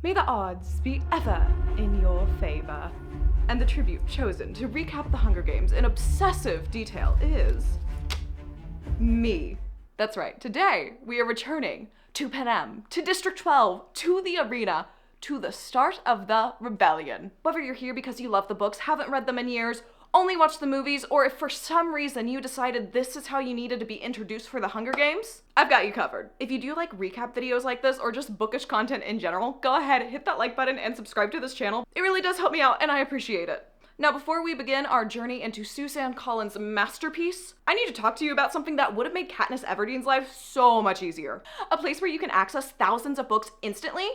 May the odds be ever in your favor. And the tribute chosen to recap the Hunger Games in obsessive detail is me. That's right, today we are returning to Panem, to District 12, to the arena, to the start of the rebellion. Whether you're here because you love the books, haven't read them in years, only watched the movies, or if for some reason you decided this is how you needed to be introduced for the Hunger Games, I've got you covered. If you do like recap videos like this or just bookish content in general, go ahead, hit that like button and subscribe to this channel. It really does help me out and I appreciate it. Now, before we begin our journey into Suzanne Collins' masterpiece, I need to talk to you about something that would have made Katniss Everdeen's life so much easier. A place where you can access thousands of books instantly,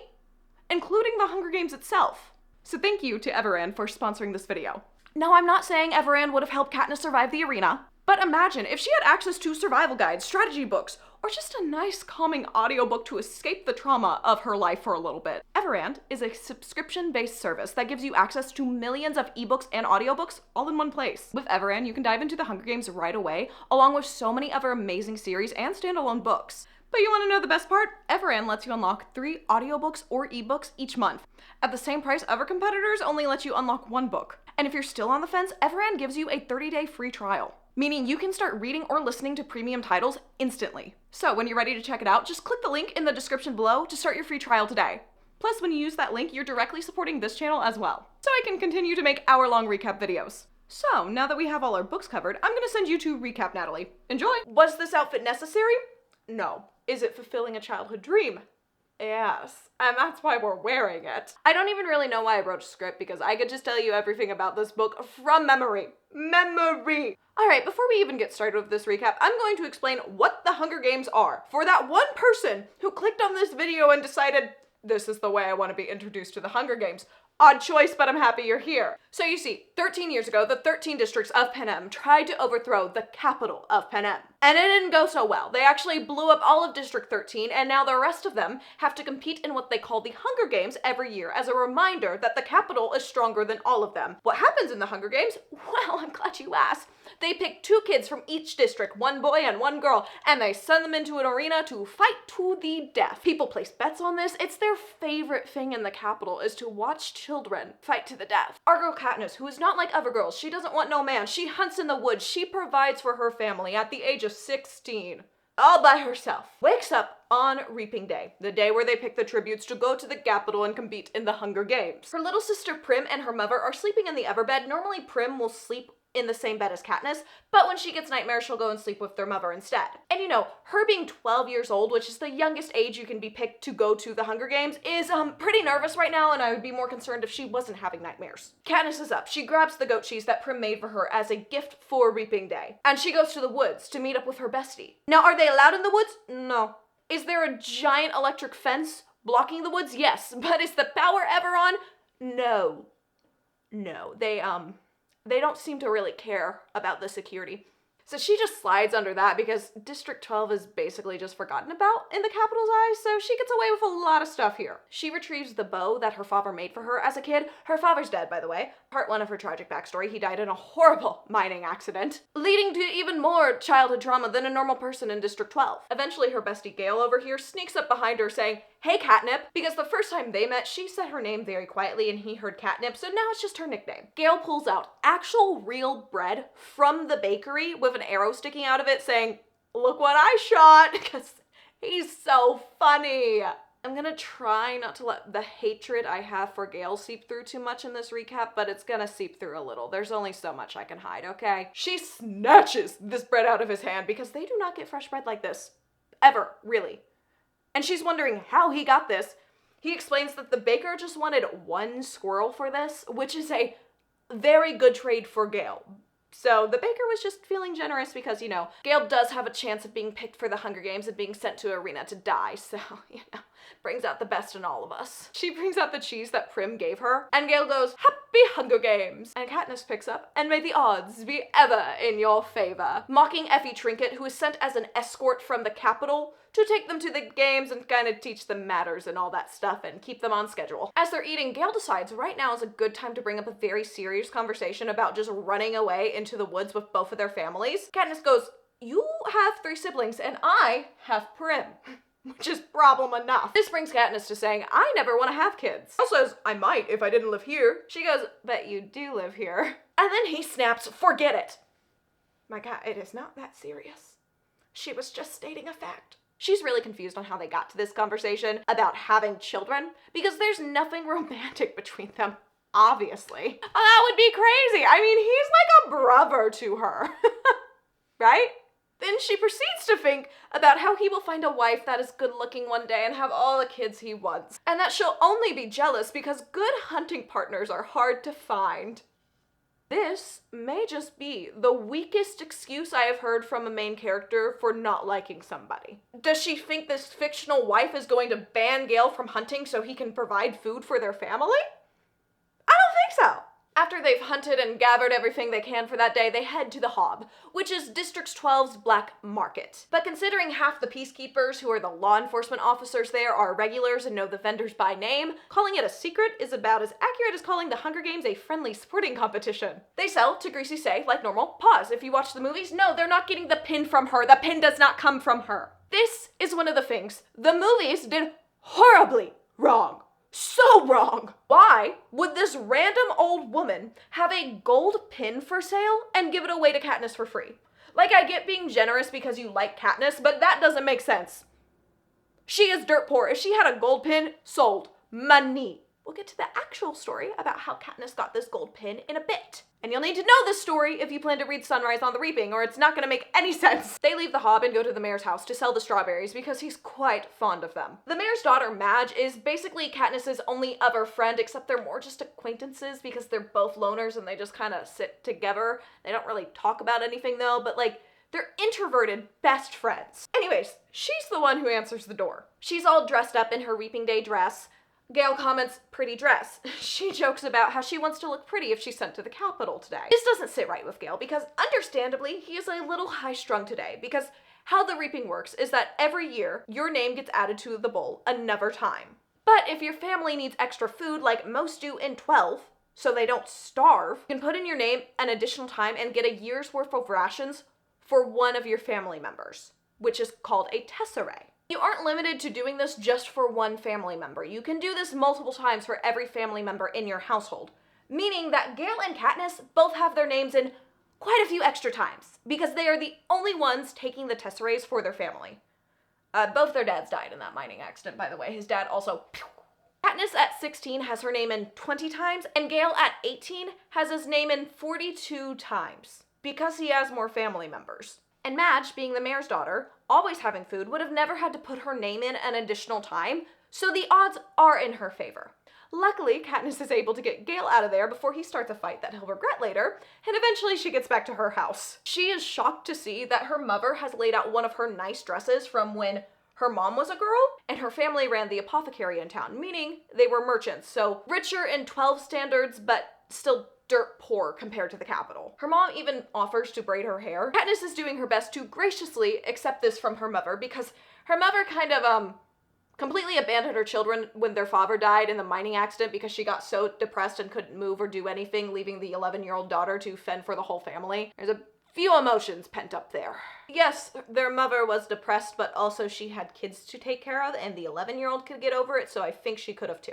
including the Hunger Games itself. So thank you to Everand for sponsoring this video. Now, I'm not saying Everand would have helped Katniss survive the arena, but imagine if she had access to survival guides, strategy books, or just a nice calming audiobook to escape the trauma of her life for a little bit. Everand is a subscription-based service that gives you access to millions of ebooks and audiobooks all in one place. With Everand, you can dive into the Hunger Games right away, along with so many other amazing series and standalone books. But you want to know the best part? Everand lets you unlock 3 audiobooks or ebooks each month. At the same price, other competitors only let you unlock 1 book. And if you're still on the fence, Everand gives you a 30-day free trial, meaning you can start reading or listening to premium titles instantly. So when you're ready to check it out, just click the link in the description below to start your free trial today. Plus, when you use that link, you're directly supporting this channel as well, so I can continue to make hour-long recap videos. So now that we have all our books covered, I'm gonna send you to Recap Natalie. Enjoy! Was this outfit necessary? No. Is it fulfilling a childhood dream? Yes, and that's why we're wearing it. I don't even really know why I wrote a script because I could just tell you everything about this book from memory. Alright, before we even get started with this recap, I'm going to explain what the Hunger Games are for that one person who clicked on this video and decided, this is the way I want to be introduced to the Hunger Games. Odd choice, but I'm happy you're here. So you see, 13 years ago, the 13 districts of Panem tried to overthrow the capital of Panem. And it didn't go so well. They actually blew up all of District 13, and now the rest of them have to compete in what they call the Hunger Games every year as a reminder that the capital is stronger than all of them. What happens in the Hunger Games? Well, I'm glad you asked. They pick 2 kids from each district, 1 boy and 1 girl, and they send them into an arena to fight to the death. People place bets on this. It's their favorite thing in the capital is to watch children fight to the death. Our girl Katniss, who is not like other girls, she doesn't want no man. She hunts in the woods. She provides for her family at the age of 16. All by herself. Wakes up on Reaping Day, the day where they pick the tributes to go to the capital and compete in the Hunger Games. Her little sister Prim and her mother are sleeping in the other bed. Normally Prim will sleep in the same bed as Katniss, but when she gets nightmares, she'll go and sleep with their mother instead. And you know, her being 12 years old, which is the youngest age you can be picked to go to the Hunger Games, is pretty nervous right now, and I would be more concerned if she wasn't having nightmares. Katniss is up. She grabs the goat cheese that Prim made for her as a gift for Reaping Day, and she goes to the woods to meet up with her bestie. Now, are they allowed in the woods? No. Is there a giant electric fence blocking the woods? Yes. But is the power ever on? No. No. They don't seem to really care about the security. So she just slides under that because District 12 is basically just forgotten about in the capital's eyes, so she gets away with a lot of stuff here. She retrieves the bow that her father made for her as a kid. Her father's dead, by the way. Part 1 of her tragic backstory. He died in a horrible mining accident, leading to even more childhood trauma than a normal person in District 12. Eventually, her bestie Gale over here sneaks up behind her saying, "Hey, Catnip," because the first time they met, she said her name very quietly and he heard Catnip, so now it's just her nickname. Gale pulls out actual real bread from the bakery with an arrow sticking out of it saying, "Look what I shot," because he's so funny. I'm gonna try not to let the hatred I have for Gale seep through too much in this recap, but it's gonna seep through a little. There's only so much I can hide, okay? She snatches this bread out of his hand because they do not get fresh bread like this. Ever, really. And she's wondering how he got this. He explains that the baker just wanted 1 squirrel for this, which is a very good trade for Gale. So the baker was just feeling generous because, you know, Gale does have a chance of being picked for the Hunger Games and being sent to arena to die, so, you know, brings out the best in all of us. She brings out the cheese that Prim gave her, and Gale goes, "Happy Hunger Games!" And Katniss picks up, "And may the odds be ever in your favor," mocking Effie Trinket, who is sent as an escort from the capital to take them to the games and kind of teach them manners and all that stuff and keep them on schedule. As they're eating, Gale decides right now is a good time to bring up a very serious conversation about just running away into the woods with both of their families. Katniss goes, "You have 3 siblings and I have Prim." which is problem enough. This brings Katniss to saying, I never want to have kids. Gale says, I might if I didn't live here. She goes, but you do live here. And then he snaps, forget it. My God, it is not that serious. She was just stating a fact. She's really confused on how they got to this conversation about having children, because there's nothing romantic between them, obviously. That would be crazy. I mean, he's like a brother to her, right? Then she proceeds to think about how he will find a wife that is good looking one day and have all the kids he wants, and that she'll only be jealous because good hunting partners are hard to find. This may just be the weakest excuse I have heard from a main character for not liking somebody. Does she think this fictional wife is going to ban Gale from hunting so he can provide food for their family? I don't think so. After they've hunted and gathered everything they can for that day, they head to the Hob, which is District 12's black market. But considering half the peacekeepers who are the law enforcement officers there are regulars and know the vendors by name, calling it a secret is about as accurate as calling the Hunger Games a friendly sporting competition. They sell to Greasy Say like normal. Pause. If you watch the movies, no, they're not getting the pin from her. The pin does not come from her. This is one of the things the movies did horribly wrong. So wrong. Why would this random old woman have a gold pin for sale and give it away to Katniss for free? Like, I get being generous because you like Katniss, but that doesn't make sense. She is dirt poor. If she had a gold pin, sold. Money. We'll get to the actual story about how Katniss got this gold pin in a bit. And you'll need to know this story if you plan to read Sunrise on the Reaping, or it's not going to make any sense. They leave the Hob and go to the mayor's house to sell the strawberries because he's quite fond of them. The mayor's daughter, Madge, is basically Katniss's only other friend, except they're more just acquaintances because they're both loners and they just kind of sit together. They don't really talk about anything though, but like, they're introverted best friends. Anyways, she's the one who answers the door. She's all dressed up in her Reaping Day dress. Gale comments, pretty dress. She jokes about how she wants to look pretty if she's sent to the Capitol today. This doesn't sit right with Gale because, understandably, he is a little high-strung today because how the reaping works is that every year, your name gets added to the bowl another time. But if your family needs extra food like most do in 12, so they don't starve, you can put in your name an additional time and get a year's worth of rations for one of your family members, which is called a tesserae. You aren't limited to doing this just for one family member. You can do this multiple times for every family member in your household, meaning that Gale and Katniss both have their names in quite a few extra times because they are the only ones taking the tesseraes for their family. Both their dads died in that mining accident, by the way. His dad also... Katniss at 16 has her name in 20 times, and Gale at 18 has his name in 42 times because he has more family members. And Madge, being the mayor's daughter, always having food, would have never had to put her name in an additional time, so the odds are in her favor. Luckily, Katniss is able to get Gale out of there before he starts a fight that he'll regret later, and eventually she gets back to her house. She is shocked to see that her mother has laid out one of her nice dresses from when her mom was a girl, and her family ran the apothecary in town, meaning they were merchants, so richer in 12 standards, but still dirt poor compared to the Capitol. Her mom even offers to braid her hair. Katniss is doing her best to graciously accept this from her mother because her mother kind of, completely abandoned her children when their father died in the mining accident because she got so depressed and couldn't move or do anything, leaving the 11-year-old daughter to fend for the whole family. There's a few emotions pent up there. Yes, their mother was depressed, but also she had kids to take care of, and the 11-year-old could get over it, so I think she could have too.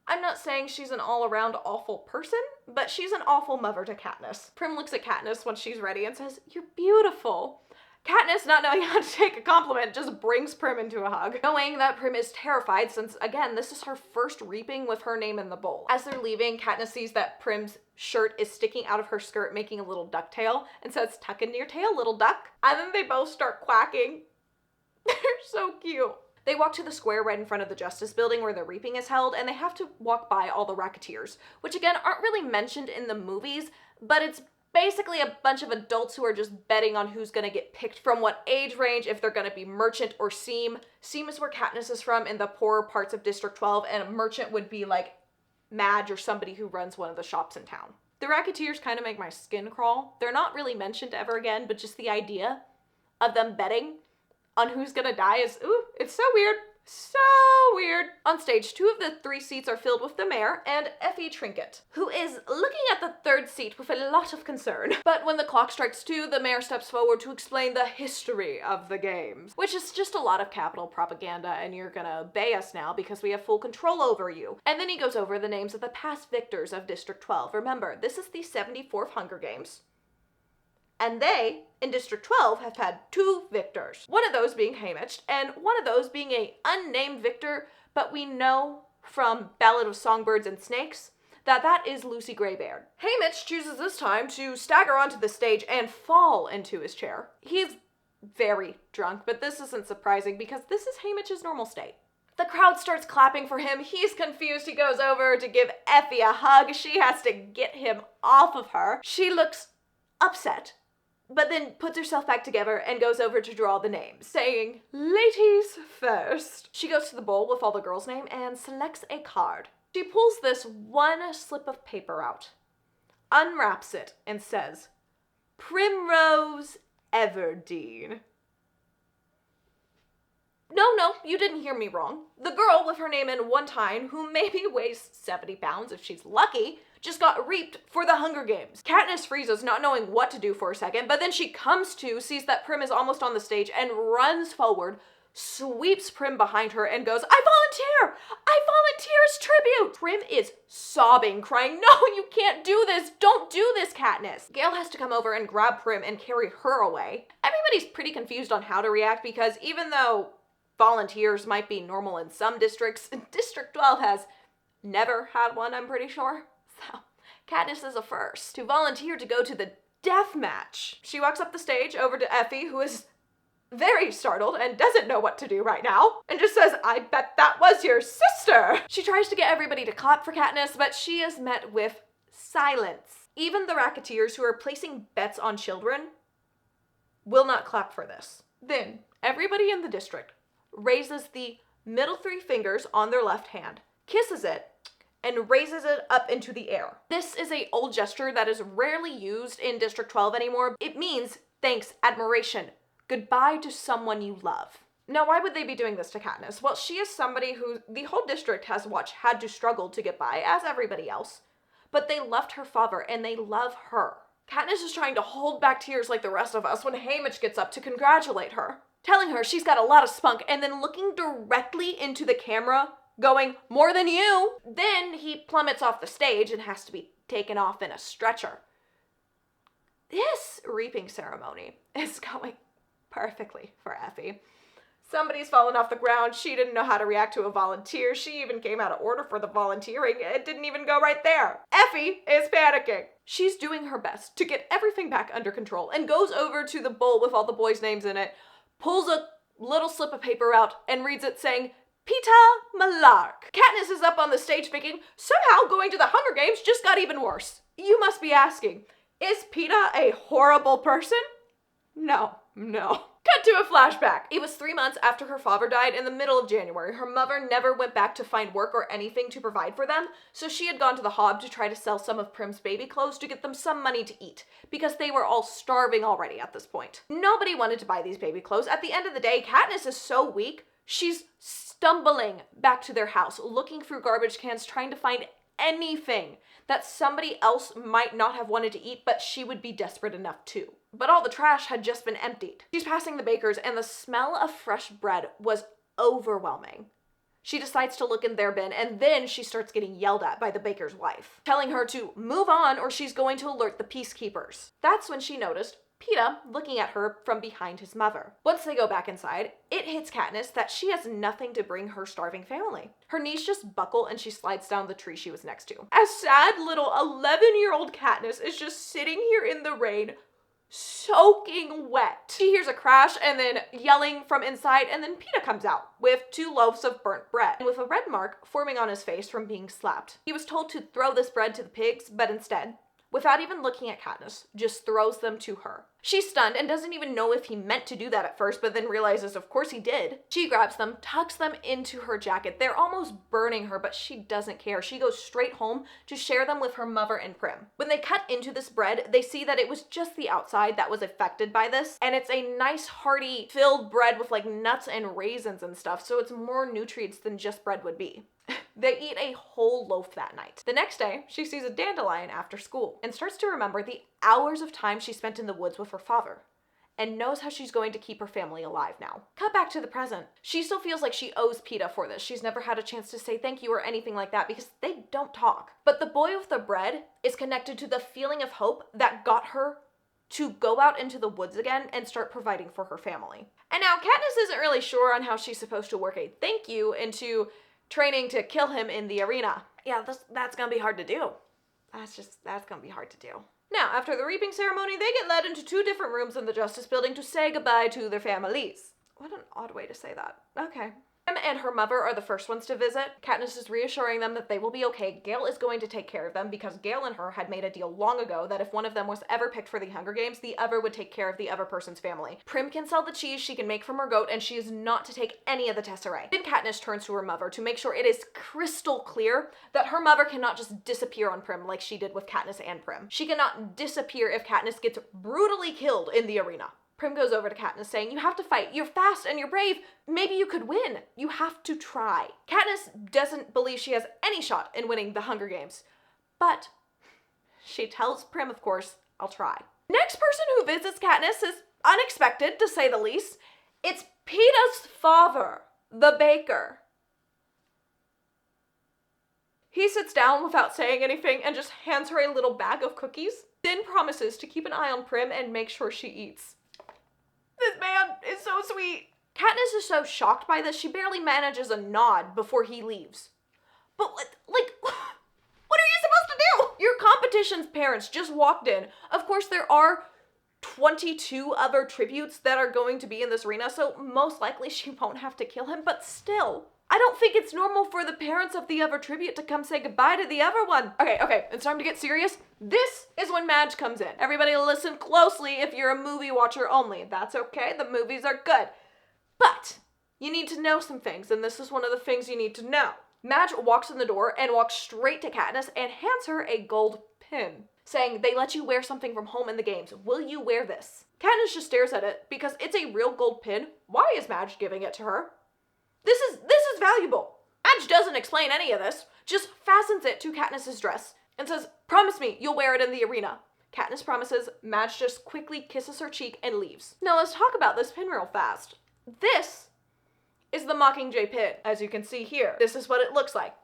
I'm not saying she's an all-around awful person, but she's an awful mother to Katniss. Prim looks at Katniss when she's ready and says, "You're beautiful." Katniss, not knowing how to take a compliment, just brings Prim into a hug, knowing that Prim is terrified since, again, this is her first reaping with her name in the bowl. As they're leaving, Katniss sees that Prim's shirt is sticking out of her skirt, making a little duck tail, and says, "Tuck into your tail, little duck." And then they both start quacking. They're so cute. They walk to the square right in front of the Justice Building where the reaping is held, and they have to walk by all the racketeers, which again aren't really mentioned in the movies, but it's basically a bunch of adults who are just betting on who's gonna get picked from what age range, if they're gonna be merchant or seam. Seam is where Katniss is from in the poorer parts of District 12, and a merchant would be like Madge or somebody who runs one of the shops in town. The racketeers kind of make my skin crawl. They're not really mentioned ever again, but just the idea of them betting on who's gonna die is, ooh, it's so weird. So weird. On stage, 2 of the 3 seats are filled with the mayor and Effie Trinket, who is looking at the 3rd seat with a lot of concern. But when the clock strikes 2, the mayor steps forward to explain the history of the games, which is just a lot of capital propaganda, and you're gonna obey us now because we have full control over you. And then he goes over the names of the past victors of District 12. Remember, this is the 74th Hunger Games. And they, in District 12, have had 2 victors. One of those being Haymitch, and one of those being a unnamed victor, but we know from Ballad of Songbirds and Snakes that is Lucy Greybeard. Haymitch chooses this time to stagger onto the stage and fall into his chair. He's very drunk, but this isn't surprising because this is Haymitch's normal state. The crowd starts clapping for him. He's confused. He goes over to give Effie a hug. She has to get him off of her. She looks upset, but then puts herself back together and goes over to draw the names, saying, "Ladies first." She goes to the bowl with all the girls' names and selects a card. She pulls this one slip of paper out, unwraps it, and says, "Primrose Everdeen." No, you didn't hear me wrong. The girl with her name in one time, who maybe weighs 70 pounds if she's lucky, just got reaped for the Hunger Games. Katniss freezes, not knowing what to do for a second, but then she comes to, sees that Prim is almost on the stage, and runs forward, sweeps Prim behind her, and goes, "I volunteer! I volunteer as tribute!" Prim is sobbing, crying, "No, you can't do this! Don't do this, Katniss!" Gale has to come over and grab Prim and carry her away. Everybody's pretty confused on how to react because even though volunteers might be normal in some districts, District 12 has never had one, I'm pretty sure. So, Katniss is a first to volunteer to go to the death match. She walks up the stage over to Effie, who is very startled and doesn't know what to do right now, and just says, "I bet that was your sister." She tries to get everybody to clap for Katniss, but she is met with silence. Even the racketeers who are placing bets on children will not clap for this. Then, everybody in the district raises the middle 3 fingers on their left hand, kisses it, and raises it up into the air. This is an old gesture that is rarely used in District 12 anymore. It means thanks, admiration, goodbye to someone you love. Now, why would they be doing this to Katniss? Well, she is somebody who the whole district has had to struggle to get by, as everybody else. But they loved her father, and they love her. Katniss is trying to hold back tears like the rest of us when Haymitch gets up to congratulate her, telling her she's got a lot of spunk, and then looking directly into the camera, going, "More than you." Then he plummets off the stage and has to be taken off in a stretcher. This reaping ceremony is going perfectly for Effie. Somebody's fallen off the ground. She didn't know how to react to a volunteer. She even came out of order for the volunteering. It didn't even go right there. Effie is panicking. She's doing her best to get everything back under control and goes over to the bowl with all the boys' names in it, pulls a little slip of paper out and reads it saying, "Peeta Malark." Katniss is up on the stage thinking, somehow going to the Hunger Games just got even worse. You must be asking, is Peeta a horrible person? No. Cut to a flashback. It was 3 months after her father died in the middle of January. Her mother never went back to find work or anything to provide for them, so she had gone to the Hob to try to sell some of Prim's baby clothes to get them some money to eat, because they were all starving already at this point. Nobody wanted to buy these baby clothes. At the end of the day, Katniss is so weak, she's stumbling back to their house, looking through garbage cans, trying to find anything that somebody else might not have wanted to eat, but she would be desperate enough to. But all the trash had just been emptied. She's passing the bakers, and the smell of fresh bread was overwhelming. She decides to look in their bin, and then she starts getting yelled at by the baker's wife, telling her to move on or she's going to alert the peacekeepers. That's when she noticed Peeta looking at her from behind his mother. Once they go back inside, it hits Katniss that she has nothing to bring her starving family. Her knees just buckle and she slides down the tree she was next to. As sad little 11-year-old Katniss is just sitting here in the rain, soaking wet. She hears a crash and then yelling from inside, and then Peeta comes out with 2 loaves of burnt bread with a red mark forming on his face from being slapped. He was told to throw this bread to the pigs, but instead without even looking at Katniss, just throws them to her. She's stunned and doesn't even know if he meant to do that at first, but then realizes of course he did. She grabs them, tucks them into her jacket. They're almost burning her, but she doesn't care. She goes straight home to share them with her mother and Prim. When they cut into this bread, they see that it was just the outside that was affected by this, and it's a nice hearty filled bread with like nuts and raisins and stuff, so it's more nutrients than just bread would be. They eat a whole loaf that night. The next day, she sees a dandelion after school and starts to remember the hours of time she spent in the woods with her father, and knows how she's going to keep her family alive now. Cut back to the present. She still feels like she owes Peeta for this. She's never had a chance to say thank you or anything like that because they don't talk. But the boy with the bread is connected to the feeling of hope that got her to go out into the woods again and start providing for her family. And now Katniss isn't really sure on how she's supposed to work a thank you into training to kill him in the arena. Yeah, that's gonna be hard to do. That's gonna be hard to do. Now, after the reaping ceremony, they get led into 2 different rooms in the Justice Building to say goodbye to their families. What an odd way to say that. Okay. Prim and her mother are the first ones to visit. Katniss is reassuring them that they will be okay. Gale is going to take care of them because Gale and her had made a deal long ago that if one of them was ever picked for the Hunger Games, the other would take care of the other person's family. Prim can sell the cheese she can make from her goat, and she is not to take any of the tesserae. Then Katniss turns to her mother to make sure it is crystal clear that her mother cannot just disappear on Prim like she did with Katniss and Prim. She cannot disappear if Katniss gets brutally killed in the arena. Prim goes over to Katniss saying, you have to fight. You're fast and you're brave. Maybe you could win. You have to try. Katniss doesn't believe she has any shot in winning the Hunger Games, but she tells Prim, of course, I'll try. Next person who visits Katniss is unexpected, to say the least. It's Peeta's father, the baker. He sits down without saying anything and just hands her a little bag of cookies, then promises to keep an eye on Prim and make sure she eats. This man is so sweet. Katniss is so shocked by this, she barely manages a nod before he leaves. But what are you supposed to do? Your competition's parents just walked in. Of course, there are 22 other tributes that are going to be in this arena, so most likely she won't have to kill him, but still. I don't think it's normal for the parents of the other tribute to come say goodbye to the other one. Okay, it's time to get serious. This is when Madge comes in. Everybody listen closely if you're a movie watcher only. That's okay, the movies are good. But you need to know some things, and this is one of the things you need to know. Madge walks in the door and walks straight to Katniss and hands her a gold pin, saying, they let you wear something from home in the games. Will you wear this? Katniss just stares at it because it's a real gold pin. Why is Madge giving it to her? This is valuable. Madge doesn't explain any of this, just fastens it to Katniss's dress and says, promise me you'll wear it in the arena. Katniss promises. Madge just quickly kisses her cheek and leaves. Now let's talk about this pin real fast. This is the Mockingjay pin, as you can see here. This is what it looks like.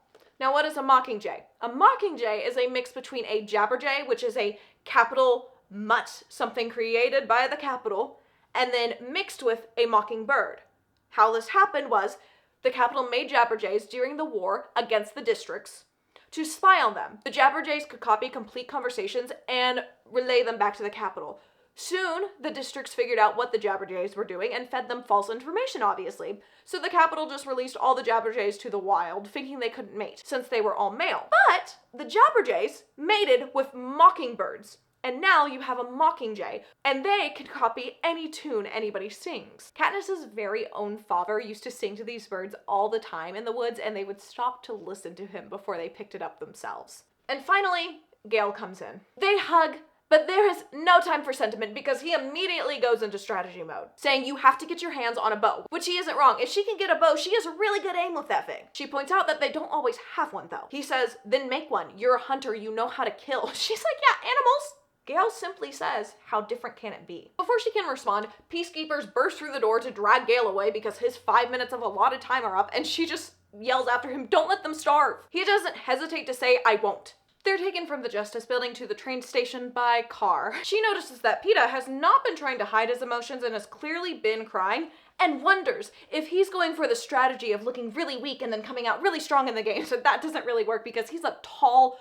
Now what is a Mockingjay? A Mockingjay is a mix between a Jabberjay, which is a capital mutt, something created by the capital, and then mixed with a mockingbird. How this happened was the capital made Jabberjays during the war against the districts to spy on them. The Jabberjays could copy complete conversations and relay them back to the capital. Soon, the districts figured out what the Jabberjays were doing and fed them false information, obviously. So the capital just released all the Jabberjays to the wild, thinking they couldn't mate, since they were all male. But the Jabberjays mated with mockingbirds. And now you have a Mockingjay, and they can copy any tune anybody sings. Katniss's very own father used to sing to these birds all the time in the woods, and they would stop to listen to him before they picked it up themselves. And finally, Gale comes in. They hug, but there is no time for sentiment because he immediately goes into strategy mode, saying you have to get your hands on a bow, which he isn't wrong. If she can get a bow, she has a really good aim with that thing. She points out that they don't always have one though. He says, then make one. You're a hunter, you know how to kill. She's like, yeah, animals. Gale simply says, how different can it be? Before she can respond, peacekeepers burst through the door to drag Gale away because his 5 minutes of allotted time are up, and she just yells after him, don't let them starve. He doesn't hesitate to say, I won't. They're taken from the Justice Building to the train station by car. She notices that Peeta has not been trying to hide his emotions and has clearly been crying, and wonders if he's going for the strategy of looking really weak and then coming out really strong in the game, so that doesn't really work because he's a tall,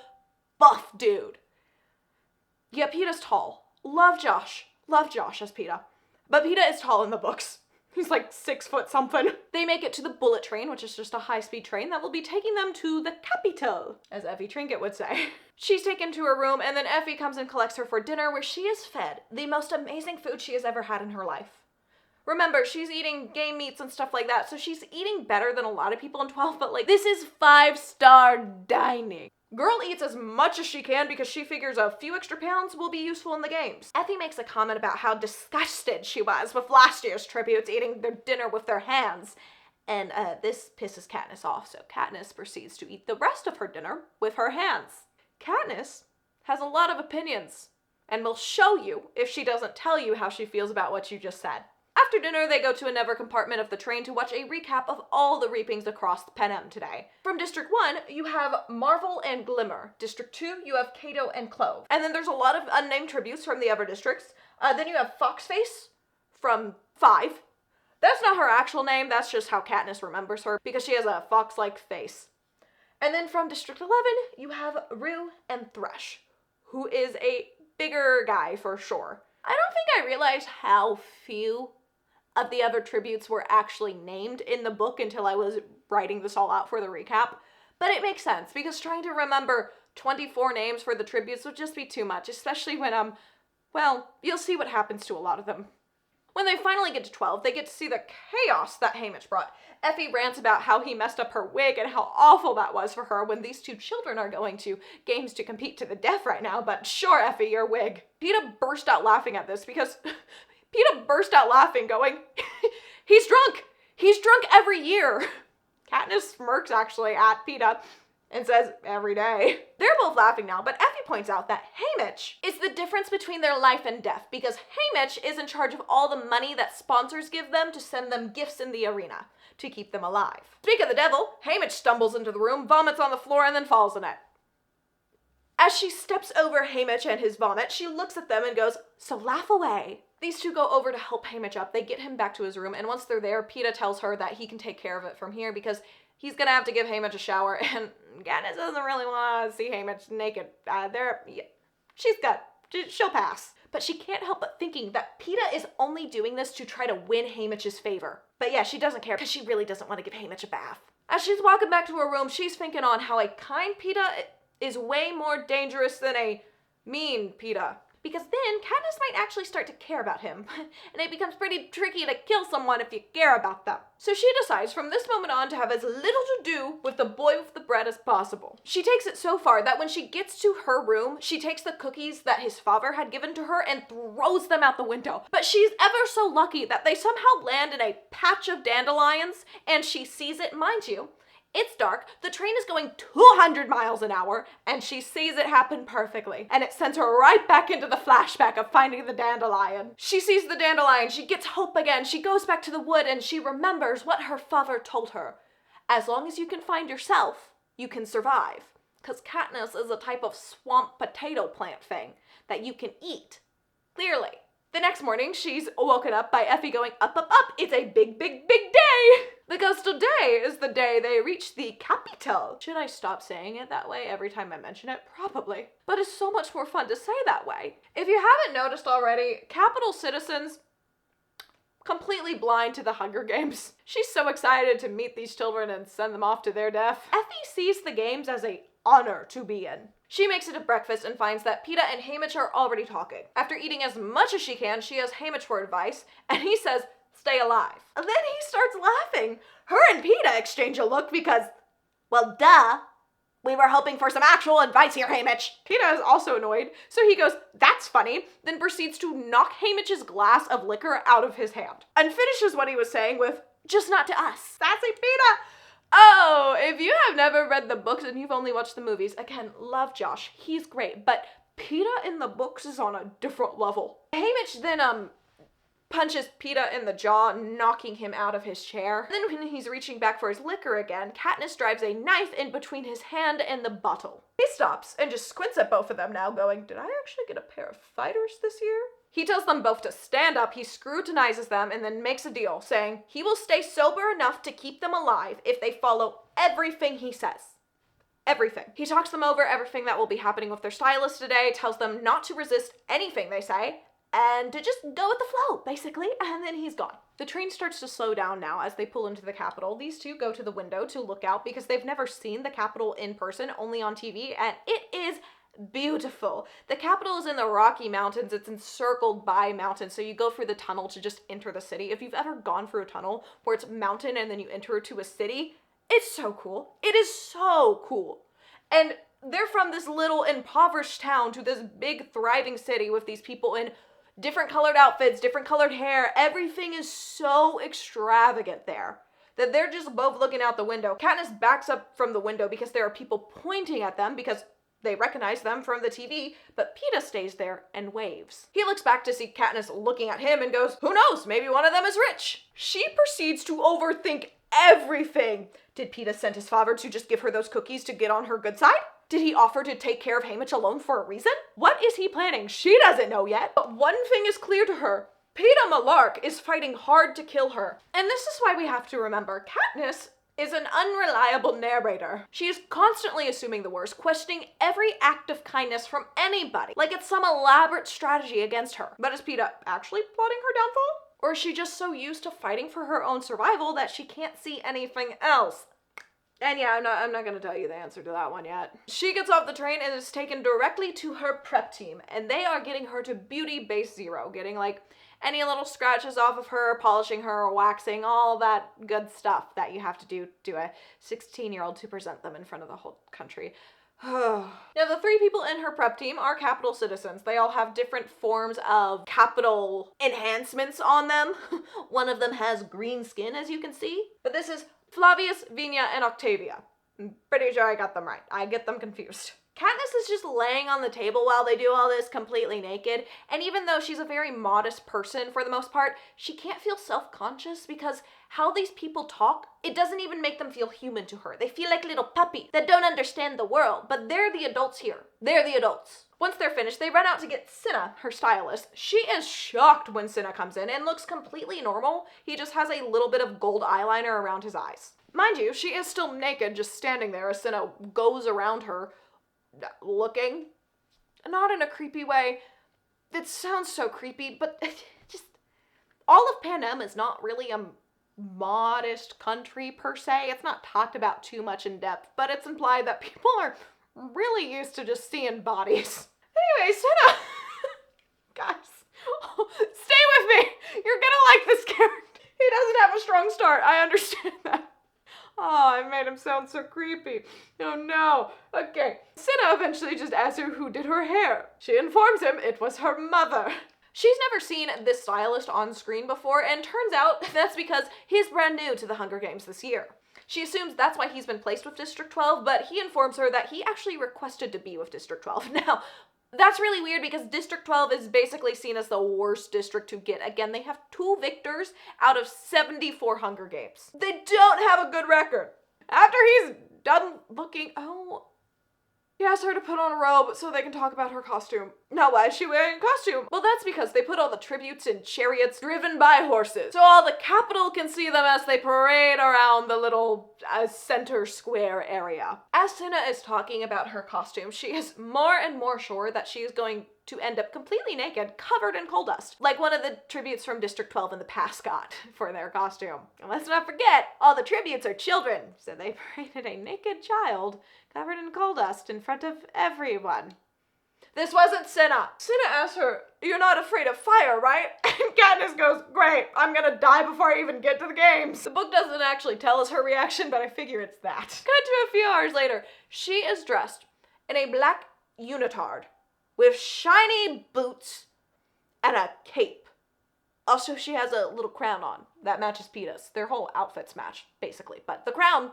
buff dude. Yeah, Peeta's tall. Love Josh as Peeta. But Peeta is tall in the books. He's like 6 foot something. They make it to the bullet train, which is just a high-speed train that will be taking them to the capital, as Effie Trinket would say. She's taken to her room, and then Effie comes and collects her for dinner, where she is fed the most amazing food she has ever had in her life. Remember, she's eating game meats and stuff like that, so she's eating better than a lot of people in 12, but like, this is 5-star dining. Girl eats as much as she can because she figures a few extra pounds will be useful in the games. Effie makes a comment about how disgusted she was with last year's tributes eating their dinner with their hands. And this pisses Katniss off, so Katniss proceeds to eat the rest of her dinner with her hands. Katniss has a lot of opinions and will show you if she doesn't tell you how she feels about what you just said. After dinner, they go to another compartment of the train to watch a recap of all the reapings across Panem today. From District 1, you have Marvel and Glimmer. District 2, you have Cato and Clove. And then there's a lot of unnamed tributes from the other districts. Then you have Foxface from 5. That's not her actual name, that's just how Katniss remembers her, because she has a fox-like face. And then from District 11, you have Rue and Thresh, who is a bigger guy for sure. I don't think I realized how few of the other tributes were actually named in the book until I was writing this all out for the recap. But it makes sense, because trying to remember 24 names for the tributes would just be too much, especially when, well, you'll see what happens to a lot of them. When they finally get to 12, they get to see the chaos that Haymitch brought. Effie rants about how he messed up her wig and how awful that was for her when these two children are going to games to compete to the death right now, but sure, Effie, your wig. Peeta burst out laughing at this because Peeta burst out laughing going, he's drunk! He's drunk every year! Katniss smirks actually at Peeta and says, every day. They're both laughing now, but Effie points out that Haymitch is the difference between their life and death, because Haymitch is in charge of all the money that sponsors give them to send them gifts in the arena to keep them alive. Speak of the devil, Haymitch stumbles into the room, vomits on the floor, and then falls in it. As she steps over Haymitch and his vomit, she looks at them and goes, so laugh away. These two go over to help Haymitch up. They get him back to his room, and once they're there, Peeta tells her that he can take care of it from here because he's gonna have to give Haymitch a shower, and Katniss doesn't really want to see Haymitch naked. She's good. She'll pass. But she can't help but thinking that Peeta is only doing this to try to win Haymitch's favor. But yeah, she doesn't care because she really doesn't want to give Haymitch a bath. As she's walking back to her room, she's thinking on how a kind Peeta is way more dangerous than a mean Peeta. Because then Katniss might actually start to care about him, and it becomes pretty tricky to kill someone if you care about them. So she decides from this moment on to have as little to do with the boy with the bread as possible. She takes it so far that when she gets to her room, she takes the cookies that his father had given to her and throws them out the window. But she's ever so lucky that they somehow land in a patch of dandelions, and she sees it, mind you. It's dark, the train is going 200 miles an hour, and she sees it happen perfectly. And it sends her right back into the flashback of finding the dandelion. She sees the dandelion, she gets hope again, she goes back to the wood, and she remembers what her father told her. As long as you can find yourself, you can survive. Because Katniss is a type of swamp potato plant thing that you can eat. Clearly. The next morning, she's woken up by Effie going, up, up, up, it's a big, big, big day! Because today is the day they reach the capital. Should I stop saying it that way every time I mention it? Probably. But it's so much more fun to say that way. If you haven't noticed already, capital citizens completely blind to the Hunger Games. She's so excited to meet these children and send them off to their death. Effie sees the games as an honor to be in. She makes it to breakfast and finds that Peeta and Haymitch are already talking. After eating as much as she can, she asks Haymitch for advice, and he says, stay alive. And then he starts laughing. Her and Peeta exchange a look because, well, duh. We were hoping for some actual advice here, Haymitch. Peeta is also annoyed, so he goes, that's funny, then proceeds to knock Haymitch's glass of liquor out of his hand. And finishes what he was saying with, just not to us. Sassy Peeta! Oh, if you have never read the books and you've only watched the movies, again, love Josh, he's great, but Peeta in the books is on a different level. Haymitch then, punches Peeta in the jaw, knocking him out of his chair. And then when he's reaching back for his liquor again, Katniss drives a knife in between his hand and the bottle. He stops and just squints at both of them now, going, did I actually get a pair of fighters this year? He tells them both to stand up, he scrutinizes them, and then makes a deal, saying he will stay sober enough to keep them alive if they follow everything he says. Everything. He talks them over everything that will be happening with their stylist today, tells them not to resist anything they say, and to just go with the flow, basically, and then he's gone. The train starts to slow down now as they pull into the Capitol. These two go to the window to look out because they've never seen the Capitol in person, only on TV, and it is beautiful. The Capitol is in the Rocky Mountains. It's encircled by mountains, so you go through the tunnel to just enter the city. If you've ever gone through a tunnel where it's mountain and then you enter to a city, it's so cool. It is so cool. And they're from this little impoverished town to this big thriving city with these people in different colored outfits, different colored hair. Everything is so extravagant there that they're just both looking out the window. Katniss backs up from the window because there are people pointing at them because they recognize them from the TV, but Peeta stays there and waves. He looks back to see Katniss looking at him and goes, "Who knows, maybe one of them is rich." She proceeds to overthink everything. Did Peeta send his father to just give her those cookies to get on her good side? Did he offer to take care of Haymitch alone for a reason? What is he planning? She doesn't know yet. But one thing is clear to her. Peeta Malark is fighting hard to kill her. And this is why we have to remember, Katniss is an unreliable narrator. She is constantly assuming the worst, questioning every act of kindness from anybody, like it's some elaborate strategy against her. But is Peeta actually plotting her downfall? Or is she just so used to fighting for her own survival that she can't see anything else? And yeah, I'm not gonna tell you the answer to that one yet. She gets off the train and is taken directly to her prep team, and they are getting her to beauty base 0, getting like any little scratches off of her, polishing her, waxing, all that good stuff that you have to do to a 16-year-old to present them in front of the whole country. Now, the 3 people in her prep team are Capitol citizens. They all have different forms of Capitol enhancements on them. One of them has green skin, as you can see. But this is Flavius, Vina, and Octavia. I'm pretty sure I got them right. I get them confused. Katniss is just laying on the table while they do all this completely naked, and even though she's a very modest person for the most part, she can't feel self-conscious because how these people talk, it doesn't even make them feel human to her. They feel like little puppies that don't understand the world, but they're the adults here. They're the adults. Once they're finished, they run out to get Cinna, her stylist. She is shocked when Cinna comes in and looks completely normal. He just has a little bit of gold eyeliner around his eyes. Mind you, she is still naked, just standing there as Cinna goes around her, looking. Not in a creepy way. It sounds so creepy, but just all of Panem is not really a modest country per se. It's not talked about too much in depth, but it's implied that people are really used to just seeing bodies. Anyway, Cinna, guys, stay with me. You're gonna like this character. He doesn't have a strong start. I understand that. Oh, I made him sound so creepy. Oh no. Okay. Cinna eventually just asks her who did her hair. She informs him it was her mother. She's never seen this stylist on screen before, and turns out that's because he's brand new to the Hunger Games this year. She assumes that's why he's been placed with District 12, but he informs her that he actually requested to be with District 12. Now, that's really weird because District 12 is basically seen as the worst district to get. Again, they have 2 victors out of 74 Hunger Games. They don't have a good record. After he's done looking, he asks her to put on a robe so they can talk about her costume. Now, why is she wearing a costume? Well, that's because they put all the tributes in chariots driven by horses, so all the Capitol can see them as they parade around the little center square area. As Cinna is talking about her costume, she is more and more sure that she is going to end up completely naked, covered in coal dust, like one of the tributes from District 12 in the past got for their costume. And let's not forget, all the tributes are children, so they paraded a naked child covered in coal dust in front of everyone. This wasn't Cinna. Cinna asks her, "You're not afraid of fire, right?" And Katniss goes, "Great, I'm gonna die before I even get to the games." The book doesn't actually tell us her reaction, but I figure it's that. Cut to a few hours later. She is dressed in a black unitard with shiny boots and a cape. Also, she has a little crown on that matches Peeta's. Their whole outfits match, basically, but the crown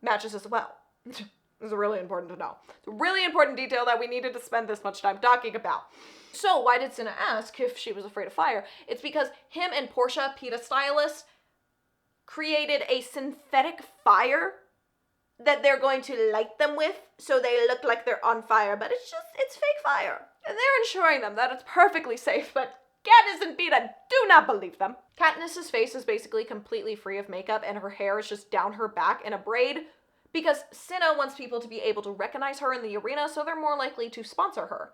matches as well. This is really important to know. It's a really important detail that we needed to spend this much time talking about. So why did Cinna ask if she was afraid of fire? It's because him and Portia, Peeta's stylist, created a synthetic fire that they're going to light them with so they look like they're on fire, but it's fake fire. And they're ensuring them that it's perfectly safe, but Katniss and Peeta do not believe them. Katniss's face is basically completely free of makeup and her hair is just down her back in a braid, because Cinna wants people to be able to recognize her in the arena, so they're more likely to sponsor her.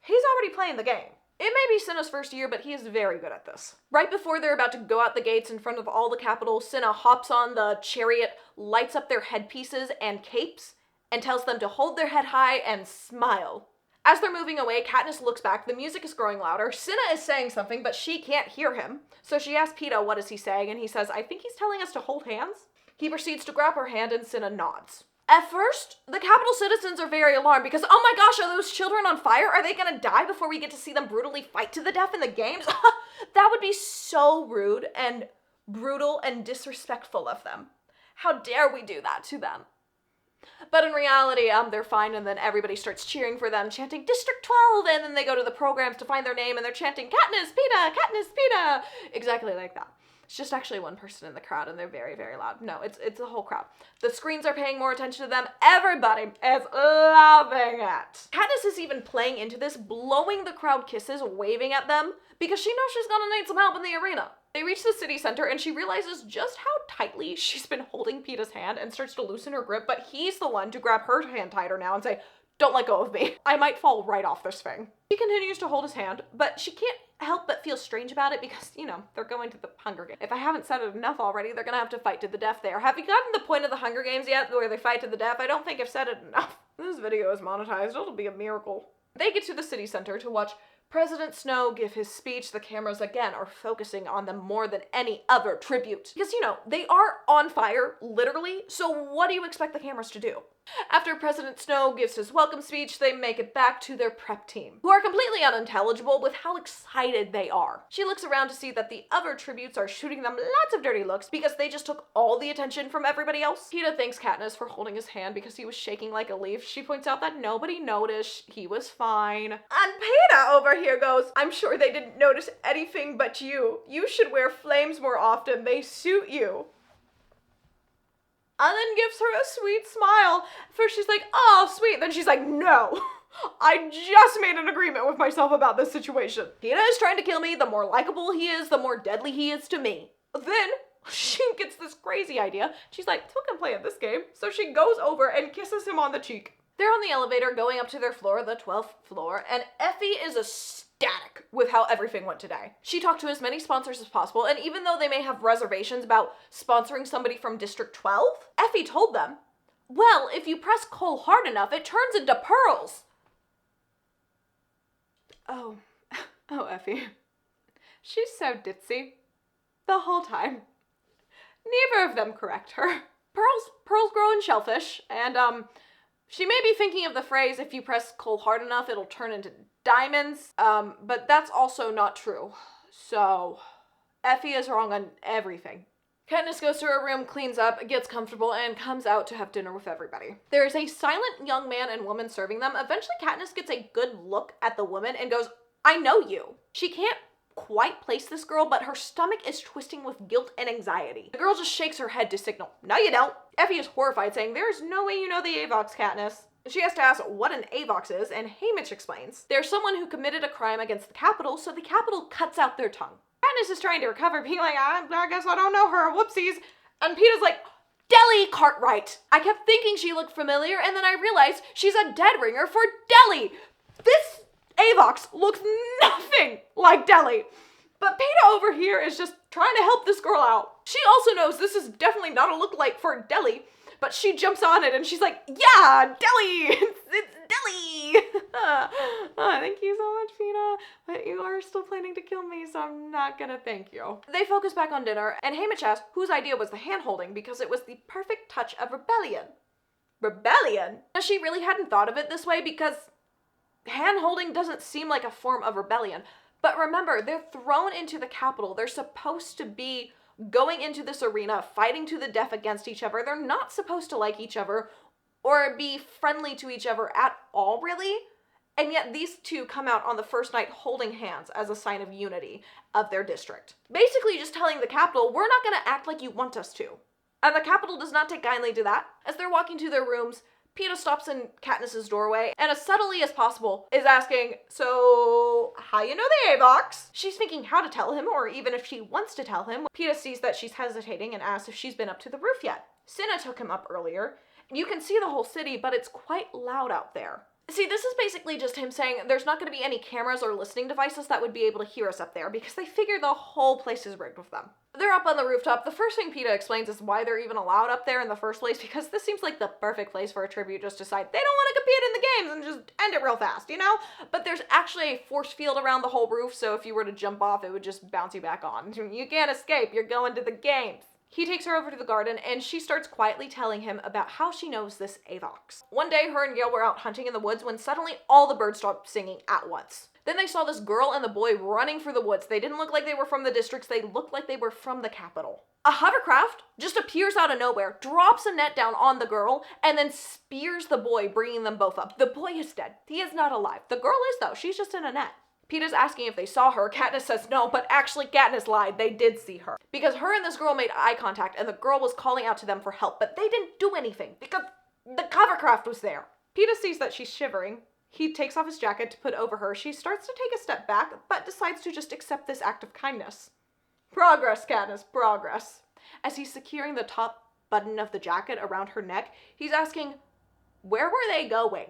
He's already playing the game. It may be Cinna's first year, but he is very good at this. Right before they're about to go out the gates in front of all the capital, Cinna hops on the chariot, lights up their headpieces and capes, and tells them to hold their head high and smile. As they're moving away, Katniss looks back, the music is growing louder, Cinna is saying something, but she can't hear him. So she asks Peeta what is he saying, and he says, I think he's telling us to hold hands. He proceeds to grab her hand, and Cinna nods. At first, the capital citizens are very alarmed because, oh my gosh, are those children on fire? Are they gonna die before we get to see them brutally fight to the death in the games? That would be so rude and brutal and disrespectful of them. How dare we do that to them? But in reality, they're fine, and then everybody starts cheering for them, chanting District 12, and then they go to the programs to find their name, and they're chanting Katniss, Peeta, exactly like that. It's just actually one person in the crowd, and they're very, very loud. No, it's the whole crowd. The screens are paying more attention to them. Everybody is loving it. Katniss is even playing into this, blowing the crowd kisses, waving at them, because she knows she's gonna need some help in the arena. They reach the city center, and she realizes just how tightly she's been holding Peeta's hand and starts to loosen her grip, but he's the one to grab her hand tighter now and say, don't let go of me. I might fall right off this thing. She continues to hold his hand, but she can't help but feel strange about it because, you know, they're going to the Hunger Games. If I haven't said it enough already, they're gonna have to fight to the death there. Have you gotten the point of the Hunger Games yet where they fight to the death? I don't think I've said it enough. This video is monetized. It'll be a miracle. They get to the city center to watch President Snow give his speech. The cameras again are focusing on them more than any other tribute. Because, you know, they are on fire, literally, so what do you expect the cameras to do? After President Snow gives his welcome speech, they make it back to their prep team, who are completely unintelligible with how excited they are. She looks around to see that the other tributes are shooting them lots of dirty looks because they just took all the attention from everybody else. Peeta thanks Katniss for holding his hand because he was shaking like a leaf. She points out that nobody noticed, he was fine. And Peeta over here goes, I'm sure they didn't notice anything but you. You should wear flames more often, they suit you. And then gives her a sweet smile. First she's like, oh, sweet. Then she's like, no. I just made an agreement with myself about this situation. Peeta is trying to kill me. The more likable he is, the more deadly he is to me. Then she gets this crazy idea. She's like, who can play at this game? So she goes over and kisses him on the cheek. They're on the elevator going up to their floor, the 12th floor, and Effie is ecstatic with how everything went today. She talked to as many sponsors as possible, and even though they may have reservations about sponsoring somebody from District 12, Effie told them, well, if you press coal hard enough, it turns into pearls. Oh, Effie. She's so ditzy. The whole time. Neither of them correct her. Pearls grow in shellfish, and, she may be thinking of the phrase, if you press coal hard enough, it'll turn into diamonds, but that's also not true. So, Effie is wrong on everything. Katniss goes to her room, cleans up, gets comfortable, and comes out to have dinner with everybody. There is a silent young man and woman serving them. Eventually, Katniss gets a good look at the woman and goes, I know you. She can't quite place this girl, but her stomach is twisting with guilt and anxiety. The girl just shakes her head to signal, no you don't. Effie is horrified, saying, there is no way you know the Avox, Katniss. She has to ask what an Avox is, and Haymitch explains. There's someone who committed a crime against the Capitol, so the Capitol cuts out their tongue. Katniss is trying to recover, being like, I guess I don't know her, whoopsies. And Peeta's like, Deli Cartwright. I kept thinking she looked familiar, and then I realized she's a dead ringer for Deli. This Avox looks nothing like Deli. But Peeta over here is just trying to help this girl out. She also knows this is definitely not a lookalike for Deli, but she jumps on it and she's like, yeah, Deli! It's Deli! Thank you so much, Peeta, but you are still planning to kill me, so I'm not gonna thank you. They focus back on dinner, and Haymitch asks whose idea was the hand-holding because it was the perfect touch of rebellion. Rebellion? Now, she really hadn't thought of it this way because hand-holding doesn't seem like a form of rebellion. But remember, they're thrown into the Capitol. They're supposed to be going into this arena, fighting to the death against each other. They're not supposed to like each other or be friendly to each other at all, really. And yet these two come out on the first night holding hands as a sign of unity of their district. Basically just telling the Capitol, we're not going to act like you want us to. And the Capitol does not take kindly to that. As they're walking to their rooms, Peeta stops in Katniss's doorway and as subtly as possible is asking, so how you know the Avox? She's thinking how to tell him or even if she wants to tell him. Peeta sees that she's hesitating and asks if she's been up to the roof yet. Cinna took him up earlier and you can see the whole city, but it's quite loud out there. See, this is basically just him saying there's not going to be any cameras or listening devices that would be able to hear us up there because they figure the whole place is rigged with them. They're up on the rooftop. The first thing Peeta explains is why they're even allowed up there in the first place, because this seems like the perfect place for a tribute just to decide they don't want to compete in the games and just end it real fast, you know? But there's actually a force field around the whole roof, so if you were to jump off, it would just bounce you back on. You can't escape. You're going to the games. He takes her over to the garden, and she starts quietly telling him about how she knows this Avox. One day, her and Gale were out hunting in the woods when suddenly all the birds stopped singing at once. Then they saw this girl and the boy running for the woods. They didn't look like they were from the districts, they looked like they were from the capital. A hovercraft just appears out of nowhere, drops a net down on the girl, and then spears the boy, bringing them both up. The boy is dead. He is not alive. The girl is, though. She's just in a net. Peeta's asking if they saw her. Katniss says no, but actually Katniss lied. They did see her. Because her and this girl made eye contact, and the girl was calling out to them for help, but they didn't do anything because the hovercraft was there. Peeta sees that she's shivering. He takes off his jacket to put over her. She starts to take a step back, but decides to just accept this act of kindness. Progress, Katniss, progress. As he's securing the top button of the jacket around her neck, he's asking, where were they going?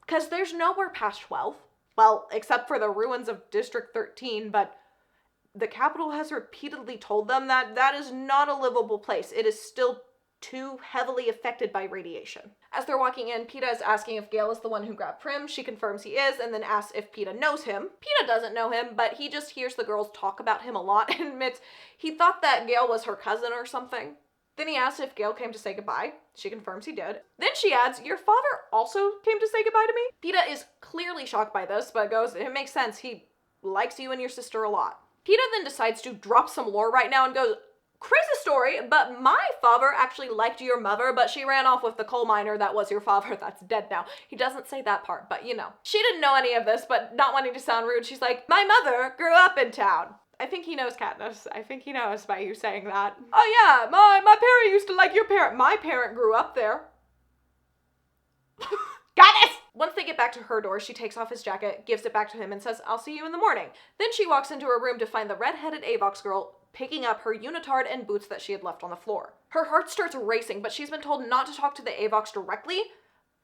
Because there's nowhere past 12. Well, except for the ruins of District 13, but the capital has repeatedly told them that that is not a livable place. It is still too heavily affected by radiation. As they're walking in, Peeta is asking if Gale is the one who grabbed Prim. She confirms he is, and then asks if Peeta knows him. Peeta doesn't know him, but he just hears the girls talk about him a lot and admits he thought that Gale was her cousin or something. Then he asks if Gale came to say goodbye. She confirms he did. Then she adds, your father also came to say goodbye to me? Peeta is clearly shocked by this, but goes, it makes sense. He likes you and your sister a lot. Peeta then decides to drop some lore right now and goes, crazy story, but my father actually liked your mother, but she ran off with the coal miner that was your father that's dead now. He doesn't say that part, but you know. She didn't know any of this, but not wanting to sound rude, she's like, my mother grew up in town. I think he knows, Katniss. I think he knows by you saying that. Oh yeah, my parent used to like your parent. My parent grew up there. Katniss! Once they get back to her door, she takes off his jacket, gives it back to him, and says, I'll see you in the morning. Then she walks into her room to find the red-headed Avox girl picking up her unitard and boots that she had left on the floor. Her heart starts racing, but she's been told not to talk to the Avox directly,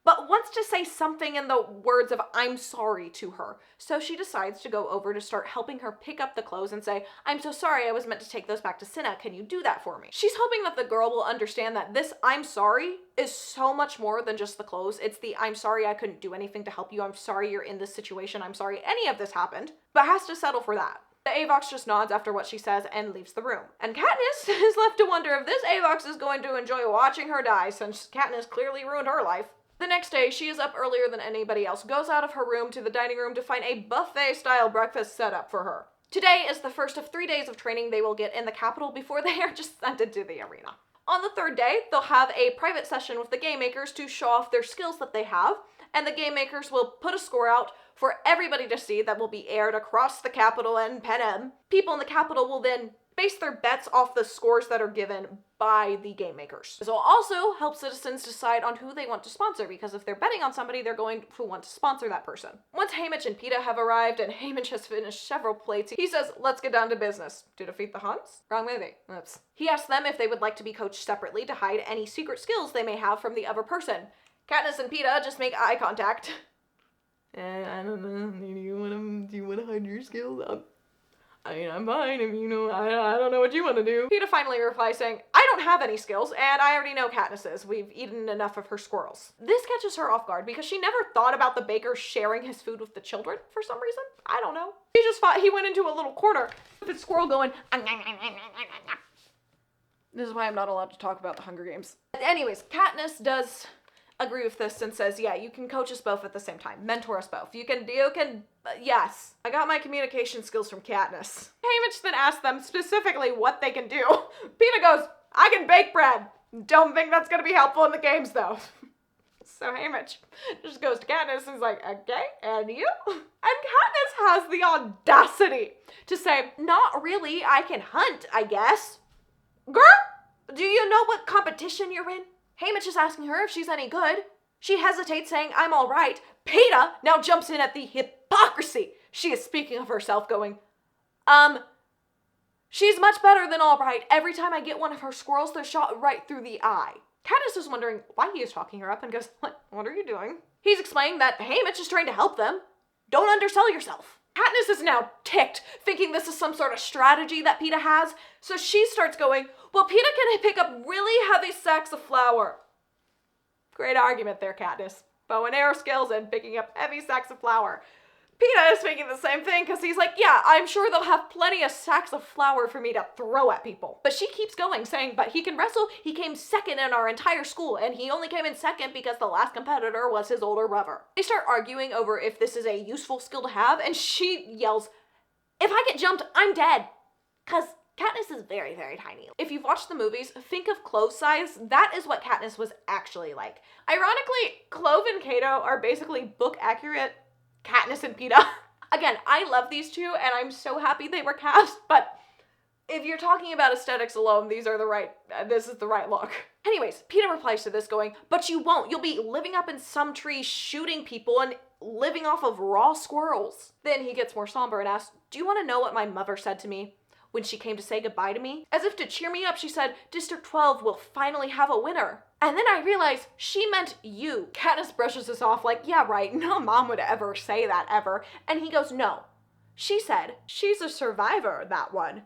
but wants to say something in the words of I'm sorry to her. So she decides to go over to start helping her pick up the clothes and say, I'm so sorry, I was meant to take those back to Cinna. Can you do that for me? She's hoping that the girl will understand that this I'm sorry is so much more than just the clothes. It's the I'm sorry I couldn't do anything to help you. I'm sorry you're in this situation. I'm sorry any of this happened, but has to settle for that. The Avox just nods after what she says and leaves the room. And Katniss is left to wonder if this Avox is going to enjoy watching her die, since Katniss clearly ruined her life. The next day, she is up earlier than anybody else, goes out of her room to the dining room to find a buffet-style breakfast set up for her. Today is the first of 3 days of training they will get in the capital before they are just sent into the arena. On the third day, they'll have a private session with the game makers to show off their skills that they have, and the game makers will put a score out for everybody to see that will be aired across the capital and Panem. People in the capital will then base their bets off the scores that are given by the game makers. This will also help citizens decide on who they want to sponsor, because if they're betting on somebody, they're going to want to sponsor that person. Once Haymitch and Peeta have arrived and Haymitch has finished several plates, he says, let's get down to business. To defeat the Huns? Wrong movie. Oops. He asks them if they would like to be coached separately to hide any secret skills they may have from the other person. Katniss and Peeta just make eye contact. I don't know, do you want to hide your skills? I mean, I'm fine if you know, I don't know what you want to do. Peeta finally replies saying, I don't have any skills, and I already know Katniss's. We've eaten enough of her squirrels. This catches her off guard because she never thought about the baker sharing his food with the children for some reason. I don't know. She just thought he went into a little corner with his squirrel going, This is why I'm not allowed to talk about the Hunger Games. Anyways, Katniss does agree with this and says, yeah, you can coach us both at the same time. Mentor us both. You can, yes. I got my communication skills from Katniss. Haymitch then asks them specifically what they can do. Peeta goes, I can bake bread. Don't think that's gonna be helpful in the games though. So Haymitch just goes to Katniss and is like, okay, and you? And Katniss has the audacity to say, not really, I can hunt, I guess. Girl, do you know what competition you're in? Haymitch is asking her if she's any good. She hesitates, saying, I'm all right. Peeta now jumps in at the hypocrisy. She is speaking of herself, going, She's much better than all right. Every time I get one of her squirrels, they're shot right through the eye. Katniss is wondering why he is talking her up and goes, what are you doing? He's explaining that Haymitch is trying to help them. Don't undersell yourself. Katniss is now ticked, thinking this is some sort of strategy that Peeta has, so she starts going, well, Peeta can pick up really heavy sacks of flour. Great argument there, Katniss. Bow and arrow skills and picking up heavy sacks of flour. Peeta is thinking the same thing because he's like, yeah, I'm sure they'll have plenty of sacks of flour for me to throw at people. But she keeps going, saying, but he can wrestle. He came second in our entire school, and he only came in second because the last competitor was his older brother. They start arguing over if this is a useful skill to have, and she yells, if I get jumped, I'm dead. Because Katniss is very, very tiny. If you've watched the movies, think of Clove's size. That is what Katniss was actually like. Ironically, Clove and Cato are basically book accurate Katniss and Peeta. Again, I love these two, and I'm so happy they were cast, but if you're talking about aesthetics alone, this is the right look. Anyways, Peeta replies to this going, but you won't. You'll be living up in some tree, shooting people, and living off of raw squirrels. Then he gets more somber and asks, do you want to know what my mother said to me when she came to say goodbye to me? As if to cheer me up, she said, District 12 will finally have a winner. And then I realized she meant you. Katniss brushes this off like, yeah, right, no mom would ever say that ever. And he goes, no. She said, she's a survivor, that one.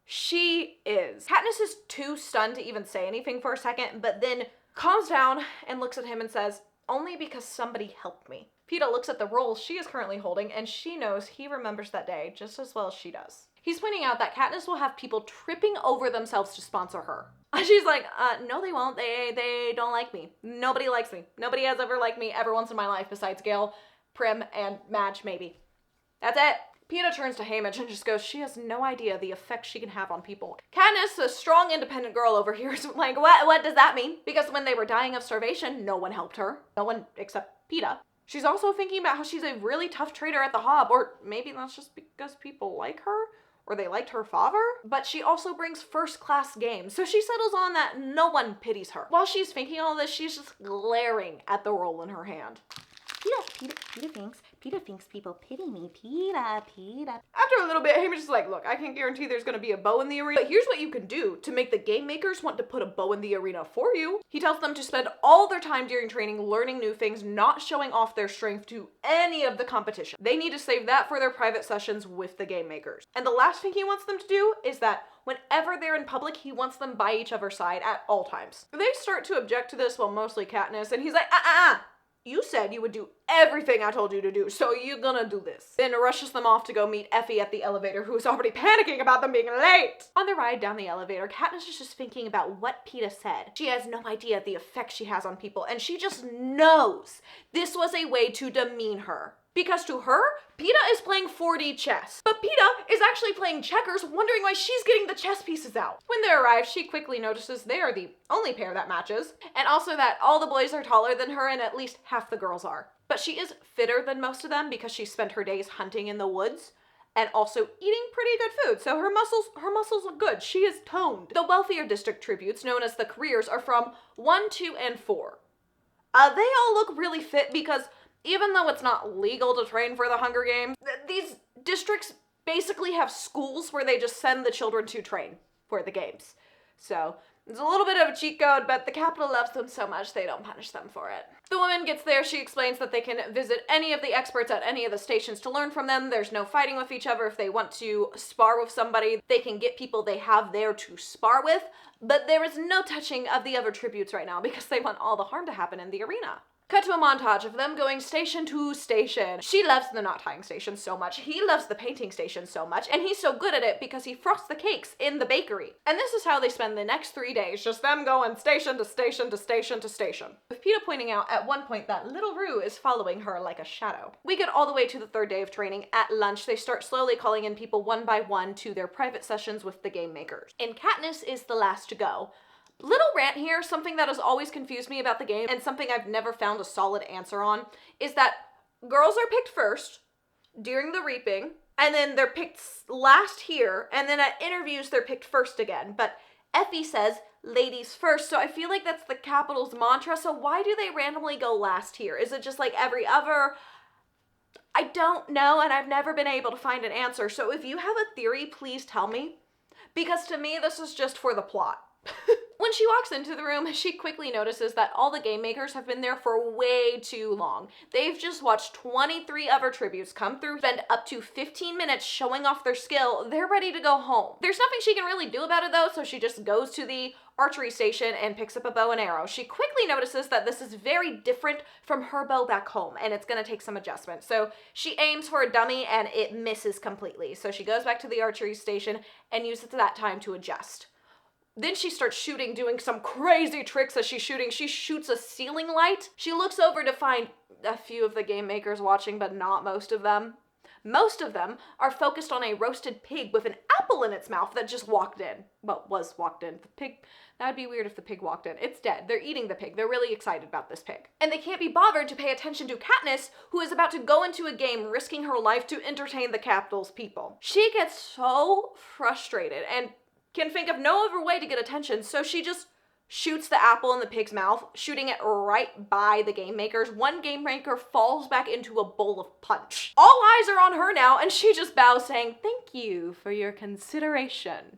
She is. Katniss is too stunned to even say anything for a second, but then calms down and looks at him and says, only because somebody helped me. Peeta looks at the roll she is currently holding, and she knows he remembers that day just as well as she does. He's pointing out that Katniss will have people tripping over themselves to sponsor her. She's like, no they won't, they don't like me. Nobody likes me. Nobody has ever liked me ever once in my life besides Gale, Prim, and Madge maybe. That's it. Peeta turns to Haymitch and just goes, she has no idea the effect she can have on people. Katniss, a strong independent girl over here, is like, what does that mean? Because when they were dying of starvation, no one helped her. No one except Peeta. She's also thinking about how she's a really tough traitor at the Hob, or maybe that's just because people like her? Or they liked her father, but she also brings first-class games, so she settles on that no one pities her. While she's thinking all this, she's just glaring at the roll in her hand. Peeta thinks people pity me. Peeta. After a little bit, Haymitch is like, look, I can't guarantee there's gonna be a bow in the arena, but here's what you can do to make the game makers want to put a bow in the arena for you. He tells them to spend all their time during training learning new things, not showing off their strength to any of the competition. They need to save that for their private sessions with the game makers. And the last thing he wants them to do is that whenever they're in public, he wants them by each other's side at all times. They start to object to this, well, mostly Katniss, and he's like, you said you would do everything I told you to do, so you're gonna do this. Then rushes them off to go meet Effie at the elevator, who is already panicking about them being late. On the ride down the elevator, Katniss is just thinking about what Peeta said. She has no idea the effect she has on people, and she just knows this was a way to demean her. Because to her, Peeta is playing 4D chess. But Peeta is actually playing checkers, wondering why she's getting the chess pieces out. When they arrive, she quickly notices they are the only pair that matches, and also that all the boys are taller than her and at least half the girls are. But she is fitter than most of them because she spent her days hunting in the woods and also eating pretty good food, so her muscles look good. She is toned. The wealthier district tributes, known as the careers, are from 1, 2, and 4. They all look really fit because even though it's not legal to train for the Hunger Games, these districts basically have schools where they just send the children to train for the games. So it's a little bit of a cheat code, but the Capitol loves them so much they don't punish them for it. The woman gets there, she explains that they can visit any of the experts at any of the stations to learn from them. There's no fighting with each other. If they want to spar with somebody, they can get people they have there to spar with, but there is no touching of the other tributes right now because they want all the harm to happen in the arena. Cut to a montage of them going station to station. She loves the knot tying station so much. He loves the painting station so much. And he's so good at it because he frosts the cakes in the bakery. And this is how they spend the next 3 days. Just them going station to station to station to station. With Peeta pointing out at one point that little Rue is following her like a shadow. We get all the way to the 3rd day of training. At lunch, they start slowly calling in people one by one to their private sessions with the game makers. And Katniss is the last to go. Little rant here, something that has always confused me about the game and something I've never found a solid answer on, is that girls are picked first during the reaping, and then they're picked last here, and then at interviews they're picked first again. But Effie says ladies first, so I feel like that's the Capitol's mantra, so why do they randomly go last here? Is it just like every other? I don't know, and I've never been able to find an answer, so if you have a theory, please tell me. because to me, this is just for the plot. When she walks into the room, she quickly notices that all the game makers have been there for way too long. They've just watched 23 other tributes come through, spend up to 15 minutes showing off their skill. They're ready to go home. There's nothing she can really do about it though, so she just goes to the archery station and picks up a bow and arrow. She quickly notices that this is very different from her bow back home, and it's gonna take some adjustment. So she aims for a dummy and it misses completely. So she goes back to the archery station and uses that time to adjust. Then she starts shooting, doing some crazy tricks as she's shooting. She shoots a ceiling light. She looks over to find a few of the game makers watching, but not most of them. Most of them are focused on a roasted pig with an apple in its mouth that just walked in. Well, was walked in. The pig, that'd be weird if the pig walked in. It's dead. They're eating the pig. They're really excited about this pig. And they can't be bothered to pay attention to Katniss, who is about to go into a game risking her life to entertain the capital's people. She gets so frustrated and can think of no other way to get attention, so she just shoots the apple in the pig's mouth, shooting it right by the game makers. One game maker falls back into a bowl of punch. All eyes are on her now, and she just bows, saying, "Thank you for your consideration,"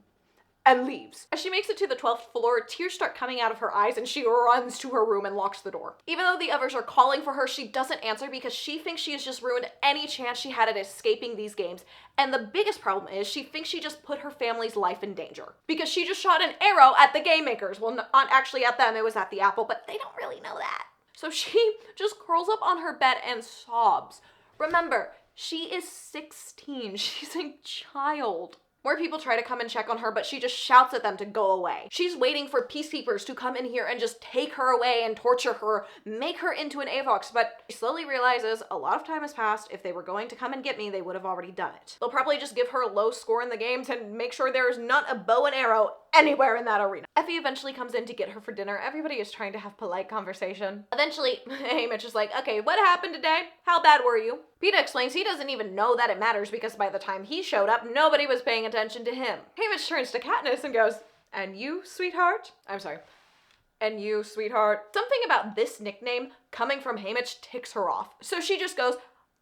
and leaves. As she makes it to the 12th floor, tears start coming out of her eyes and she runs to her room and locks the door. Even though the others are calling for her, she doesn't answer because she thinks she has just ruined any chance she had at escaping these games. And the biggest problem is she thinks she just put her family's life in danger because she just shot an arrow at the game makers. Well, not actually at them, it was at the apple, but they don't really know that. So she just curls up on her bed and sobs. Remember, she is 16. She's a child. More people try to come and check on her, but she just shouts at them to go away. She's waiting for peacekeepers to come in here and just take her away and torture her, make her into an Avox, but she slowly realizes a lot of time has passed. If they were going to come and get me, they would have already done it. They'll probably just give her a low score in the games and make sure there is not a bow and arrow anywhere in that arena. Effie eventually comes in to get her for dinner. Everybody is trying to have polite conversation. Eventually, Haymitch is like, "Okay, what happened today? How bad were you?" Peeta explains he doesn't even know that it matters because by the time he showed up, nobody was paying attention to him. Haymitch turns to Katniss and goes, "And you, sweetheart?" I'm sorry. "And you, sweetheart?" Something about this nickname coming from Haymitch ticks her off. So she just goes,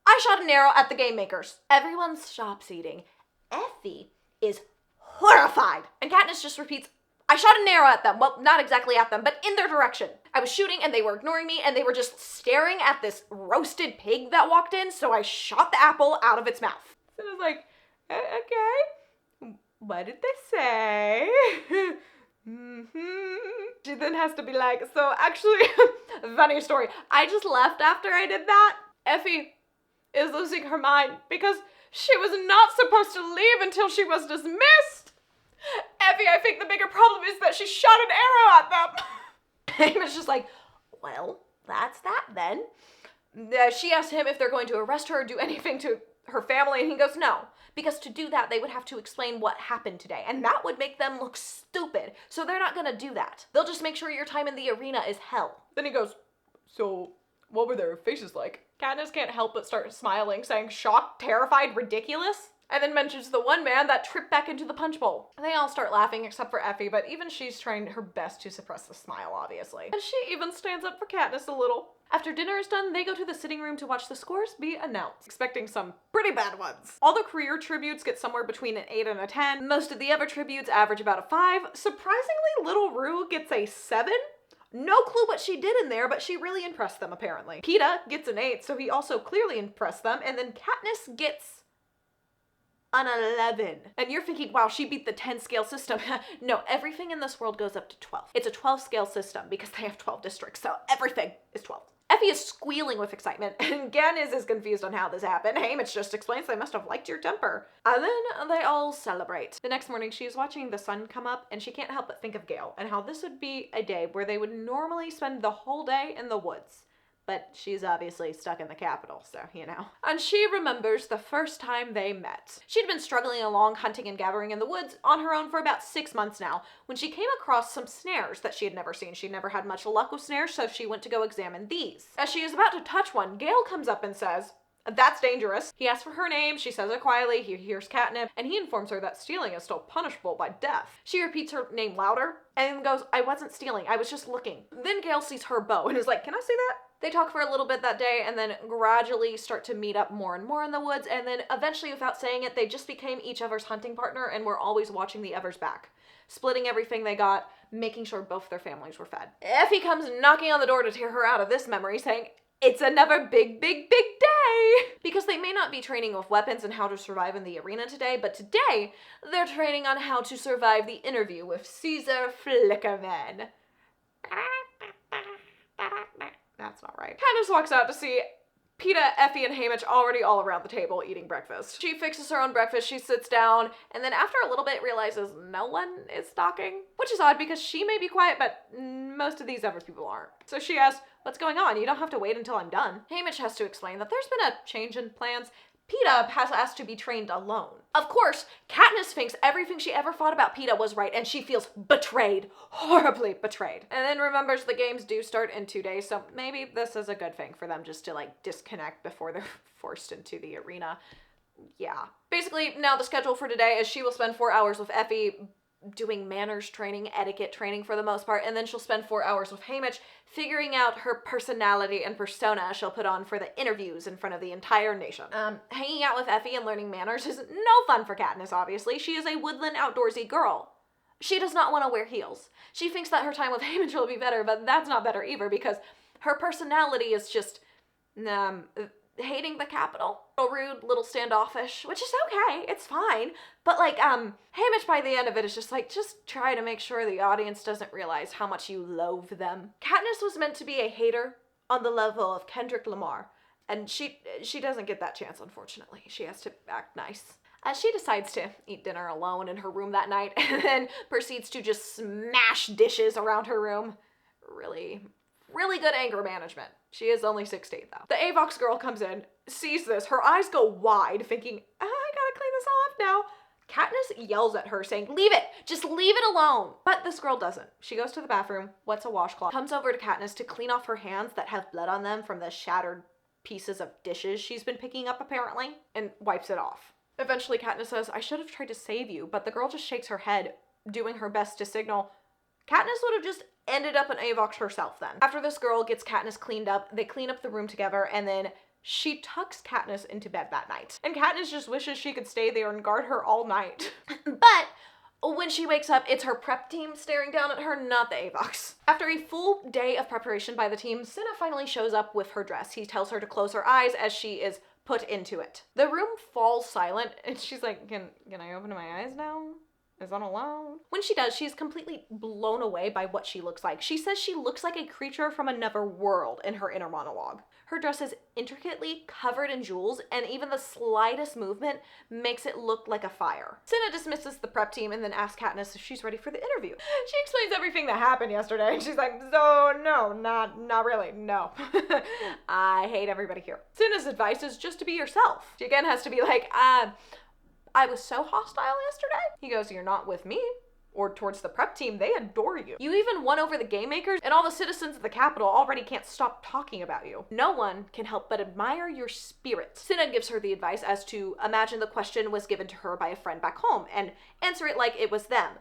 "I shot an arrow at the game makers." Everyone stops eating. Effie is horrified. And Katniss just repeats, "I shot an arrow at them." Well, not exactly at them, but in their direction. I was shooting and they were ignoring me and they were just staring at this roasted pig that walked in, so I shot the apple out of its mouth. And I was like, okay, what did they say? She then has to be like, "So actually, funny story, I just left after I did that." Effie is losing her mind because she was not supposed to leave until she was dismissed. Effie, I think the bigger problem is that she shot an arrow at them. Haymitch just like, "Well, that's that then." She asked him if they're going to arrest her or do anything to her family, and he goes, "No, because to do that, they would have to explain what happened today, and that would make them look stupid, so they're not gonna do that. They'll just make sure your time in the arena is hell." Then he goes, "So what were their faces like?" Katniss can't help but start smiling, saying shocked, terrified, ridiculous, and then mentions the one man that tripped back into the punch bowl. And they all start laughing except for Effie, but even she's trying her best to suppress the smile, obviously. And she even stands up for Katniss a little. After dinner is done, they go to the sitting room to watch the scores be announced, expecting some pretty bad ones. All the career tributes get somewhere between an 8 and a 10. Most of the other tributes average about a 5. Surprisingly, Little Rue gets a 7. No clue what she did in there, but she really impressed them, apparently. Peeta gets an 8, so he also clearly impressed them, and then Katniss gets an 11. And you're thinking, wow, she beat the 10 scale system. No, everything in this world goes up to 12. It's a 12 scale system because they have 12 districts, so everything is 12. Effie is squealing with excitement, and Gen is confused on how this happened. Haymitch just explains they must have liked your temper. And then they all celebrate. The next morning, she's watching the sun come up, and she can't help but think of Gale, and how this would be a day where they would normally spend the whole day in the woods. But she's obviously stuck in the capital, so, you know. And she remembers the first time they met. She'd been struggling along, hunting and gathering in the woods on her own for about 6 months now, when she came across some snares that she had never seen. She'd never had much luck with snares, so she went to go examine these. As she is about to touch one, Gale comes up and says, "That's dangerous." He asks for her name, she says it quietly, he hears catnip, and he informs her that stealing is still punishable by death. She repeats her name louder, and goes, "I wasn't stealing, I was just looking." Then Gale sees her bow and is like, "Can I see that?" They talk for a little bit that day and then gradually start to meet up more and more in the woods, and then eventually, without saying it, they just became each other's hunting partner and were always watching the other's back, splitting everything they got, making sure both their families were fed. Effie comes knocking on the door to tear her out of this memory, saying, "It's another big, big, big day!" Because they may not be training with weapons and how to survive in the arena today, but today, they're training on how to survive the interview with Caesar Flickerman. That's not right. Katniss walks out to see Peeta, Effie, and Haymitch already all around the table eating breakfast. She fixes her own breakfast, she sits down, and then after a little bit realizes no one is talking, which is odd because she may be quiet, but most of these other people aren't. So she asks, "What's going on? You don't have to wait until I'm done." Haymitch has to explain that there's been a change in plans. Peeta has asked to be trained alone. Of course, Katniss thinks everything she ever thought about Peeta was right, and she feels betrayed, horribly betrayed. And then remembers the games do start in 2 days, so maybe this is a good thing for them just to like disconnect before they're forced into the arena. Yeah. Basically, now the schedule for today is she will spend 4 hours with Effie doing manners training, etiquette training for the most part, and then she'll spend 4 hours with Haymitch figuring out her personality and persona she'll put on for the interviews in front of the entire nation. Hanging out with Effie and learning manners is no fun for Katniss, obviously. She is a woodland outdoorsy girl. She does not want to wear heels. She thinks that her time with Haymitch will be better, but that's not better either because her personality is just, hating the capital. A rude, little standoffish, which is okay, it's fine. But like, Haymitch by the end of it is just like, just try to make sure the audience doesn't realize how much you loathe them. Katniss was meant to be a hater on the level of Kendrick Lamar, and she doesn't get that chance, unfortunately. She has to act nice. She decides to eat dinner alone in her room that night, and then proceeds to just smash dishes around her room. Really good anger management. She is only 16, though. The Avox girl comes in, sees this, her eyes go wide, thinking, I gotta clean this all up now. Katniss yells at her, saying, "Leave it! Just leave it alone!" But this girl doesn't. She goes to the bathroom, wets a washcloth, comes over to Katniss to clean off her hands that have blood on them from the shattered pieces of dishes she's been picking up, apparently, and wipes it off. Eventually, Katniss says, "I should have tried to save you," but the girl just shakes her head, doing her best to signal Katniss would have just ended up an Avox herself then. After this girl gets Katniss cleaned up, they clean up the room together, and then she tucks Katniss into bed that night. And Katniss just wishes she could stay there and guard her all night. But when she wakes up, it's her prep team staring down at her, not the Avox. After a full day of preparation by the team, Cinna finally shows up with her dress. He tells her to close her eyes as she is put into it. The room falls silent, and she's like, can I open my eyes now? Is that allowed? When she does, she's completely blown away by what she looks like. She says she looks like a creature from another world in her inner monologue. Her dress is intricately covered in jewels, and even the slightest movement makes it look like a fire. Cinna dismisses the prep team and then asks Katniss if she's ready for the interview. She explains everything that happened yesterday, and she's like, so no, not really, no. I hate everybody here. Cinna's advice is just to be yourself. She again has to be like, I was so hostile yesterday. He goes, you're not with me or towards the prep team. They adore you. You even won over the game makers, and all the citizens of the capital already can't stop talking about you. No one can help but admire your spirit. Cinna gives her the advice as to imagine the question was given to her by a friend back home and answer it like it was them.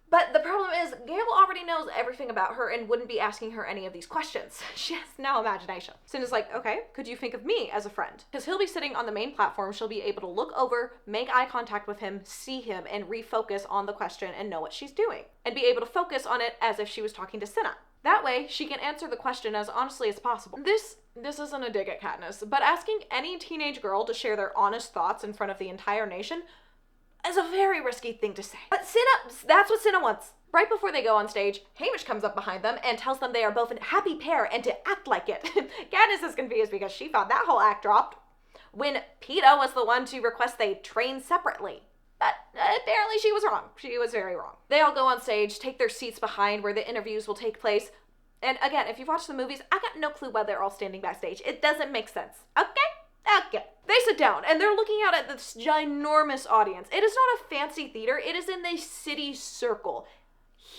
But the problem is, Gale already knows everything about her and wouldn't be asking her any of these questions. She has no imagination. Cinna's like, okay, could you think of me as a friend? Because he'll be sitting on the main platform, she'll be able to look over, make eye contact with him, see him, and refocus on the question and know what she's doing. And be able to focus on it as if she was talking to Cinna. That way, she can answer the question as honestly as possible. This isn't a dig at Katniss, but asking any teenage girl to share their honest thoughts in front of the entire nation is a very risky thing to say. But Cinna, that's what Cinna wants. Right before they go on stage, Haymitch comes up behind them and tells them they are both a happy pair and to act like it. Katniss is confused because she thought that whole act dropped when Peeta was the one to request they train separately. But apparently she was wrong. She was very wrong. They all go on stage, take their seats behind where the interviews will take place. And again, if you've watched the movies, I got no clue why they're all standing backstage. It doesn't make sense. Okay. They sit down, and they're looking out at this ginormous audience. It is not a fancy theater. It is in the city circle.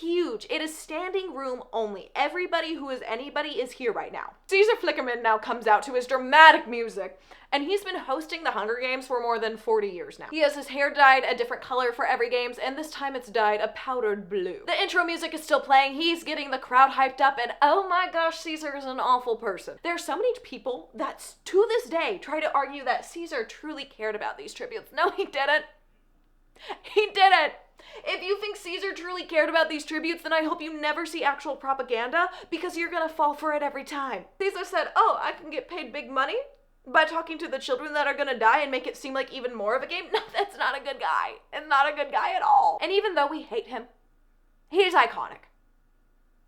huge. It is standing room only. Everybody who is anybody is here right now. Caesar Flickerman now comes out to his dramatic music, and he's been hosting the Hunger Games for more than 40 years now. He has his hair dyed a different color for every games, and this time it's dyed a powdered blue. The intro music is still playing, he's getting the crowd hyped up, and oh my gosh, Caesar is an awful person. There are so many people that to this day try to argue that Caesar truly cared about these tributes. No, he didn't. He didn't. If you think Caesar truly cared about these tributes, then I hope you never see actual propaganda, because you're gonna fall for it every time. Caesar said, oh, I can get paid big money by talking to the children that are gonna die and make it seem like even more of a game. No, that's not a good guy. It's not a good guy at all. And even though we hate him, he's iconic.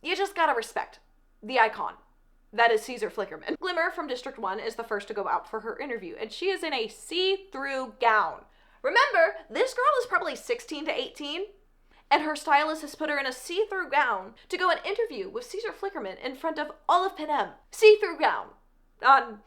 You just gotta respect the icon. That is Caesar Flickerman. Glimmer from District 1 is the first to go out for her interview, and she is in a see-through gown. Remember, this girl is probably 16 to 18, and her stylist has put her in a see-through gown to go and interview with Caesar Flickerman in front of all of Panem. See-through gown on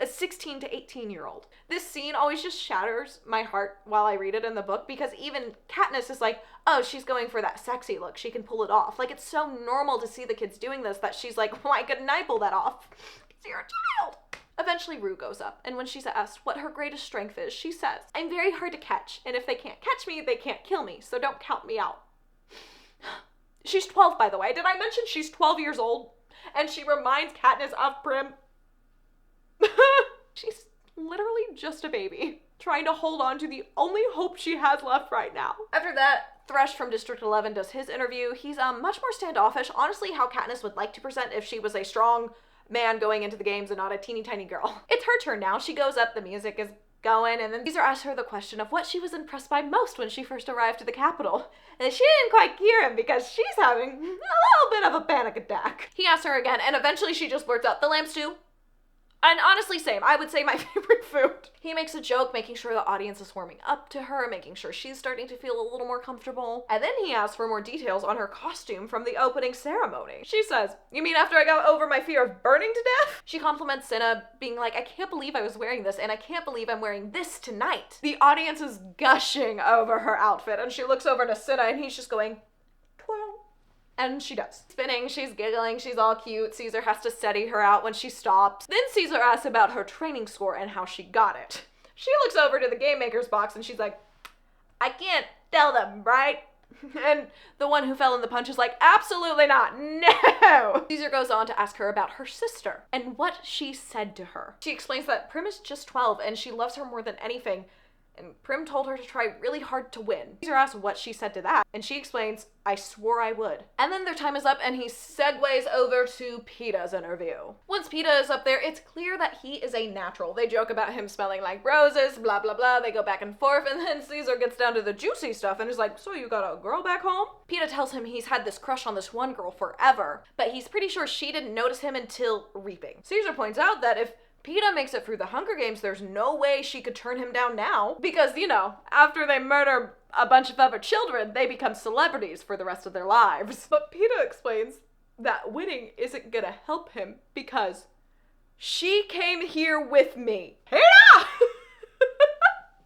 a 16 to 18-year-old. This scene always just shatters my heart while I read it in the book, because even Katniss is like, oh, she's going for that sexy look. She can pull it off. Like, it's so normal to see the kids doing this that she's like, why couldn't I pull that off? Because you're a child. Eventually, Rue goes up, and when she's asked what her greatest strength is, she says, I'm very hard to catch, and if they can't catch me, they can't kill me, so don't count me out. She's 12, by the way. Did I mention she's 12 years old? And she reminds Katniss of Prim. She's literally just a baby, trying to hold on to the only hope she has left right now. After that, Thresh from District 11 does his interview. He's much more standoffish, honestly how Katniss would like to present if she was a strong man going into the games and not a teeny tiny girl. It's her turn now. She goes up, the music is going, and then Caesar asked her the question of what she was impressed by most when she first arrived to the capital. And she didn't quite hear him because she's having a little bit of a panic attack. He asked her again, and eventually she just blurts out, the lamb stew. And honestly, same. I would say my favorite food. He makes a joke, making sure the audience is warming up to her, making sure she's starting to feel a little more comfortable. And then he asks for more details on her costume from the opening ceremony. She says, you mean after I got over my fear of burning to death? She compliments Cinna, being like, I can't believe I was wearing this, and I can't believe I'm wearing this tonight. The audience is gushing over her outfit, and she looks over to Cinna, and he's just going, twirl. And she does. Spinning, she's giggling, she's all cute. Caesar has to steady her out when she stops. Then Caesar asks about her training score and how she got it. She looks over to the game maker's box and she's like, I can't tell them, right? And the one who fell in the punch is like, absolutely not, no! Caesar goes on to ask her about her sister and what she said to her. She explains that Prim is just 12 and she loves her more than anything, and Prim told her to try really hard to win. Caesar asks what she said to that, and she explains, I swore I would. And then their time is up, and he segues over to Peeta's interview. Once Peeta is up there, it's clear that he is a natural. They joke about him smelling like roses, blah, blah, blah. They go back and forth, and then Caesar gets down to the juicy stuff and is like, so you got a girl back home? Peeta tells him he's had this crush on this one girl forever, but he's pretty sure she didn't notice him until reaping. Caesar points out that if Peeta makes it through the Hunger Games, there's no way she could turn him down now. Because, you know, after they murder a bunch of other children, they become celebrities for the rest of their lives. But Peeta explains that winning isn't gonna help him because she came here with me. Peeta!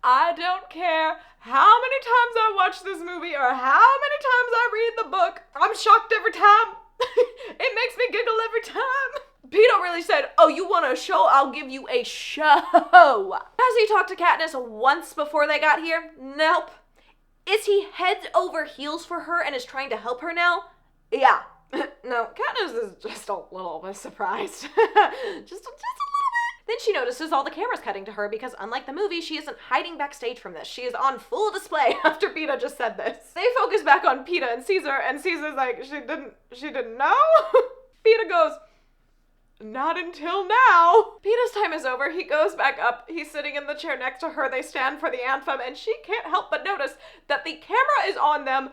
I don't care how many times I watch this movie or how many times I read the book. I'm shocked every time. It makes me giggle every time. Peeta really said, oh, you want a show? I'll give you a show. Has he talked to Katniss once before they got here? Nope. Is he head over heels for her and is trying to help her now? Yeah. No, Katniss is just a little bit surprised. just a little bit. Then she notices all the cameras cutting to her because unlike the movie, she isn't hiding backstage from this. She is on full display after Peeta just said this. They focus back on Peeta and Caesar's like, she didn't know? Peeta goes, not until now. Peeta's time is over. He goes back up. He's sitting in the chair next to her. They stand for the anthem, and she can't help but notice that the camera is on them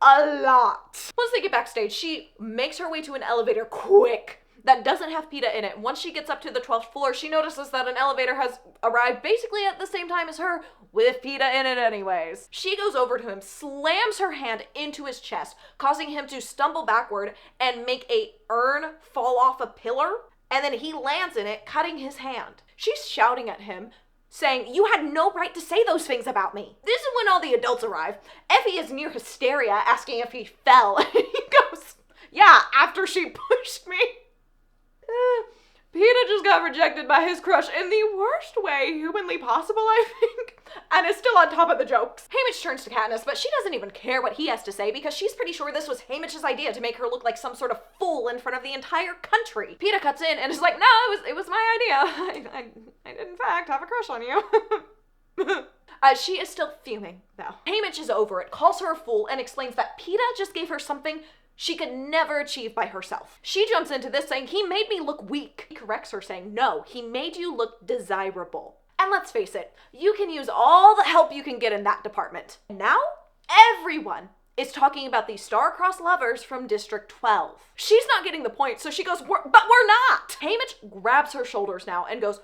a lot. Once they get backstage, she makes her way to an elevator quick that doesn't have Peeta in it. Once she gets up to the 12th floor, she notices that an elevator has arrived basically at the same time as her, with Peeta in it anyways. She goes over to him, slams her hand into his chest, causing him to stumble backward and make a urn fall off a pillar, and then he lands in it, cutting his hand. She's shouting at him, saying, you had no right to say those things about me. This is when all the adults arrive. Effie is near hysteria, asking if he fell. You Yeah, after she pushed me. Peeta just got rejected by his crush in the worst way humanly possible, I think, and is still on top of the jokes. Haymitch turns to Katniss, but she doesn't even care what he has to say because she's pretty sure this was Haymitch's idea to make her look like some sort of fool in front of the entire country. Peeta cuts in and is like, no, it was my idea. I did in fact have a crush on you. She is still fuming, though. Haymitch is over it, calls her a fool, and explains that Peeta just gave her something she could never achieve by herself. She jumps into this saying, he made me look weak. He corrects her saying, no, he made you look desirable. And let's face it, you can use all the help you can get in that department. Now, everyone is talking about these star-crossed lovers from District 12. She's not getting the point, so she goes, but we're not. Haymitch grabs her shoulders now and goes,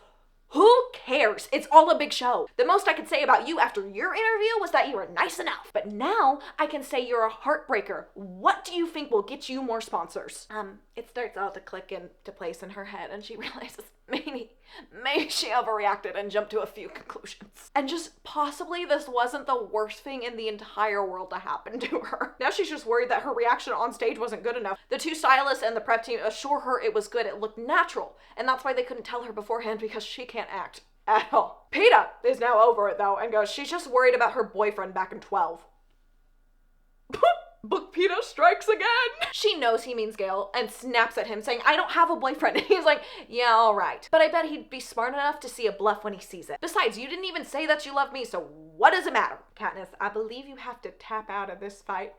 who cares? It's all a big show. The most I could say about you after your interview was that you were nice enough. But now I can say you're a heartbreaker. What do you think will get you more sponsors? It starts all to click into place in her head and she realizes maybe she overreacted and jumped to a few conclusions. And just possibly this wasn't the worst thing in the entire world to happen to her. Now she's just worried that her reaction on stage wasn't good enough. The two stylists and the prep team assure her it was good. It looked natural. And that's why they couldn't tell her beforehand because she can't act at all. Peeta is now over it though and goes, she's just worried about her boyfriend back in 12. Book Peeta strikes again. She knows he means Gale and snaps at him saying, I don't have a boyfriend. And he's like, yeah, all right. But I bet he'd be smart enough to see a bluff when he sees it. Besides, you didn't even say that you love me, so what does it matter? Katniss, I believe you have to tap out of this fight.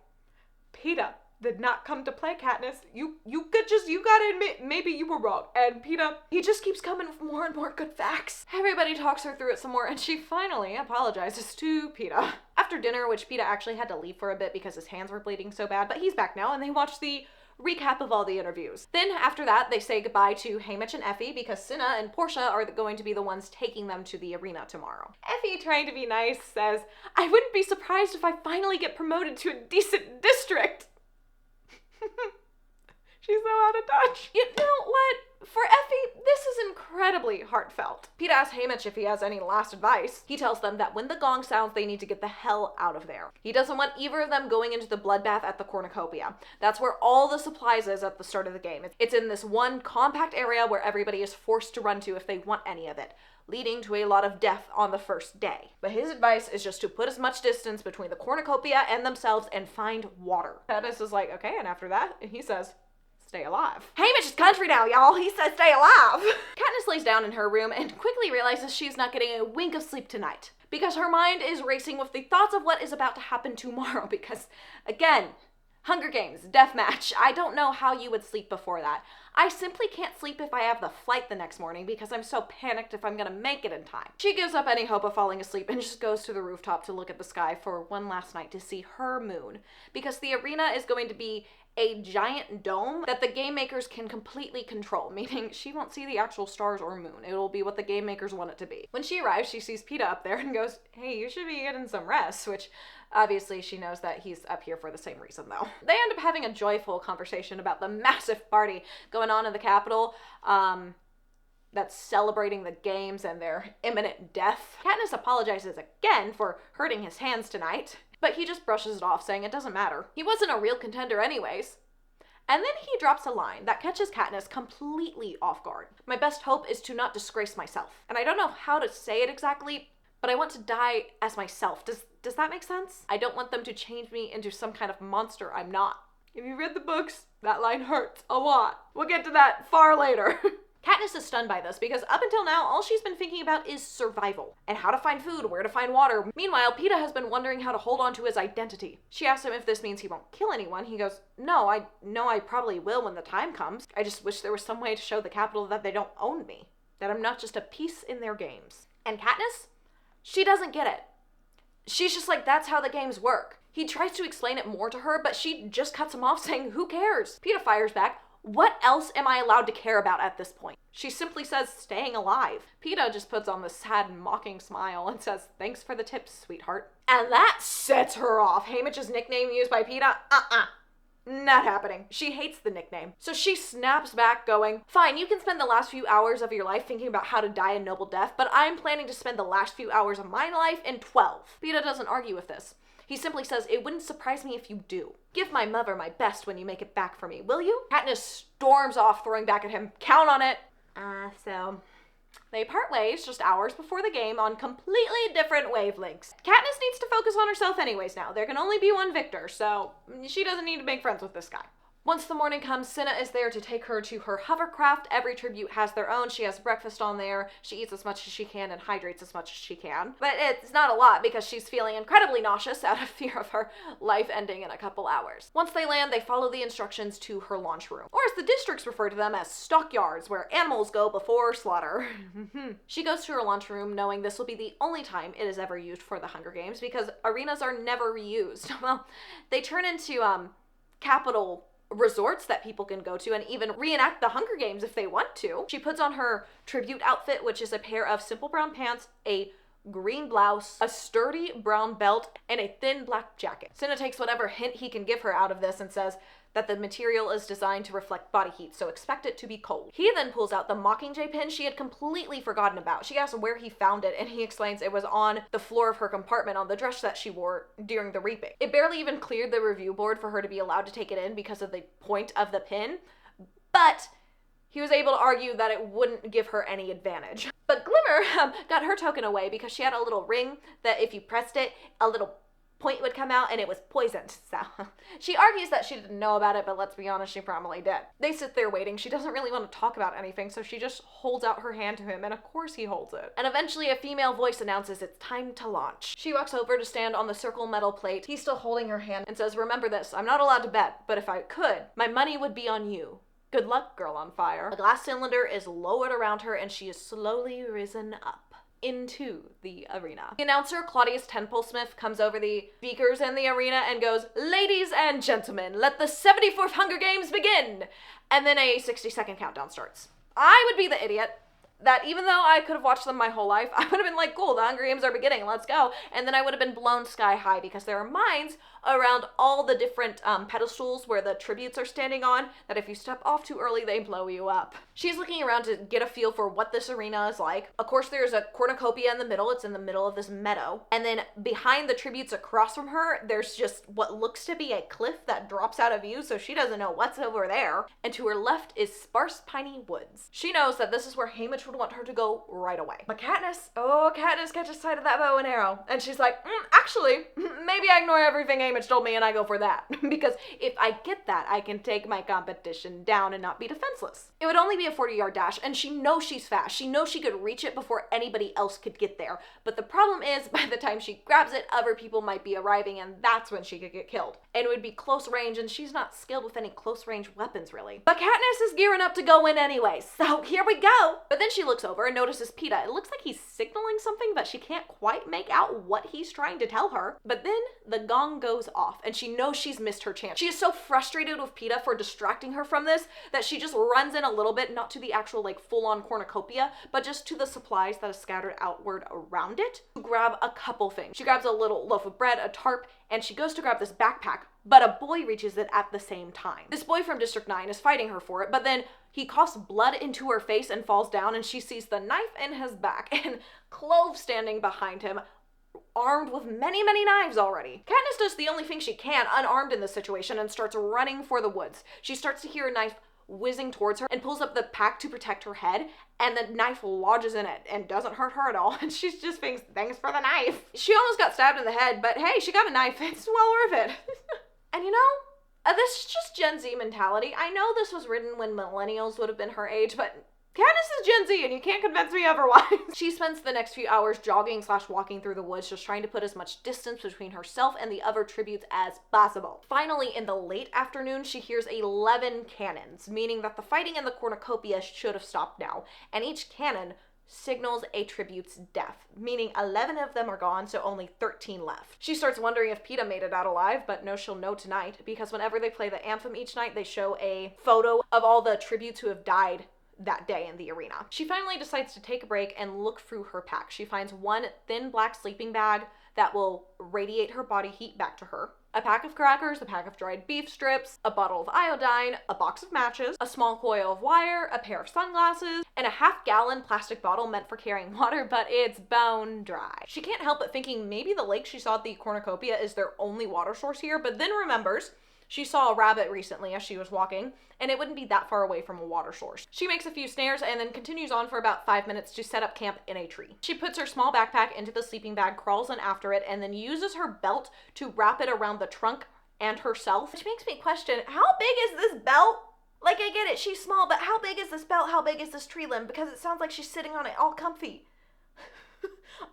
Peeta did not come to play, Katniss. You gotta admit, maybe you were wrong. And Peeta, he just keeps coming with more and more good facts. Everybody talks her through it some more, and she finally apologizes to Peeta. After dinner, which Peeta actually had to leave for a bit because his hands were bleeding so bad, but he's back now, and they watch the recap of all the interviews. Then after that, they say goodbye to Haymitch and Effie because Cinna and Portia are going to be the ones taking them to the arena tomorrow. Effie, trying to be nice, says, I wouldn't be surprised if I finally get promoted to a decent district. She's so out of touch. You know what? For Effie, this is incredibly heartfelt. Peeta asks Haymitch if he has any last advice. He tells them that when the gong sounds, they need to get the hell out of there. He doesn't want either of them going into the bloodbath at the cornucopia. That's where all the supplies is at the start of the game. It's in this one compact area where everybody is forced to run to if they want any of it, leading to a lot of death on the first day. But his advice is just to put as much distance between the cornucopia and themselves and find water. Katniss is like, okay, and after that, he says, stay alive. Haymitch's country now, y'all. He says stay alive. Katniss lays down in her room and quickly realizes she's not getting a wink of sleep tonight because her mind is racing with the thoughts of what is about to happen tomorrow because, again, Hunger Games, deathmatch. I don't know how you would sleep before that. I simply can't sleep if I have the flight the next morning because I'm so panicked if I'm gonna make it in time. She gives up any hope of falling asleep and just goes to the rooftop to look at the sky for one last night to see her moon because the arena is going to be a giant dome that the game makers can completely control, meaning she won't see the actual stars or moon. It'll be what the game makers want it to be. When she arrives, she sees Peeta up there and goes, hey, you should be getting some rest, which obviously she knows that he's up here for the same reason though. They end up having a joyful conversation about the massive party going on in the Capitol, that's celebrating the games and their imminent death. Katniss apologizes again for hurting his hands tonight, but he just brushes it off, saying it doesn't matter. He wasn't a real contender anyways. And then he drops a line that catches Katniss completely off guard. My best hope is to not disgrace myself. And I don't know how to say it exactly, but I want to die as myself. Does that make sense? I don't want them to change me into some kind of monster I'm not. If you read the books, that line hurts a lot. We'll get to that far later. Katniss is stunned by this because up until now, all she's been thinking about is survival and how to find food, where to find water. Meanwhile, Peeta has been wondering how to hold on to his identity. She asks him if this means he won't kill anyone. He goes, no, I know I probably will when the time comes. I just wish there was some way to show the Capitol that they don't own me, that I'm not just a piece in their games. And Katniss? She doesn't get it. She's just like, that's how the games work. He tries to explain it more to her, but she just cuts him off saying, who cares? Peeta fires back, what else am I allowed to care about at this point? She simply says, staying alive. Peeta just puts on this sad, mocking smile and says, thanks for the tips, sweetheart. And that sets her off. Haymitch's nickname used by Peeta? Not happening. She hates the nickname. So she snaps back going, fine, you can spend the last few hours of your life thinking about how to die a noble death, but I'm planning to spend the last few hours of my life in 12. Peeta doesn't argue with this. He simply says, "It wouldn't surprise me if you do. Give my mother my best when you make it back for me, will you?" Katniss storms off, throwing back at him, "Count on it." So they part ways just hours before the game on completely different wavelengths. Katniss needs to focus on herself anyways now. There can only be one victor, so she doesn't need to make friends with this guy. Once the morning comes, Cinna is there to take her to her hovercraft. Every tribute has their own. She has breakfast on there. She eats as much as she can and hydrates as much as she can. But it's not a lot because she's feeling incredibly nauseous out of fear of her life ending in a couple hours. Once they land, they follow the instructions to her launch room, or as the districts refer to them as stockyards, where animals go before slaughter. She goes to her launch room knowing this will be the only time it is ever used for the Hunger Games because arenas are never reused. Well, they turn into capital resorts that people can go to and even reenact the Hunger Games if they want to. She puts on her tribute outfit, which is a pair of simple brown pants, a green blouse, a sturdy brown belt, and a thin black jacket. Cinna takes whatever hint he can give her out of this and says that the material is designed to reflect body heat, so expect it to be cold. He then pulls out the Mockingjay pin she had completely forgotten about. She asks where he found it, and he explains it was on the floor of her compartment on the dress that she wore during the reaping. It barely even cleared the review board for her to be allowed to take it in because of the point of the pin, but he was able to argue that it wouldn't give her any advantage. But Glimmer got her token away because she had a little ring that if you pressed it, a little point would come out and it was poisoned. So she argues that she didn't know about it, but let's be honest, she probably did. They sit there waiting. She doesn't really want to talk about anything, so she just holds out her hand to him, and of course he holds it. And eventually a female voice announces it's time to launch. She walks over to stand on the circle metal plate. He's still holding her hand and says, "Remember this, I'm not allowed to bet, but if I could, my money would be on you. Good luck, girl on fire." A glass cylinder is lowered around her and she is slowly risen up into the arena. The announcer, Claudius Tenpolesmith, comes over the speakers in the arena and goes, "Ladies and gentlemen, let the 74th Hunger Games begin!" And then a 60-second countdown starts. I would be the idiot that even though I could have watched them my whole life, I would have been like, cool, the Hunger Games are beginning, let's go. And then I would have been blown sky high because there are mines around all the different pedestals where the tributes are standing on that if you step off too early, they blow you up. She's looking around to get a feel for what this arena is like. Of course, there's a cornucopia in the middle. It's in the middle of this meadow. And then behind the tributes across from her, there's just what looks to be a cliff that drops out of view, so she doesn't know what's over there. And to her left is sparse, piney woods. She knows that this is where Haymitch would want her to go right away. But Katniss catches sight of that bow and arrow, and she's like, actually, maybe I ignore everything Haymitch told me and I go for that. Because if I get that, I can take my competition down and not be defenseless. It would only be a 40-yard dash, and she knows she's fast. She knows she could reach it before anybody else could get there. But the problem is, by the time she grabs it, other people might be arriving, and that's when she could get killed. And it would be close range, and she's not skilled with any close range weapons, really. But Katniss is gearing up to go in anyway, so here we go. But then she looks over and notices Peeta. It looks like he's signaling something, but she can't quite make out what he's trying to tell her. But then the gong goes off, and she knows she's missed her chance. She is so frustrated with Peeta for distracting her from this that she just runs in a little bit, not to the actual like full-on cornucopia, but just to the supplies that is scattered outward around it to grab a couple things. She grabs a little loaf of bread, a tarp, and she goes to grab this backpack, but a boy reaches it at the same time. This boy from District 9 is fighting her for it, but then he coughs blood into her face and falls down, and she sees the knife in his back and Clove standing behind him, armed with many, many knives already. Katniss does the only thing she can, unarmed in this situation, and starts running for the woods. She starts to hear a knife whizzing towards her and pulls up the pack to protect her head, and the knife lodges in it and doesn't hurt her at all, and she just thinks, thanks for the knife. She almost got stabbed in the head, but hey, she got a knife. It's well worth it. And you know, this is just Gen Z mentality. I know this was written when millennials would have been her age, but Katniss is Gen Z and you can't convince me otherwise. She spends the next few hours jogging / walking through the woods, just trying to put as much distance between herself and the other tributes as possible. Finally, in the late afternoon, she hears 11 cannons, meaning that the fighting in the cornucopia should have stopped now, and each cannon signals a tribute's death, meaning 11 of them are gone, so only 13 left. She starts wondering if Peeta made it out alive, but no, she'll know tonight, because whenever they play the anthem each night, they show a photo of all the tributes who have died that day in the arena. She finally decides to take a break and look through her pack. She finds one thin black sleeping bag that will radiate her body heat back to her. A pack of crackers, a pack of dried beef strips, a bottle of iodine, a box of matches, a small coil of wire, a pair of sunglasses, and a half-gallon plastic bottle meant for carrying water, but it's bone dry. She can't help but thinking maybe the lake she saw at the cornucopia is their only water source here, but then remembers she saw a rabbit recently as she was walking, and it wouldn't be that far away from a water source. She makes a few snares and then continues on for about 5 minutes to set up camp in a tree. She puts her small backpack into the sleeping bag, crawls in after it, and then uses her belt to wrap it around the trunk and herself. Which makes me question, how big is this belt? Like, I get it, she's small, but how big is this belt? How big is this tree limb? Because it sounds like she's sitting on it all comfy.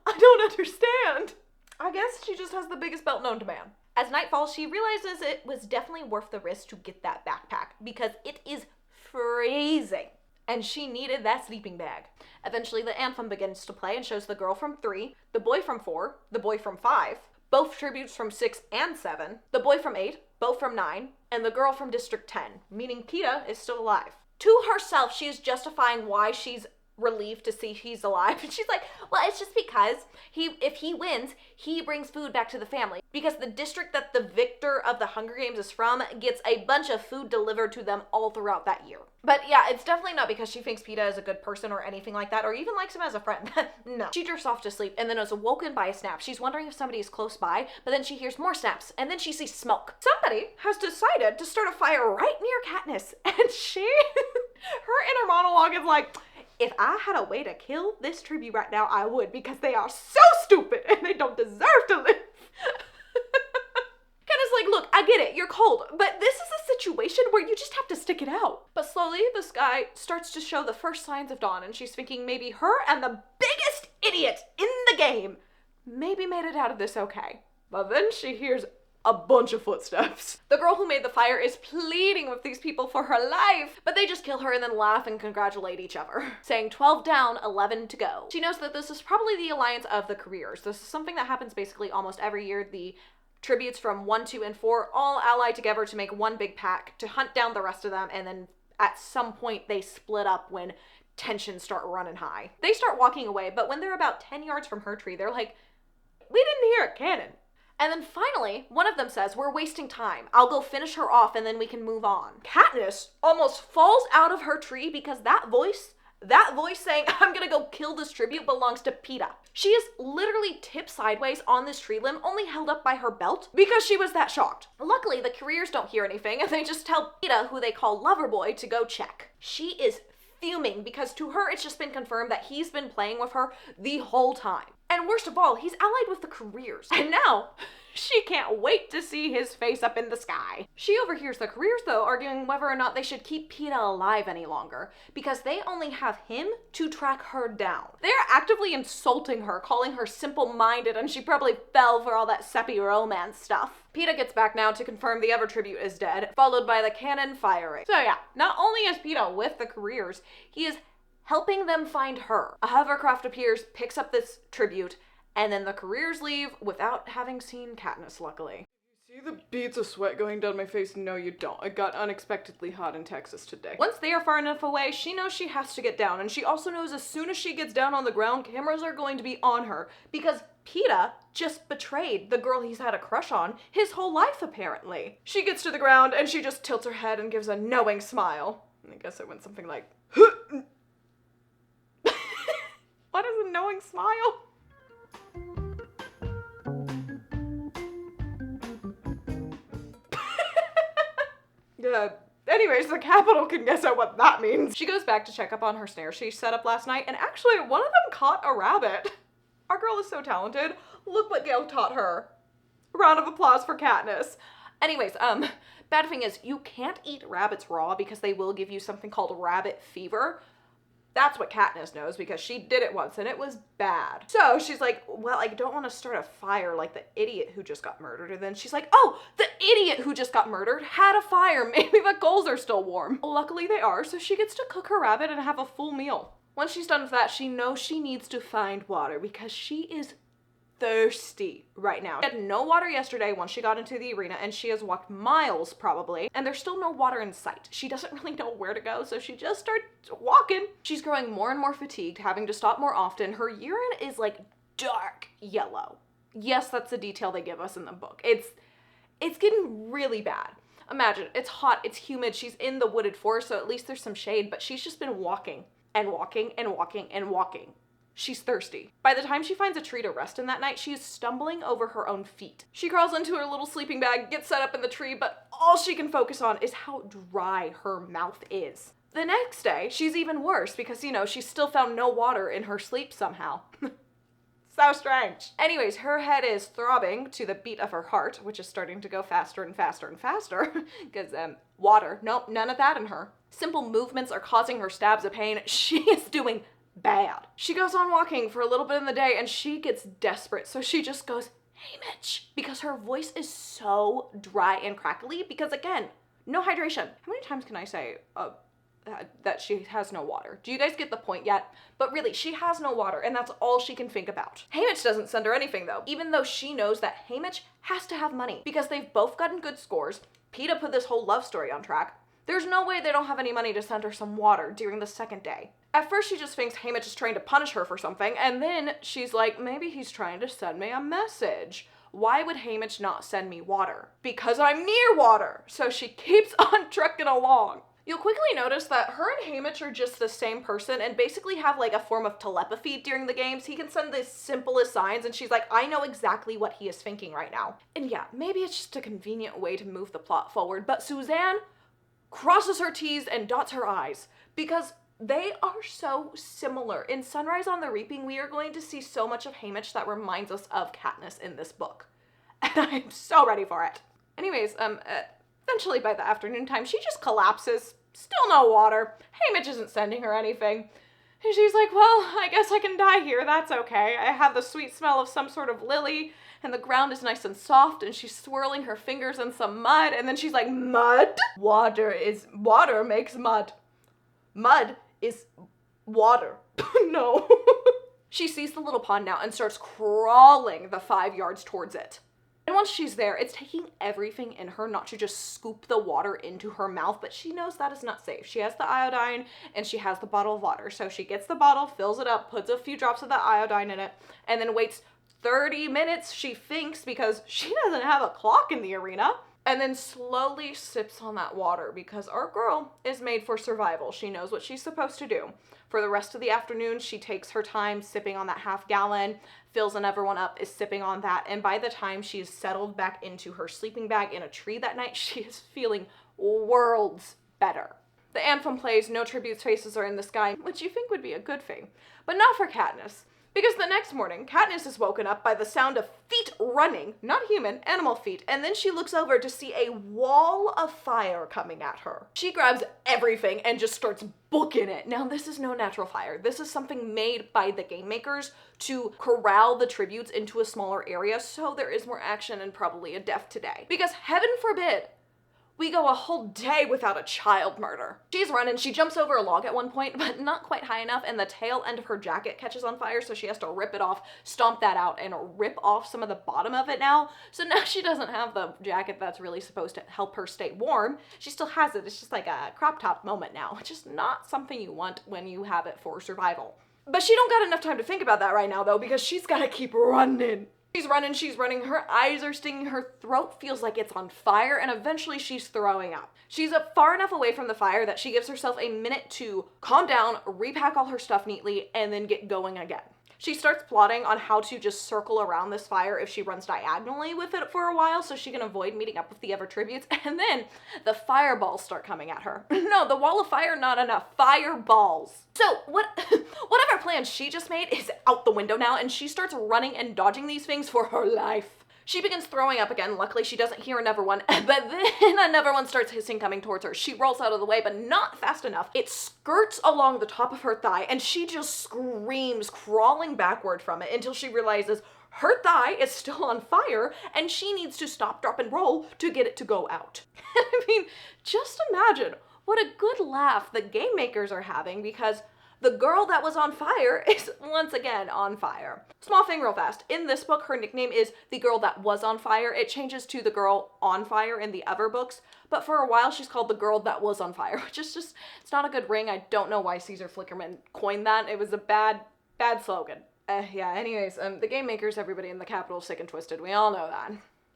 I don't understand. I guess she just has the biggest belt known to man. As night falls, she realizes it was definitely worth the risk to get that backpack because it is freezing and she needed that sleeping bag. Eventually, the anthem begins to play and shows the girl from 3, the boy from 4, the boy from 5, both tributes from 6 and 7, the boy from 8, both from 9, and the girl from District 10, meaning Peeta is still alive. To herself, she is justifying why she's relieved to see he's alive. And she's like, well, it's just because if he wins, he brings food back to the family. Because the district that the victor of the Hunger Games is from gets a bunch of food delivered to them all throughout that year. But yeah, it's definitely not because she thinks Peeta is a good person or anything like that, or even likes him as a friend. No. She drifts off to sleep and then is awoken by a snap. She's wondering if somebody is close by, but then she hears more snaps, and then she sees smoke. Somebody has decided to start a fire right near Katniss, and her inner monologue is like, if I had a way to kill this tribute right now, I would, because they are so stupid and they don't deserve to live. Katniss like, look, I get it, you're cold, but this is a situation where you just have to stick it out. But slowly, the sky starts to show the first signs of dawn, and she's thinking maybe her and the biggest idiot in the game maybe made it out of this okay. But then she hears a bunch of footsteps. The girl who made the fire is pleading with these people for her life, but they just kill her and then laugh and congratulate each other, saying 12 down, 11 to go. She knows that this is probably the alliance of the careers. This is something that happens basically almost every year. The tributes from 1, 2, and 4 all ally together to make one big pack to hunt down the rest of them, and then at some point they split up when tensions start running high. They start walking away, but when they're about 10 yards from her tree, they're like, we didn't hear a cannon. And then finally, one of them says, we're wasting time. I'll go finish her off and then we can move on. Katniss almost falls out of her tree because that voice saying, I'm gonna go kill this tribute, belongs to Peeta. She is literally tipped sideways on this tree limb, only held up by her belt, because she was that shocked. Luckily, the careers don't hear anything, and they just tell Peeta, who they call Loverboy, to go check. She is fuming because to her it's just been confirmed that he's been playing with her the whole time. And worst of all, he's allied with the careers. And now, she can't wait to see his face up in the sky. She overhears the careers, though, arguing whether or not they should keep Peeta alive any longer, because they only have him to track her down. They're actively insulting her, calling her simple-minded, and she probably fell for all that sappy romance stuff. Peeta gets back now to confirm the other tribute is dead, followed by the cannon firing. So yeah, not only is Peeta with the careers, he is helping them find her. A hovercraft appears, picks up this tribute, and then the careers leave without having seen Katniss, luckily. You see the beads of sweat going down my face? No, you don't. It got unexpectedly hot in Texas today. Once they are far enough away, she knows she has to get down, and she also knows as soon as she gets down on the ground, cameras are going to be on her, because Peeta just betrayed the girl he's had a crush on his whole life, apparently. She gets to the ground, and she just tilts her head and gives a knowing smile. I guess it went something like, what is a knowing smile? Yeah. Anyways, the Capitol can guess at what that means. She goes back to check up on her snare she set up last night, and actually, one of them caught a rabbit. Our girl is so talented. Look what Gale taught her. Round of applause for Katniss. Anyways, bad thing is, you can't eat rabbits raw because they will give you something called rabbit fever. That's what Katniss knows because she did it once and it was bad. So she's like, well, I don't want to start a fire like the idiot who just got murdered. And then she's like, oh, the idiot who just got murdered had a fire. Maybe the coals are still warm. Luckily they are, so she gets to cook her rabbit and have a full meal. Once she's done with that, she knows she needs to find water because she is thirsty right now. She had no water yesterday once she got into the arena, and she has walked miles probably, and there's still no water in sight. She doesn't really know where to go, so she just starts walking. She's growing more and more fatigued, having to stop more often. Her urine is like dark yellow. Yes, that's the detail they give us in the book. It's getting really bad. Imagine, it's hot, it's humid, she's in the wooded forest, so at least there's some shade, but she's just been walking and walking and walking and walking. She's thirsty. By the time she finds a tree to rest in that night, she is stumbling over her own feet. She crawls into her little sleeping bag, gets set up in the tree, but all she can focus on is how dry her mouth is. The next day, she's even worse because, you know, she still found no water in her sleep somehow. So strange. Anyways, her head is throbbing to the beat of her heart, which is starting to go faster and faster and faster, because, water. Nope, none of that in her. Simple movements are causing her stabs of pain. She is doing bad. She goes on walking for a little bit in the day and she gets desperate, so she just goes, Haymitch, because her voice is so dry and crackly because, again, no hydration. How many times can I say that she has no water? Do you guys get the point yet? But really, she has no water and that's all she can think about. Haymitch doesn't send her anything though, even though she knows that Haymitch has to have money because they've both gotten good scores. Peeta put this whole love story on track. There's no way they don't have any money to send her some water during the second day. At first, she just thinks Haymitch is trying to punish her for something, and then she's like, maybe he's trying to send me a message. Why would Haymitch not send me water? Because I'm near water! So she keeps on trucking along. You'll quickly notice that her and Haymitch are just the same person and basically have like a form of telepathy during the games. He can send the simplest signs and she's like, I know exactly what he is thinking right now. And yeah, maybe it's just a convenient way to move the plot forward, but Suzanne crosses her T's and dots her I's because they are so similar. In Sunrise on the Reaping, we are going to see so much of Haymitch that reminds us of Katniss in this book. And I'm so ready for it. Anyways, eventually by the afternoon time, she just collapses. Still no water. Haymitch isn't sending her anything. And she's like, well, I guess I can die here. That's okay. I have the sweet smell of some sort of lily, and the ground is nice and soft, and she's swirling her fingers in some mud, and then she's like, mud? Water makes mud. Mud is water. No. She sees the little pond now and starts crawling the 5 yards towards it. And once she's there, it's taking everything in her not to just scoop the water into her mouth, but she knows that is not safe. She has the iodine and she has the bottle of water. So she gets the bottle, fills it up, puts a few drops of the iodine in it, and then waits 30 minutes, she thinks, because she doesn't have a clock in the arena, and then slowly sips on that water because our girl is made for survival. She knows what she's supposed to do. For the rest of the afternoon, she takes her time sipping on that half gallon, fills another one up, is sipping on that, and by the time she's settled back into her sleeping bag in a tree that night, she is feeling worlds better. The anthem plays, no tributes faces are in the sky, which you think would be a good thing, but not for Katniss. Because the next morning, Katniss is woken up by the sound of feet running, not human, animal feet, and then she looks over to see a wall of fire coming at her. She grabs everything and just starts booking it. Now, this is no natural fire. This is something made by the game makers to corral the tributes into a smaller area, so there is more action and probably a death today. Because heaven forbid, we go a whole day without a child murder. She's running, she jumps over a log at one point, but not quite high enough, and the tail end of her jacket catches on fire, so she has to rip it off, stomp that out, and rip off some of the bottom of it now. So now she doesn't have the jacket that's really supposed to help her stay warm. She still has it, it's just like a crop top moment now, which is not something you want when you have it for survival. But she don't got enough time to think about that right now, though, because she's gotta keep running. She's running, her eyes are stinging, her throat feels like it's on fire, and eventually she's throwing up. She's far enough away from the fire that she gives herself a minute to calm down, repack all her stuff neatly, and then get going again. She starts plotting on how to just circle around this fire if she runs diagonally with it for a while so she can avoid meeting up with the other tributes, and then the fireballs start coming at her. No, the wall of fire, not enough. Fireballs. So, whatever plan she just made is out the window now, and she starts running and dodging these things for her life. She begins throwing up again. Luckily, she doesn't hear another one, but then another one starts hissing coming towards her. She rolls out of the way, but not fast enough. It skirts along the top of her thigh, and she just screams, crawling backward from it until she realizes her thigh is still on fire, and she needs to stop, drop, and roll to get it to go out. I mean, just imagine what a good laugh the game makers are having because the girl that was on fire is once again on fire. Small thing real fast. In this book, her nickname is the girl that was on fire. It changes to the girl on fire in the other books, but for a while she's called the girl that was on fire, which is just, it's not a good ring. I don't know why Caesar Flickerman coined that. It was a bad slogan. Yeah, anyways, the game makers, everybody in the Capitol is sick and twisted. We all know that.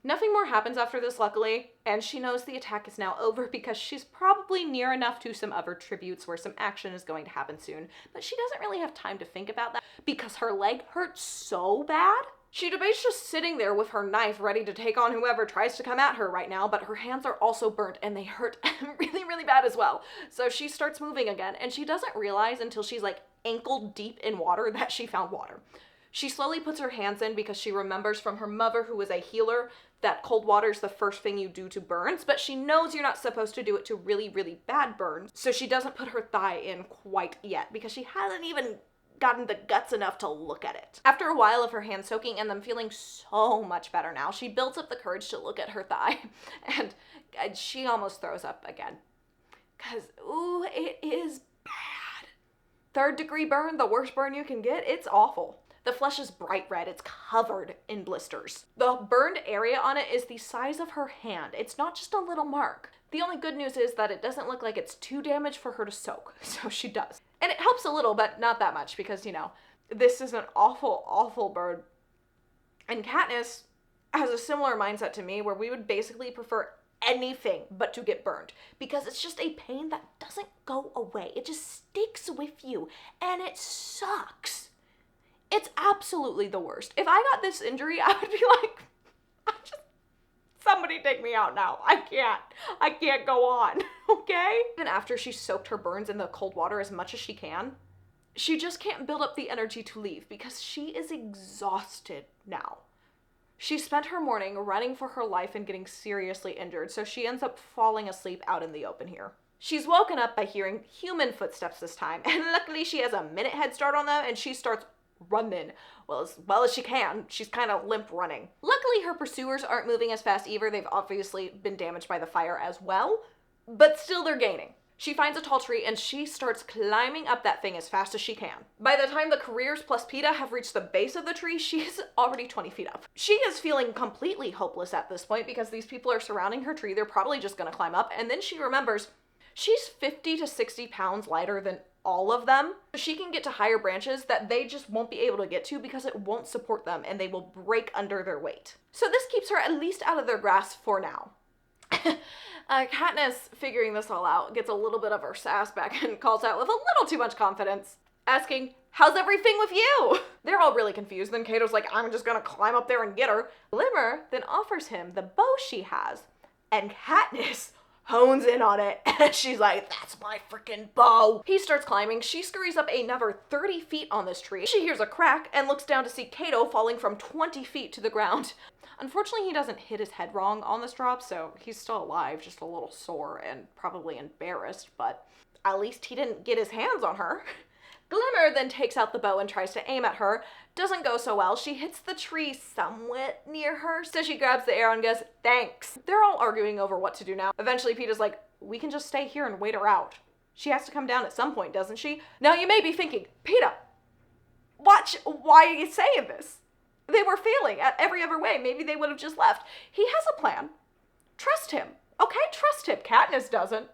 Nothing more happens after this, luckily, and she knows the attack is now over because she's probably near enough to some other tributes where some action is going to happen soon, but she doesn't really have time to think about that because her leg hurts so bad. She debates just sitting there with her knife ready to take on whoever tries to come at her right now, but her hands are also burnt and they hurt really, really bad as well. So she starts moving again, and she doesn't realize until she's like ankle deep in water that she found water. She slowly puts her hands in because she remembers from her mother, who was a healer, that cold water is the first thing you do to burns, but she knows you're not supposed to do it to really, really bad burns, so she doesn't put her thigh in quite yet because she hasn't even gotten the guts enough to look at it. After a while of her hands soaking and them feeling so much better now, she builds up the courage to look at her thigh, and she almost throws up again. Because, ooh, it is bad. 3rd degree burn, the worst burn you can get, it's awful. The flesh is bright red. It's covered in blisters. The burned area on it is the size of her hand. It's not just a little mark. The only good news is that it doesn't look like it's too damaged for her to soak, so she does. And it helps a little, but not that much because, you know, this is an awful, awful burn. And Katniss has a similar mindset to me where we would basically prefer anything but to get burned because it's just a pain that doesn't go away. It just sticks with you and it sucks. It's absolutely the worst. If I got this injury, I would be like, somebody take me out now. I can't go on, okay? Even after she soaked her burns in the cold water as much as she can, she just can't build up the energy to leave because she is exhausted now. She spent her morning running for her life and getting seriously injured, so she ends up falling asleep out in the open here. She's woken up by hearing human footsteps this time, and luckily she has a minute head start on them, and she starts running as well as she can. She's kind of limp running. Luckily, her pursuers aren't moving as fast either. They've obviously been damaged by the fire as well, but still they're gaining. She finds a tall tree and she starts climbing up that thing as fast as she can. By the time the careers plus Peeta have reached the base of the tree, she's already 20 feet up. She is feeling completely hopeless at this point because these people are surrounding her tree. They're probably just gonna climb up, and then she remembers she's 50 to 60 pounds lighter than all of them. She can get to higher branches that they just won't be able to get to because it won't support them and they will break under their weight. So this keeps her at least out of their grasp for now. Katniss, figuring this all out, gets a little bit of her sass back and calls out with a little too much confidence, asking, "How's everything with you?" They're all really confused. Then Cato's like, "I'm just gonna climb up there and get her." Glimmer then offers him the bow she has, and Katniss hones in on it, and she's like, "That's my freaking bow." He starts climbing. She scurries up another 30 feet on this tree. She hears a crack and looks down to see Cato falling from 20 feet to the ground. Unfortunately, he doesn't hit his head wrong on this drop, so he's still alive, just a little sore and probably embarrassed, but at least he didn't get his hands on her. Glimmer then takes out the bow and tries to aim at her. Doesn't go so well. She hits the tree somewhat near her, so she grabs the arrow and goes, "Thanks." They're all arguing over what to do now. Eventually, Peeta's like, "We can just stay here and wait her out. She has to come down at some point, doesn't she?" Now, you may be thinking, Peeta, why are you saying this? They were failing at every other way. Maybe they would have just left. He has a plan. Trust him. Okay, trust him. Katniss doesn't.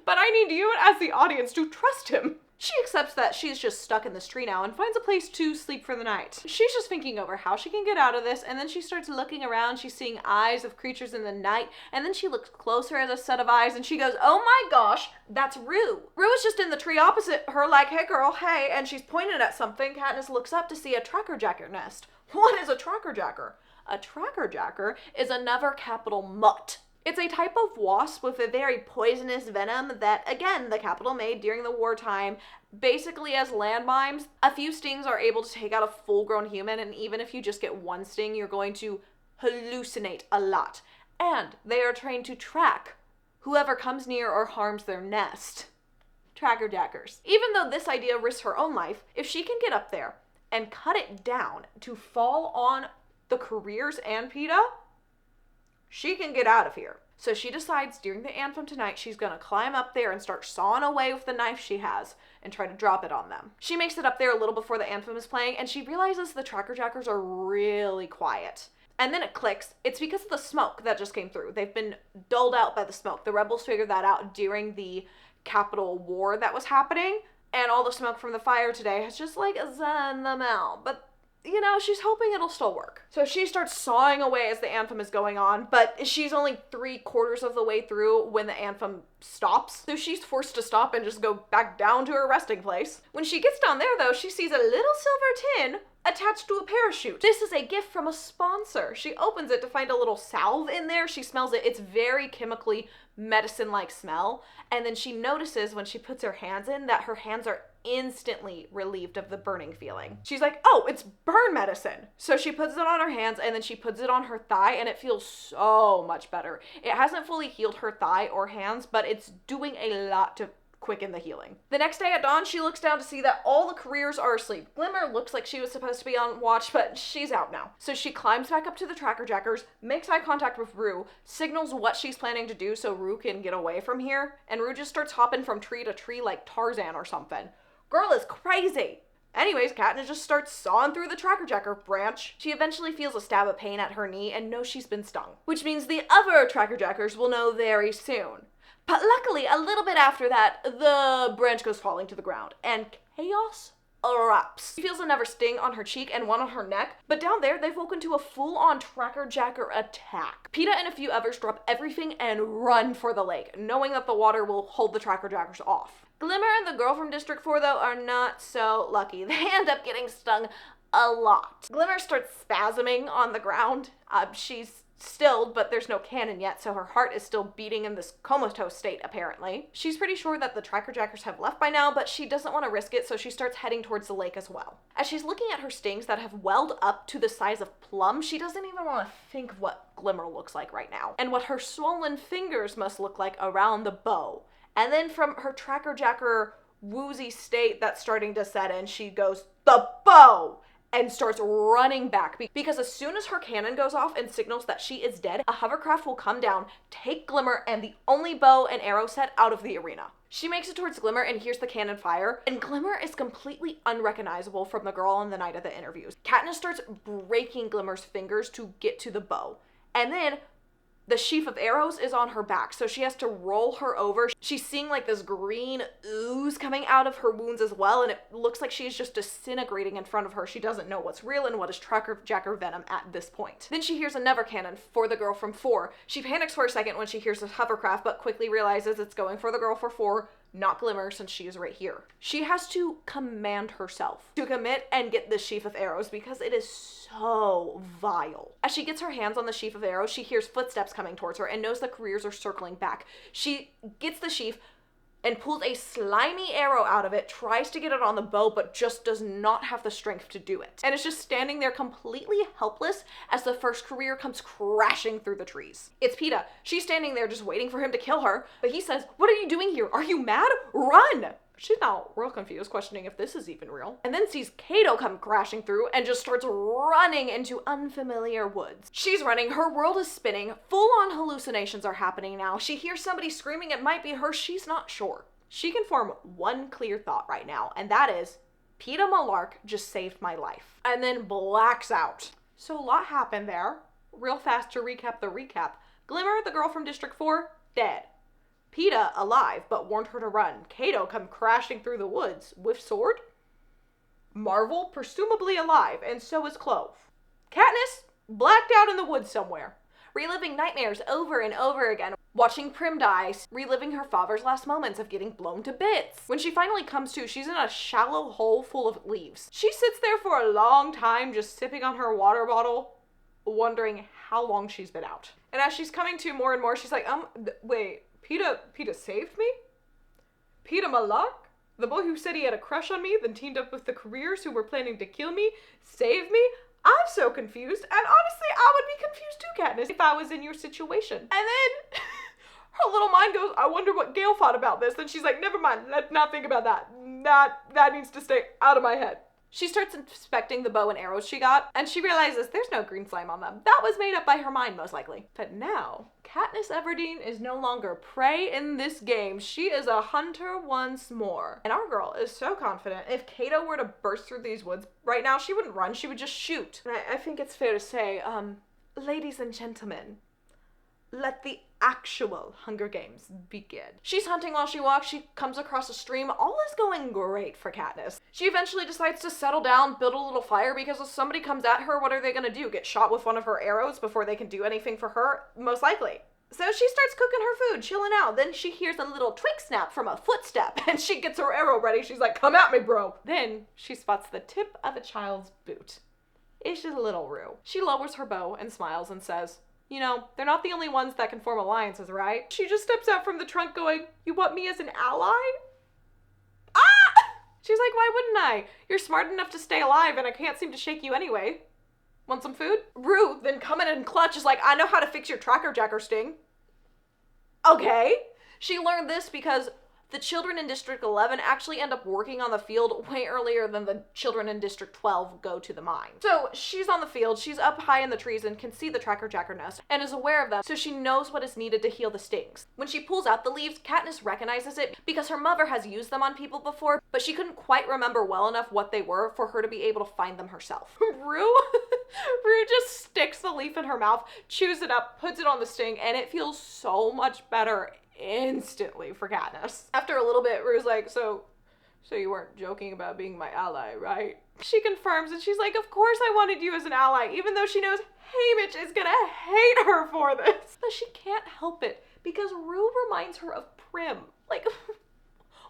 But I need you as the audience to trust him. She accepts that she's just stuck in this tree now and finds a place to sleep for the night. She's just thinking over how she can get out of this, and then she starts looking around. She's seeing eyes of creatures in the night, and then she looks closer at a set of eyes and she goes, "Oh my gosh, that's Rue." Rue is just in the tree opposite her like, "Hey girl, hey," and she's pointing at something. Katniss looks up to see a trackerjacker nest. What is a trackerjacker? A trackerjacker is another capital mutt. It's a type of wasp with a very poisonous venom that, again, the Capitol made during the wartime, basically as landmines. A few stings are able to take out a full-grown human, and even if you just get one sting, you're going to hallucinate a lot. And they are trained to track whoever comes near or harms their nest. Trackerjackers. Even though this idea risks her own life, if she can get up there and cut it down to fall on the careers and Peeta, she can get out of here. So she decides during the anthem tonight, she's gonna climb up there and start sawing away with the knife she has and try to drop it on them. She makes it up there a little before the anthem is playing, and she realizes the trackerjackers are really quiet. And then it clicks. It's because of the smoke that just came through. They've been dulled out by the smoke. The rebels figured that out during the Capitol War that was happening, and all the smoke from the fire today has just like zenned them out. But you know, she's hoping it'll still work. So she starts sawing away as the anthem is going on, but she's only 3/4 of the way through when the anthem stops. So she's forced to stop and just go back down to her resting place. When she gets down there though, she sees a little silver tin attached to a parachute. This is a gift from a sponsor. She opens it to find a little salve in there. She smells it. It's very chemically medicine-like smell. And then she notices when she puts her hands in that her hands are instantly relieved of the burning feeling. She's like, oh, it's burn medicine. So she puts it on her hands and then she puts it on her thigh and it feels so much better. It hasn't fully healed her thigh or hands, but it's doing a lot to quicken the healing. The next day at dawn, she looks down to see that all the careers are asleep. Glimmer looks like she was supposed to be on watch, but she's out now. So she climbs back up to the tracker jackers, makes eye contact with Rue, signals what she's planning to do so Rue can get away from here, and Rue just starts hopping from tree to tree like Tarzan or something. Girl is crazy. Anyways, Katniss just starts sawing through the tracker jacker branch. She eventually feels a stab of pain at her knee and knows she's been stung, which means the other tracker jackers will know very soon. But luckily, a little bit after that, the branch goes falling to the ground, and chaos erupts. She feels another sting on her cheek and one on her neck, but down there, they've woken to a full-on tracker jacker attack. Peeta and a few others drop everything and run for the lake, knowing that the water will hold the tracker jackers off. Glimmer and the girl from District 4, though, are not so lucky. They end up getting stung a lot. Glimmer starts spasming on the ground. She's stilled, but there's no cannon yet, so her heart is still beating in this comatose state, apparently. She's pretty sure that the tracker jackers have left by now, but she doesn't want to risk it, so she starts heading towards the lake as well. As she's looking at her stings that have welled up to the size of plums, she doesn't even want to think of what Glimmer looks like right now, and what her swollen fingers must look like around the bow. And then from her tracker jacker woozy state that's starting to set in, she goes, the bow! And starts running back, because as soon as her cannon goes off and signals that she is dead, a hovercraft will come down, take Glimmer and the only bow and arrow set out of the arena. She makes it towards Glimmer and hears the cannon fire, and Glimmer is completely unrecognizable from the girl on the night of the interviews. Katniss starts breaking Glimmer's fingers to get to the bow, and then the sheaf of arrows is on her back, so she has to roll her over. She's seeing like this green ooze coming out of her wounds as well, and it looks like she is just disintegrating in front of her. She doesn't know what's real and what is tracker jacker venom at this point. Then she hears another cannon for the girl from 4. She panics for a second when she hears the hovercraft, but quickly realizes it's going for the girl for 4, not Glimmer, since she is right here. She has to command herself to commit and get this sheaf of arrows because it is so vile. As she gets her hands on the sheaf of arrows, she hears footsteps coming towards her and knows the careers are circling back. She gets the sheaf and pulls a slimy arrow out of it, tries to get it on the bow, but just does not have the strength to do it. And it's just standing there completely helpless as the first career comes crashing through the trees. It's Peeta. She's standing there just waiting for him to kill her, but he says, "What are you doing here? Are you mad? Run!" She's now real confused, questioning if this is even real, and then sees Cato come crashing through and just starts running into unfamiliar woods. She's running, her world is spinning, full-on hallucinations are happening now. She hears somebody screaming, it might be her, she's not sure. She can form one clear thought right now, and that is, Peeta Malark just saved my life. And then blacks out. So a lot happened there. Real fast to recap the recap. Glimmer, the girl from District 4, dead. Peeta alive, but warned her to run. Cato come crashing through the woods with sword. Marvel presumably alive, and so is Clove. Katniss blacked out in the woods somewhere, reliving nightmares over and over again, watching Prim die, reliving her father's last moments of getting blown to bits. When she finally comes to, she's in a shallow hole full of leaves. She sits there for a long time just sipping on her water bottle, wondering how long she's been out. And as she's coming to more and more, she's like, wait. Peeta saved me? Peeta Malark? The boy who said he had a crush on me, then teamed up with the careers who were planning to kill me, saved me? I'm so confused, and honestly, I would be confused too, Katniss, if I was in your situation. And then her little mind goes, I wonder what Gale thought about this. Then she's like, never mind, let's not think about that. That needs to stay out of my head. She starts inspecting the bow and arrows she got, and she realizes there's no green slime on them. That was made up by her mind, most likely. But now, Katniss Everdeen is no longer prey in this game. She is a hunter once more. And our girl is so confident. If Cato were to burst through these woods right now, she wouldn't run, she would just shoot. And I think it's fair to say, ladies and gentlemen, let the actual Hunger Games begin. She's hunting while she walks, she comes across a stream, all is going great for Katniss. She eventually decides to settle down, build a little fire, because if somebody comes at her, what are they gonna do? Get shot with one of her arrows before they can do anything for her? Most likely. So she starts cooking her food, chilling out. Then she hears a little twig snap from a footstep, and she gets her arrow ready. She's like, come at me, bro. Then she spots the tip of a child's boot. It's just a little Rue. She lowers her bow and smiles and says, you know, they're not the only ones that can form alliances, right? She just steps out from the trunk going, you want me as an ally? Ah! She's like, why wouldn't I? You're smart enough to stay alive and I can't seem to shake you anyway. Want some food? Rue then coming in clutch is like, I know how to fix your tracker jacker sting. Okay. She learned this because the children in District 11 actually end up working on the field way earlier than the children in District 12 go to the mine. So she's on the field, she's up high in the trees and can see the tracker jacker nest and is aware of them, so she knows what is needed to heal the stings. When she pulls out the leaves, Katniss recognizes it because her mother has used them on people before, but she couldn't quite remember well enough what they were for her to be able to find them herself. Rue just sticks the leaf in her mouth, chews it up, puts it on the sting, and it feels so much better instantly for Katniss. After a little bit, Rue's like, so you weren't joking about being my ally, right? She confirms and she's like, of course I wanted you as an ally, even though she knows Haymitch is gonna hate her for this. But she can't help it because Rue reminds her of Prim. Like,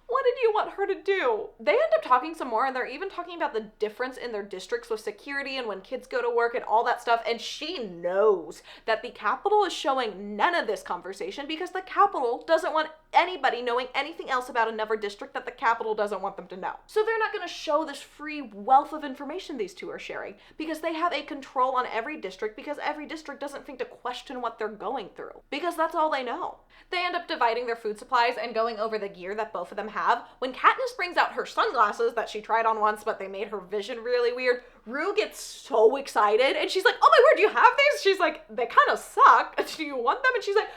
what did you want her to do? They end up talking some more and they're even talking about the difference in their districts with security and when kids go to work and all that stuff. And she knows that the Capitol is showing none of this conversation because the Capitol doesn't want anybody knowing anything else about another district that the Capitol doesn't want them to know. So they're not going to show this free wealth of information these two are sharing because they have a control on every district because every district doesn't think to question what they're going through because that's all they know. They end up dividing their food supplies and going over the gear that both of them have. When Katniss brings out her sunglasses that she tried on once, but they made her vision really weird, Rue gets so excited and she's like, oh my word, do you have these? She's like, they kind of suck. Do you want them? And she's like,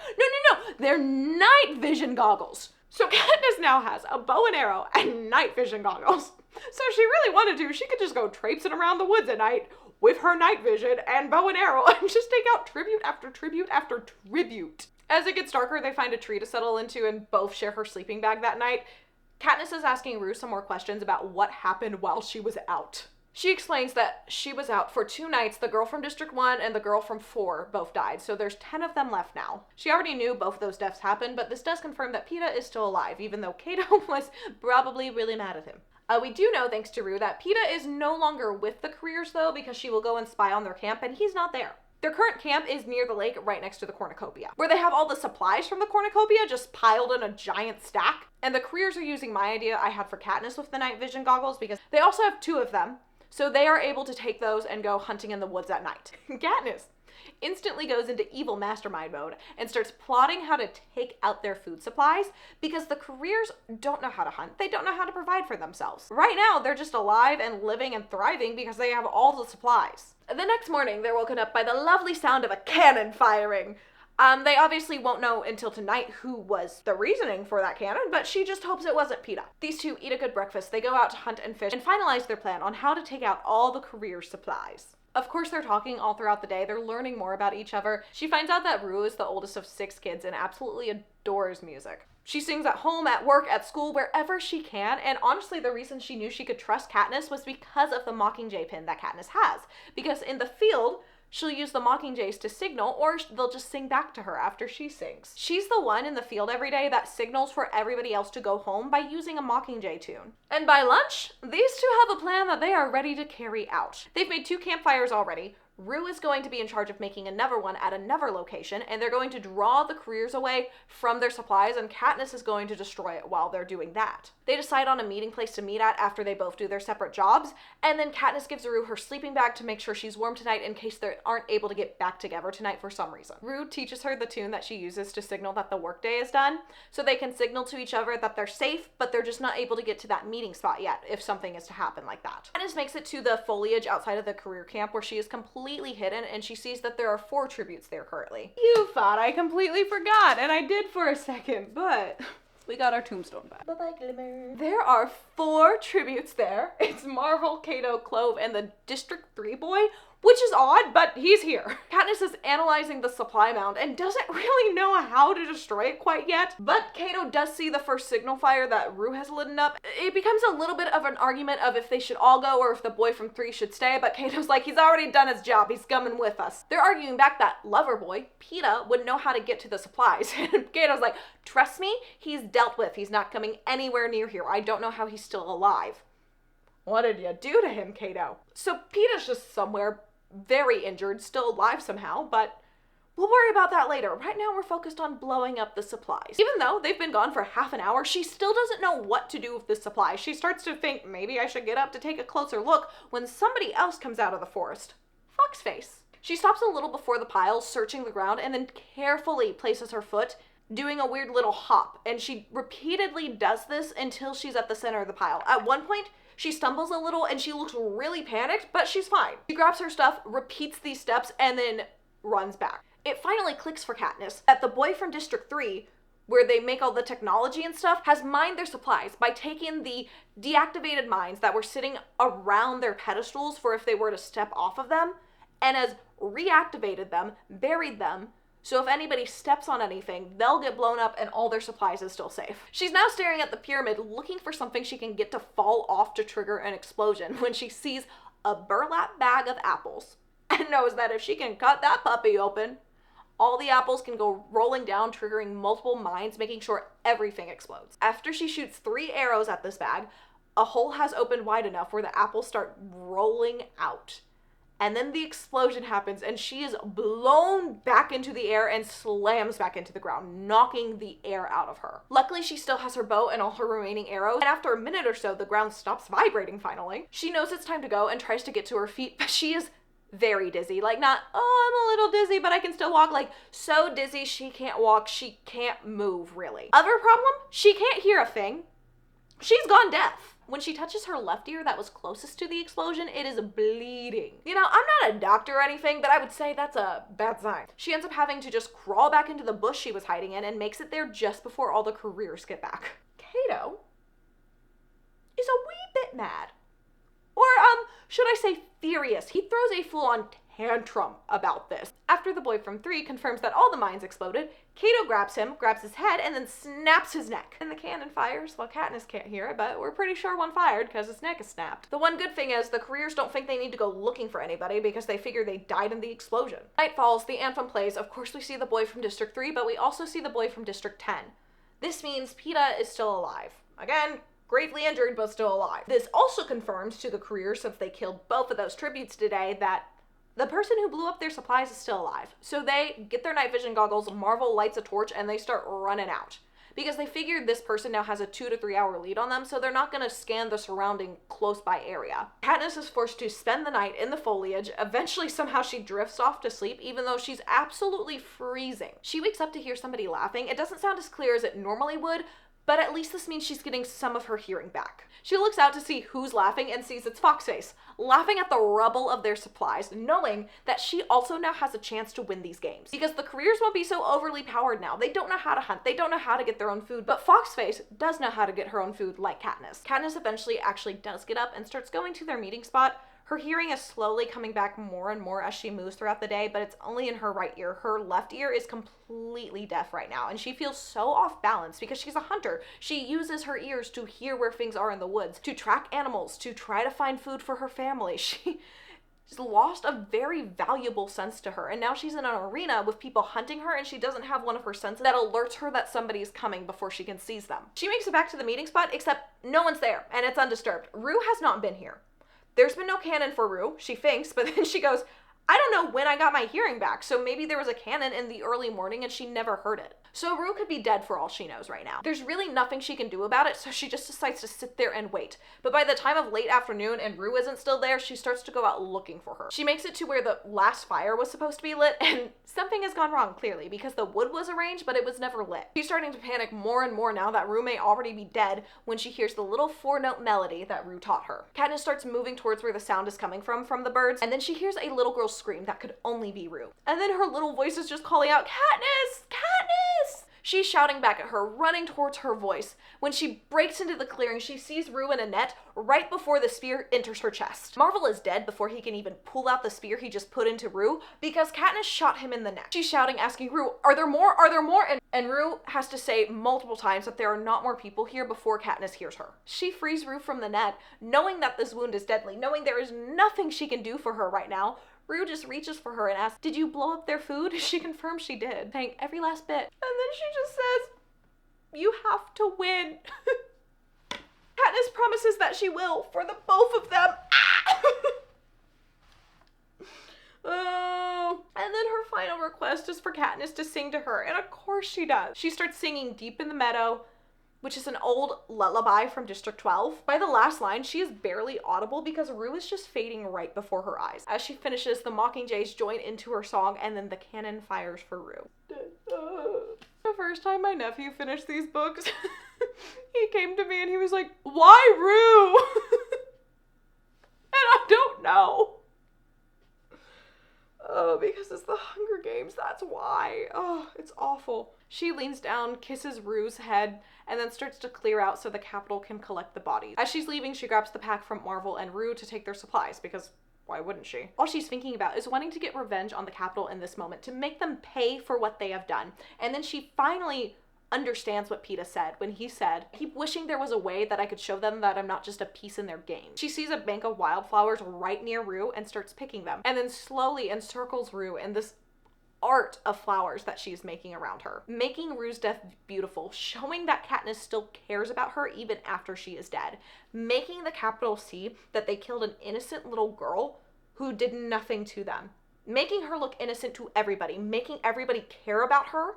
no, they're night vision goggles. So Katniss now has a bow and arrow and night vision goggles. So if she really wanted to, she could just go traipsing around the woods at night with her night vision and bow and arrow and just take out tribute after tribute after tribute. As it gets darker, they find a tree to settle into and both share her sleeping bag that night. Katniss is asking Rue some more questions about what happened while she was out. She explains that she was out for 2 nights. The girl from District 1 and the girl from 4 both died, so there's 10 of them left now. She already knew both those deaths happened, but this does confirm that Peeta is still alive, even though Cato was probably really mad at him. We do know, thanks to Rue, that Peeta is no longer with the careers, though, because she will go and spy on their camp, and he's not there. Their current camp is near the lake right next to the cornucopia, where they have all the supplies from the cornucopia just piled in a giant stack. And the careers are using my idea I had for Katniss with the night vision goggles because they also have 2 of them, so they are able to take those and go hunting in the woods at night. Katniss instantly goes into evil mastermind mode and starts plotting how to take out their food supplies because the careers don't know how to hunt. They don't know how to provide for themselves. Right now, they're just alive and living and thriving because they have all the supplies. The next morning, they're woken up by the lovely sound of a cannon firing. They obviously won't know until tonight who was the reasoning for that cannon, but she just hopes it wasn't Peeta. These two eat a good breakfast, they go out to hunt and fish, and finalize their plan on how to take out all the career supplies. Of course, they're talking all throughout the day. They're learning more about each other. She finds out that Rue is the oldest of 6 kids and absolutely adores music. She sings at home, at work, at school, wherever she can, and honestly, the reason she knew she could trust Katniss was because of the Mockingjay pin that Katniss has. Because in the field, she'll use the Mockingjays to signal, or they'll just sing back to her after she sings. She's the one in the field every day that signals for everybody else to go home by using a Mockingjay tune. And by lunch, these two have a plan that they are ready to carry out. They've made 2 campfires already. Rue is going to be in charge of making another one at another location, and they're going to draw the careers away from their supplies, and Katniss is going to destroy it while they're doing that. They decide on a meeting place to meet at after they both do their separate jobs, and then Katniss gives Rue her sleeping bag to make sure she's warm tonight in case they aren't able to get back together tonight for some reason. Rue teaches her the tune that she uses to signal that the workday is done, so they can signal to each other that they're safe, but they're just not able to get to that meeting spot yet if something is to happen like that. Katniss makes it to the foliage outside of the career camp where she is completely hidden, and she sees that there are 4 tributes there currently. You thought I completely forgot, and I did for a second, but we got our tombstone back. Bye-bye, Glimmer. There are 4 tributes there. It's Marvel, Cato, Clove, and the District 3 boy, which is odd, but he's here. Katniss is analyzing the supply mound and doesn't really know how to destroy it quite yet, but Cato does see the first signal fire that Rue has lit up. It becomes a little bit of an argument of if they should all go or if the boy from 3 should stay, but Cato's like, he's already done his job, he's coming with us. They're arguing back that lover boy, Peeta, would know how to get to the supplies, and Cato's like, trust me, he's dealt with, he's not coming anywhere near here, I don't know how he's still alive. What did you do to him, Cato? So Peeta's just somewhere very injured, still alive somehow, but we'll worry about that later. Right now we're focused on blowing up the supplies. Even though they've been gone for half an hour, she still doesn't know what to do with the supplies. She starts to think, maybe I should get up to take a closer look when somebody else comes out of the forest. Foxface. She stops a little before the pile, searching the ground, and then carefully places her foot, doing a weird little hop, and she repeatedly does this until she's at the center of the pile. At one point, she stumbles a little and she looks really panicked, but she's fine. She grabs her stuff, repeats these steps, and then runs back. It finally clicks for Katniss that the boy from District 3, where they make all the technology and stuff, has mined their supplies by taking the deactivated mines that were sitting around their pedestals for if they were to step off of them, and has reactivated them, buried them, so if anybody steps on anything, they'll get blown up and all their supplies is still safe. She's now staring at the pyramid, looking for something she can get to fall off to trigger an explosion when she sees a burlap bag of apples and knows that if she can cut that puppy open, all the apples can go rolling down, triggering multiple mines, making sure everything explodes. After she shoots 3 arrows at this bag, a hole has opened wide enough where the apples start rolling out. And then the explosion happens and she is blown back into the air and slams back into the ground, knocking the air out of her. Luckily, she still has her bow and all her remaining arrows, and after a minute or so, the ground stops vibrating finally. She knows it's time to go and tries to get to her feet, but she is very dizzy. Like, not, oh, I'm a little dizzy, but I can still walk. Like, so dizzy she can't walk, she can't move, really. Other problem? She can't hear a thing. She's gone deaf. When she touches her left ear that was closest to the explosion, it is bleeding. You know, I'm not a doctor or anything, but I would say that's a bad sign. She ends up having to just crawl back into the bush she was hiding in and makes it there just before all the careers get back. Cato is a wee bit mad. Or, should I say furious. He throws a full-on tantrum about this. After the boy from 3 confirms that all the mines exploded, Cato grabs him, grabs his head, and then snaps his neck. And the cannon fires. Well, Katniss can't hear it, but we're pretty sure one fired because his neck is snapped. The one good thing is the careers don't think they need to go looking for anybody because they figure they died in the explosion. Night falls, the anthem plays. Of course we see the boy from District 3, but we also see the boy from District 10. This means Peeta is still alive. Again, gravely injured, but still alive. This also confirms to the careers, since they killed both of those tributes today, that the person who blew up their supplies is still alive. So they get their night vision goggles, Marvel lights a torch, and they start running out. Because they figured this person now has a 2 to 3 hour lead on them, so they're not going to scan the surrounding close by area. Katniss is forced to spend the night in the foliage. Eventually, somehow she drifts off to sleep, even though she's absolutely freezing. She wakes up to hear somebody laughing. It doesn't sound as clear as it normally would, but at least this means she's getting some of her hearing back. She looks out to see who's laughing and sees it's Foxface, laughing at the rubble of their supplies, knowing that she also now has a chance to win these games. Because the careers won't be so overly powered now. They don't know how to hunt, they don't know how to get their own food, but Foxface does know how to get her own food like Katniss. Katniss eventually actually does get up and starts going to their meeting spot. Her hearing is slowly coming back more and more as she moves throughout the day, but it's only in her right ear. Her left ear is completely deaf right now, and she feels so off balance because she's a hunter. She uses her ears to hear where things are in the woods, to track animals, to try to find food for her family. She's lost a very valuable sense to her, and now she's in an arena with people hunting her, and she doesn't have one of her senses that alerts her that somebody's coming before she can seize them. She makes it back to the meeting spot, except no one's there, and it's undisturbed. Rue has not been here. There's been no cannon for Rue, she thinks, but then she goes, I don't know when I got my hearing back, so maybe there was a cannon in the early morning and she never heard it. So Rue could be dead for all she knows right now. There's really nothing she can do about it, so she just decides to sit there and wait. But by the time of late afternoon and Rue isn't still there, she starts to go out looking for her. She makes it to where the last fire was supposed to be lit, and something has gone wrong, clearly, because the wood was arranged, but it was never lit. She's starting to panic more and more now that Rue may already be dead when she hears the little 4-note melody that Rue taught her. Katniss starts moving towards where the sound is coming from the birds, and then she hears a little girl scream that could only be Rue. And then her little voice is just calling out, Katniss! Katniss! She's shouting back at her, running towards her voice. When she breaks into the clearing, she sees Rue in a net right before the spear enters her chest. Marvel is dead before he can even pull out the spear he just put into Rue because Katniss shot him in the neck. She's shouting, asking Rue, "Are there more? Are there more?" And Rue has to say multiple times that there are not more people here before Katniss hears her. She frees Rue from the net, knowing that this wound is deadly, knowing there is nothing she can do for her right now. Rue just reaches for her and asks, "Did you blow up their food?" She confirms she did, saying every last bit. And then she just says, "You have to win." Katniss promises that she will, for the both of them. Oh. And then her final request is for Katniss to sing to her, and of course she does. She starts singing Deep in the Meadow, which is an old lullaby from District 12. By the last line, she is barely audible because Rue is just fading right before her eyes. As she finishes, the Mockingjays join into her song, and then the cannon fires for Rue. The first time my nephew finished these books, he came to me and he was like, "Why Rue?" And I don't know. Oh, because it's the Hunger Games, that's why. Oh, it's awful. She leans down, kisses Rue's head, and then starts to clear out so the Capitol can collect the bodies. As she's leaving, she grabs the pack from Marvel and Rue to take their supplies, because why wouldn't she? All she's thinking about is wanting to get revenge on the Capitol in this moment, to make them pay for what they have done. And then she finally understands what Peeta said when he said, "I keep wishing there was a way that I could show them that I'm not just a piece in their game." She sees a bank of wildflowers right near Rue and starts picking them, and then slowly encircles Rue in this art of flowers that she's making around her, making Rue's death beautiful, showing that Katniss still cares about her even after she is dead, making the Capitol see that they killed an innocent little girl who did nothing to them, making her look innocent to everybody, making everybody care about her,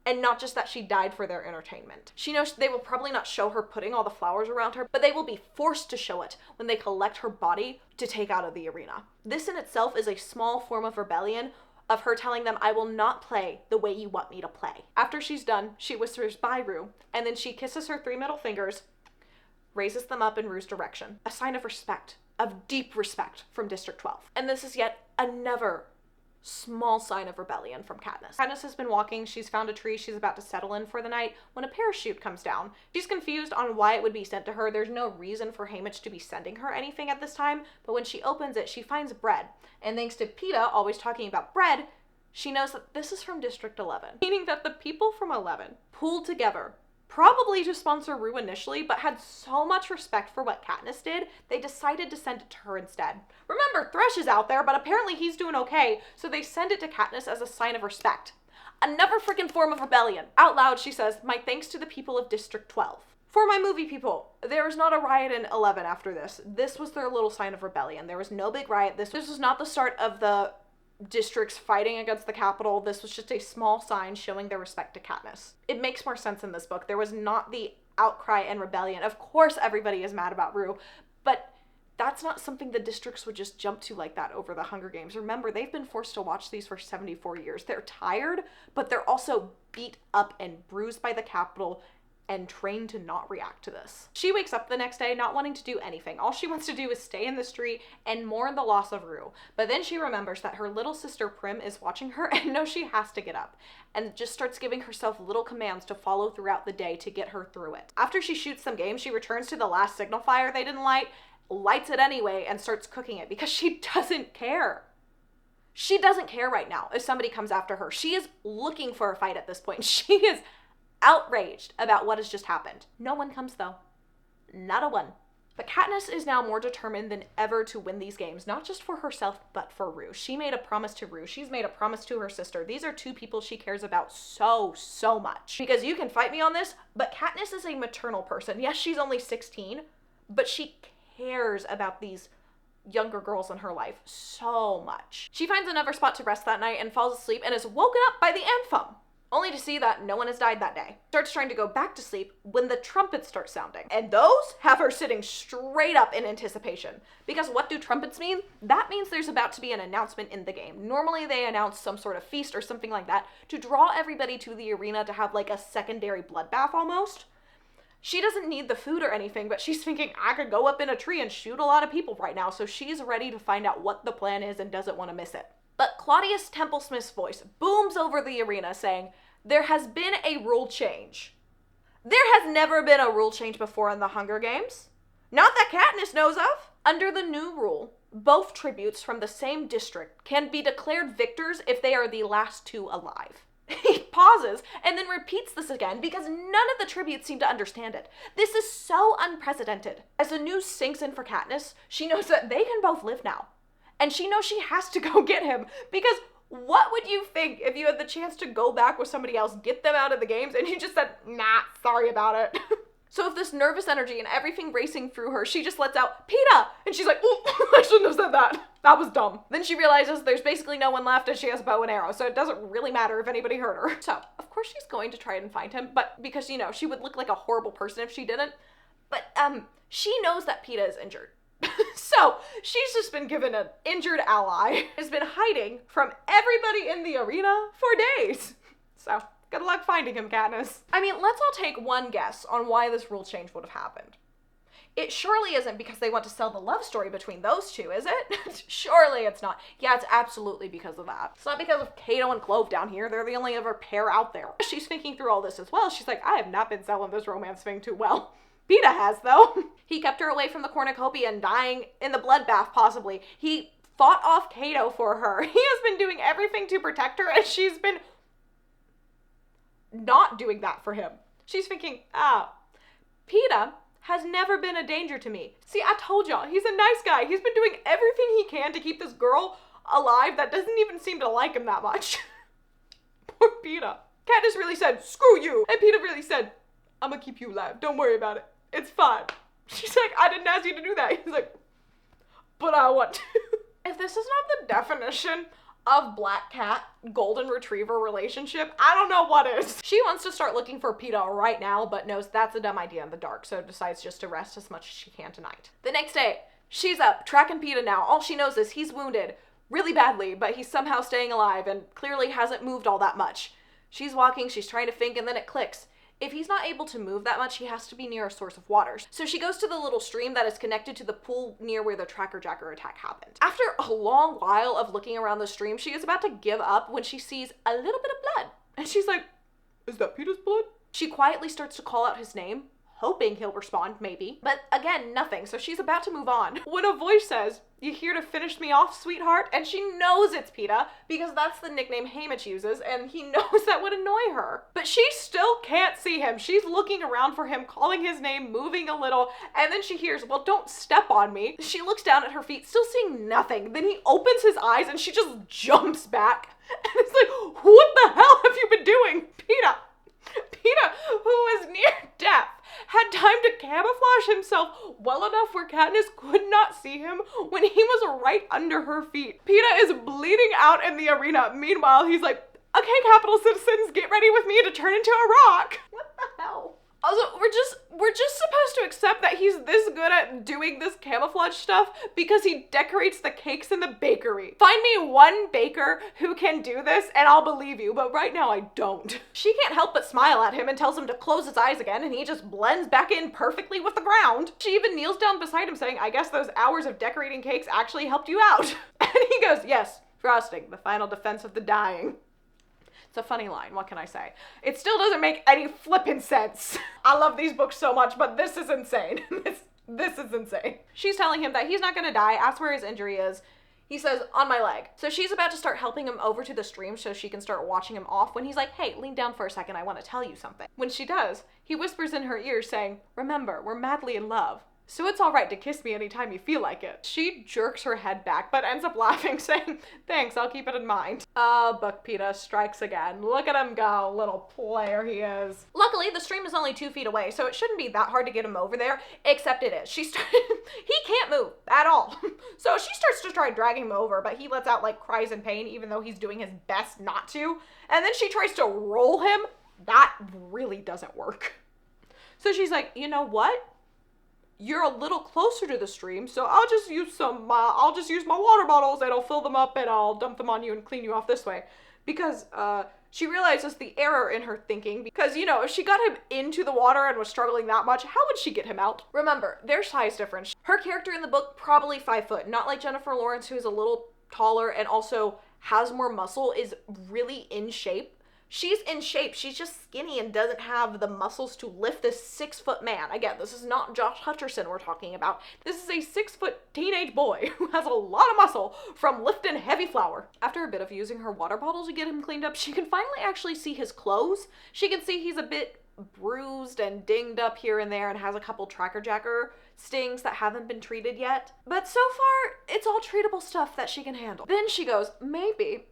and not just that she died for their entertainment. She knows they will probably not show her putting all the flowers around her, but they will be forced to show it when they collect her body to take out of the arena. This in itself is a small form of rebellion, of her telling them, "I will not play the way you want me to play." After she's done, she whispers, "Bye, Rue," and then she kisses her 3 middle fingers, raises them up in Rue's direction, a sign of respect, of deep respect from District 12. And this is yet another small sign of rebellion from Katniss. Katniss has been walking, she's found a tree she's about to settle in for the night when a parachute comes down. She's confused on why it would be sent to her. There's no reason for Haymitch to be sending her anything at this time, but when she opens it, she finds bread. And thanks to Peeta always talking about bread, she knows that this is from District 11, meaning that the people from 11 pulled together, probably to sponsor Rue initially, but had so much respect for what Katniss did, they decided to send it to her instead. Remember, Thresh is out there, but apparently he's doing okay, so they send it to Katniss as a sign of respect. Another freaking form of rebellion. Out loud, she says, "My thanks to the people of District 12. For my movie people, there is not a riot in 11 after this. This was their little sign of rebellion. There was no big riot. This was not the start of the districts fighting against the Capitol. This was just a small sign showing their respect to Katniss." It makes more sense in this book. There was not the outcry and rebellion. Of course everybody is mad about Rue, but that's not something the districts would just jump to like that over the Hunger Games. Remember, they've been forced to watch these for 74 years. They're tired, but they're also beat up and bruised by the Capitol and trained to not react to this. She wakes up the next day not wanting to do anything. All she wants to do is stay in the street and mourn the loss of Rue. But then she remembers that her little sister Prim is watching her and knows she has to get up, and just starts giving herself little commands to follow throughout the day to get her through it. After she shoots some game, she returns to the last signal fire they didn't light, lights it anyway, and starts cooking it because she doesn't care. She doesn't care right now if somebody comes after her. She is looking for a fight at this point. She is outraged about what has just happened. No one comes though. Not a one. But Katniss is now more determined than ever to win these games, not just for herself, but for Rue. She made a promise to Rue. She's made a promise to her sister. These are 2 people she cares about so much. Because you can fight me on this, but Katniss is a maternal person. Yes, she's only 16, but she cares about these younger girls in her life so much. She finds another spot to rest that night and falls asleep and is woken up by the anthem, only to see that no one has died that day. Starts trying to go back to sleep when the trumpets start sounding. And those have her sitting straight up in anticipation. Because what do trumpets mean? That means there's about to be an announcement in the game. Normally they announce some sort of feast or something like that to draw everybody to the arena to have like a secondary bloodbath almost. She doesn't need the food or anything, but she's thinking, I could go up in a tree and shoot a lot of people right now, so she's ready to find out what the plan is and doesn't want to miss it. But Claudius Templesmith's voice booms over the arena saying, there has been a rule change. There has never been a rule change before in the Hunger Games. Not that Katniss knows of. Under the new rule, both tributes from the same district can be declared victors if they are the last two alive. He pauses and then repeats this again because none of the tributes seem to understand it. This is so unprecedented. As the news sinks in for Katniss, she knows that they can both live now. And she knows she has to go get him because what would you think if you had the chance to go back with somebody else, get them out of the games, and you just said, nah, sorry about it. So with this nervous energy and everything racing through her, she just lets out, Peeta! And she's like, oh, I shouldn't have said that. That was dumb. Then she realizes there's basically no one left and she has a bow and arrow, so it doesn't really matter if anybody hurt her. So, of course she's going to try and find him, but because, you know, she would look like a horrible person if she didn't. But, she knows that Peeta is injured. So, she's just been given an injured ally, has been hiding from everybody in the arena for days. So, good luck finding him, Katniss. I mean, let's all take one guess on why this rule change would have happened. It surely isn't because they want to sell the love story between those two, is it? Surely it's not. Yeah, it's absolutely because of that. It's not because of Cato and Clove down here. They're the only other pair out there. She's thinking through all this as well. She's like, I have not been selling this romance thing too well. Peeta has, though. He kept her away from the cornucopia and dying in the bloodbath, possibly. He fought off Cato for her. He has been doing everything to protect her, and she's been not doing that for him. She's thinking, Peeta has never been a danger to me. See, I told y'all, he's a nice guy. He's been doing everything he can to keep this girl alive that doesn't even seem to like him that much. Poor Peeta. Katniss really said, screw you. And Peeta really said, I'm gonna keep you alive. Don't worry about it. It's fine. She's like, I didn't ask you to do that. He's like, but I want to. If this is not the definition of black cat golden retriever relationship, I don't know what is. She wants to start looking for Peeta right now, but knows that's a dumb idea in the dark, so decides just to rest as much as she can tonight. The next day, she's up, tracking Peeta now. All she knows is he's wounded really badly, but he's somehow staying alive and clearly hasn't moved all that much. She's walking, she's trying to think, and then it clicks. If he's not able to move that much, he has to be near a source of water. So she goes to the little stream that is connected to the pool near where the Tracker Jacker attack happened. After a long while of looking around the stream, she is about to give up when she sees a little bit of blood. And she's like, is that Peeta's blood? She quietly starts to call out his name, hoping he'll respond, maybe. But again, nothing, so she's about to move on. When a voice says, you here to finish me off, sweetheart? And she knows it's Peeta, because that's the nickname Haymitch uses, and he knows that would annoy her. But she still can't see him. She's looking around for him, calling his name, moving a little, and then she hears, well, don't step on me. She looks down at her feet, still seeing nothing. Then he opens his eyes, and she just jumps back. And it's like, what the hell have you been doing, Peeta? Peeta, who was near death, had time to camouflage himself well enough where Katniss could not see him when he was right under her feet. Peeta is bleeding out in the arena. Meanwhile, he's like, okay, capital citizens, get ready with me to turn into a rock. What the hell? Also, we're just supposed to accept that he's this good at doing this camouflage stuff because he decorates the cakes in the bakery. Find me one baker who can do this and I'll believe you, but right now I don't. She can't help but smile at him and tells him to close his eyes again, and he just blends back in perfectly with the ground. She even kneels down beside him saying, I guess those hours of decorating cakes actually helped you out. And he goes, yes, frosting, the final defense of the dying. It's a funny line, what can I say? It still doesn't make any flippin' sense. I love these books so much, but this is insane. This is insane. She's telling him that he's not gonna die, asks where his injury is. He says, on my leg. So she's about to start helping him over to the stream so she can start watching him off when he's like, hey, lean down for a second, I wanna tell you something. When she does, he whispers in her ear saying, remember, we're madly in love. So it's all right to kiss me anytime you feel like it. She jerks her head back, but ends up laughing, saying, thanks, I'll keep it in mind. Book Peeta strikes again. Look at him go, little player he is. Luckily, the stream is only 2 feet away, so it shouldn't be that hard to get him over there, except it is. He can't move at all. So she starts to try dragging him over, but he lets out like cries in pain, even though he's doing his best not to. And then she tries to roll him. That really doesn't work. So she's like, you know what? You're a little closer to the stream, so I'll just use my water bottles and I'll fill them up and I'll dump them on you and clean you off this way. Because, she realizes the error in her thinking because, you know, if she got him into the water and was struggling that much, how would she get him out? Remember, their size difference. Her character in the book, probably 5 foot, not like Jennifer Lawrence, who's a little taller and also has more muscle, is really in shape. She's in shape. She's just skinny and doesn't have the muscles to lift this 6-foot man. Again, this is not Josh Hutcherson we're talking about. This is a 6-foot teenage boy who has a lot of muscle from lifting heavy flour. After a bit of using her water bottle to get him cleaned up, she can finally actually see his clothes. She can see he's a bit bruised and dinged up here and there and has a couple tracker jacker stings that haven't been treated yet. But so far, it's all treatable stuff that she can handle. Then she goes, maybe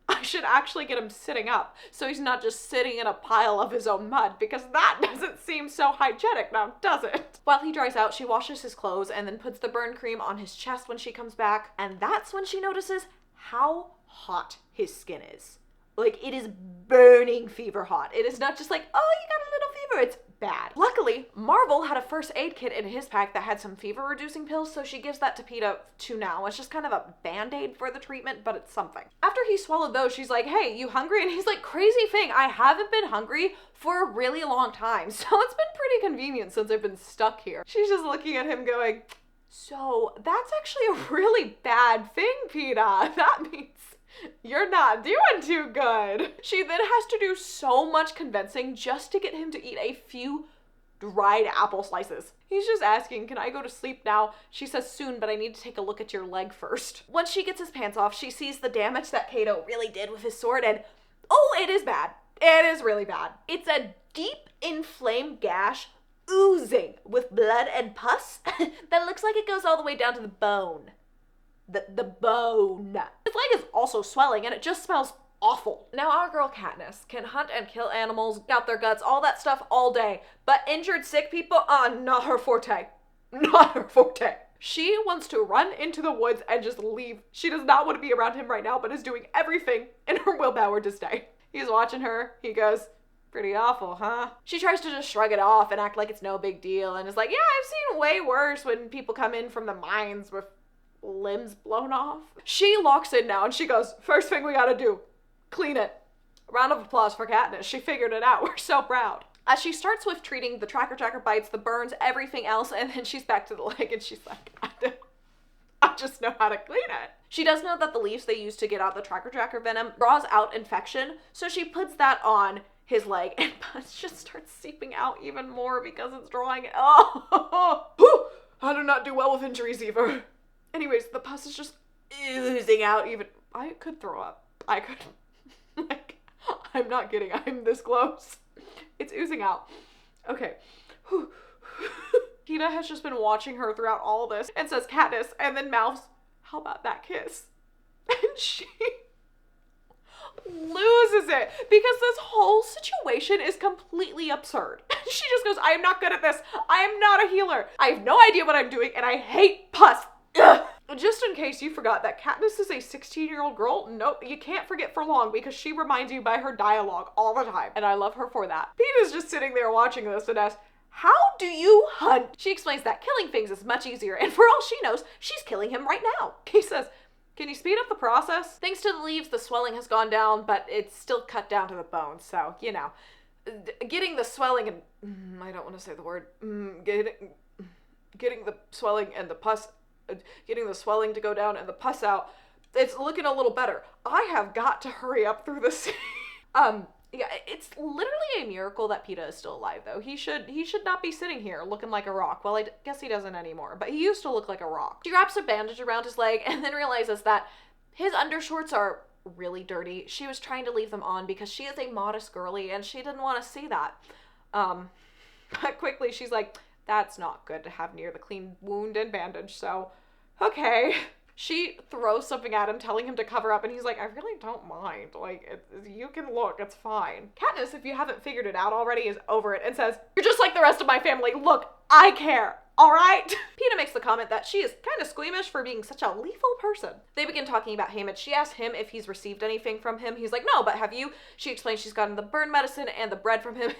I should actually get him sitting up so he's not just sitting in a pile of his own mud, because that doesn't seem so hygienic now, does it? While he dries out, she washes his clothes and then puts the burn cream on his chest when she comes back, and that's when she notices how hot his skin is. Like, it is burning fever hot. It is not just like, oh, you got a little fever. It's bad. Luckily, Marvel had a first aid kit in his pack that had some fever reducing pills, so she gives that to Peeta to now. It's just kind of a band-aid for the treatment, but it's something. After he swallowed those, she's like, hey, you hungry? And he's like, crazy thing, I haven't been hungry for a really long time, so it's been pretty convenient since I've been stuck here. She's just looking at him going, so that's actually a really bad thing, Peeta. That means you're not doing too good. She then has to do so much convincing just to get him to eat a few dried apple slices. He's just asking, can I go to sleep now? She says soon, but I need to take a look at your leg first. Once she gets his pants off, she sees the damage that Kato really did with his sword, and oh, it is bad. It is really bad. It's a deep inflamed gash oozing with blood and pus that looks like it goes all the way down to the bone. The bone. His leg is also swelling and it just smells awful. Now our girl Katniss can hunt and kill animals, out their guts, all that stuff all day, but injured sick people, not her forte. Not her forte. She wants to run into the woods and just leave. She does not want to be around him right now, but is doing everything in her willpower to stay. He's watching her. He goes, pretty awful, huh? She tries to just shrug it off and act like it's no big deal and is like, yeah, I've seen way worse when people come in from the mines with limbs blown off. She locks in now and she goes, first thing we gotta do, clean it. A round of applause for Katniss. She figured it out. We're so proud. As she starts with treating the tracker jacker bites, the burns, everything else, and then she's back to the leg and she's like, I just know how to clean it. She does know that the leaves they use to get out the tracker jacker venom draws out infection, so she puts that on his leg and pus just starts seeping out even more because it's drawing it. Oh, I do not do well with injuries either. Anyways, the pus is just oozing out even. I could throw up. I could. Like, I'm not kidding. I'm this close. It's oozing out. Okay. Peeta has just been watching her throughout all this and says, Katniss, and then mouths, how about that kiss? And she loses it because this whole situation is completely absurd. She just goes, I am not good at this. I am not a healer. I have no idea what I'm doing and I hate pus. Ugh. Just in case you forgot that Katniss is a 16-year-old girl, nope, you can't forget for long because she reminds you by her dialogue all the time, and I love her for that. Peeta's just sitting there watching this and asks, how do you hunt? She explains that killing things is much easier, and for all she knows, she's killing him right now. He says, can you speed up the process? Thanks to the leaves, the swelling has gone down, but it's still cut down to the bone, so, you know. Getting the swelling and, I don't want to say the word, getting the swelling and the pus, getting the swelling to go down and the pus out, it's looking a little better. I have got to hurry up through this. Yeah, it's literally a miracle that Peeta is still alive, though. He should not be sitting here looking like a rock. Well, I guess he doesn't anymore, but he used to look like a rock. She wraps a bandage around his leg and then realizes that his undershorts are really dirty. She was trying to leave them on because she is a modest girly and she didn't want to see that. But quickly she's like, that's not good to have near the clean wound and bandage, so okay. She throws something at him, telling him to cover up, and he's like, I really don't mind. Like, you can look, it's fine. Katniss, if you haven't figured it out already, is over it and says, you're just like the rest of my family. Look, I care. All right? Peeta makes the comment that she is kind of squeamish for being such a lethal person. They begin talking about Haymitch. She asks him if he's received anything from him. He's like, no, but have you? She explains she's gotten the burn medicine and the bread from him.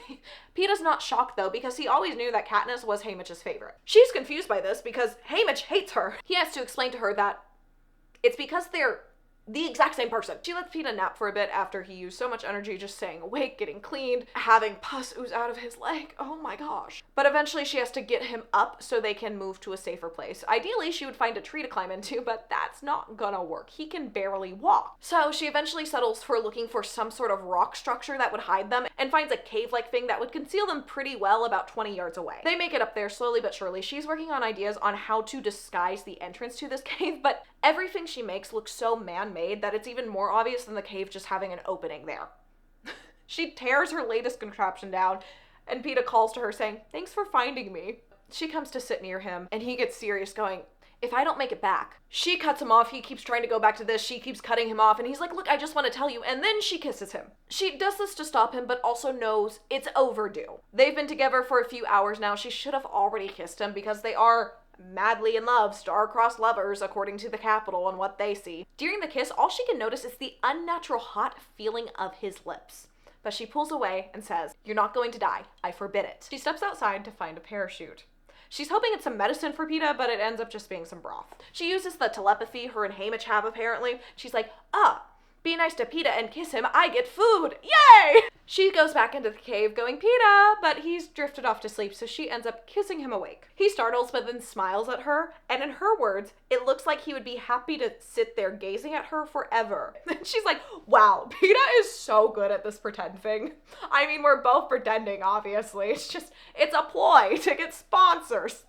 Peeta's not shocked, though, because he always knew that Katniss was Haymitch's favorite. She's confused by this because Haymitch hates her. He has to explain to her that it's because they're the exact same person. She lets Peeta nap for a bit after he used so much energy just staying awake, getting cleaned, having pus ooze out of his leg. Oh my gosh. But eventually she has to get him up so they can move to a safer place. Ideally, she would find a tree to climb into, but that's not gonna work. He can barely walk. So she eventually settles for looking for some sort of rock structure that would hide them and finds a cave-like thing that would conceal them pretty well about 20 yards away. They make it up there slowly but surely. She's working on ideas on how to disguise the entrance to this cave, but everything she makes looks so man-made that it's even more obvious than the cave just having an opening there. She tears her latest contraption down, and Peeta calls to her saying, "Thanks for finding me." She comes to sit near him, and he gets serious, going, "If I don't make it back." She cuts him off, he keeps trying to go back to this, she keeps cutting him off, and he's like, "Look, I just want to tell you," and then she kisses him. She does this to stop him, but also knows it's overdue. They've been together for a few hours now. She should have already kissed him because they are madly in love, star-crossed lovers, according to the Capitol and what they see. During the kiss, all she can notice is the unnatural hot feeling of his lips. But she pulls away and says, "You're not going to die. I forbid it." She steps outside to find a parachute. She's hoping it's some medicine for Peeta, but it ends up just being some broth. She uses the telepathy her and Haymitch have, apparently. She's like, be nice to Peeta and kiss him, I get food! Yay! She goes back into the cave going, "Peeta!" but he's drifted off to sleep, so she ends up kissing him awake. He startles, but then smiles at her, and in her words, it looks like he would be happy to sit there gazing at her forever. And she's like, wow, Peeta is so good at this pretend thing. I mean, we're both pretending, obviously. It's a ploy to get sponsors.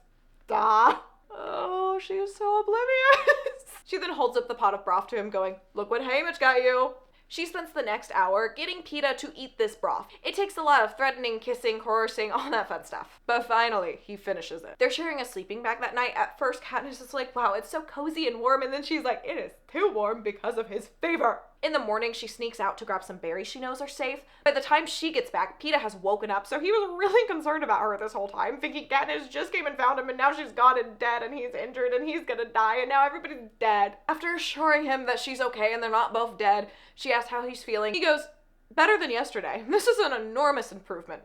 Duh. Oh, she is so oblivious. She then holds up the pot of broth to him going, "Look what Haymitch got you." She spends the next hour getting Peeta to eat this broth. It takes a lot of threatening, kissing, coercing, all that fun stuff. But finally, he finishes it. They're sharing a sleeping bag that night. At first, Katniss is like, "Wow, it's so cozy and warm," and then she's like, "It is too warm because of his fever." In the morning, she sneaks out to grab some berries she knows are safe. By the time she gets back, Peeta has woken up, so he was really concerned about her this whole time, thinking Katniss just came and found him, and now she's gone and dead, and he's injured, and he's gonna die, and now everybody's dead. After assuring him that she's okay and they're not both dead, she asks how he's feeling. He goes, "Better than yesterday. This is an enormous improvement.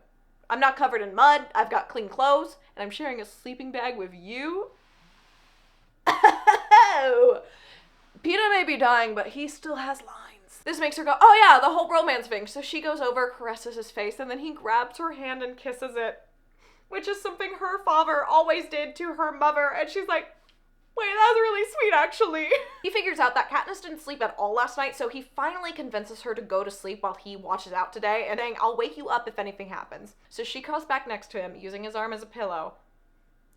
I'm not covered in mud, I've got clean clothes, and I'm sharing a sleeping bag with you." Peeta may be dying, but he still has lines. This makes her go, "Oh yeah, the whole romance thing." So she goes over, caresses his face, and then he grabs her hand and kisses it, which is something her father always did to her mother. And she's like, "Wait, that was really sweet, actually." He figures out that Katniss didn't sleep at all last night, so he finally convinces her to go to sleep while he watches out today, and saying, "I'll wake you up if anything happens." So she curls back next to him, using his arm as a pillow,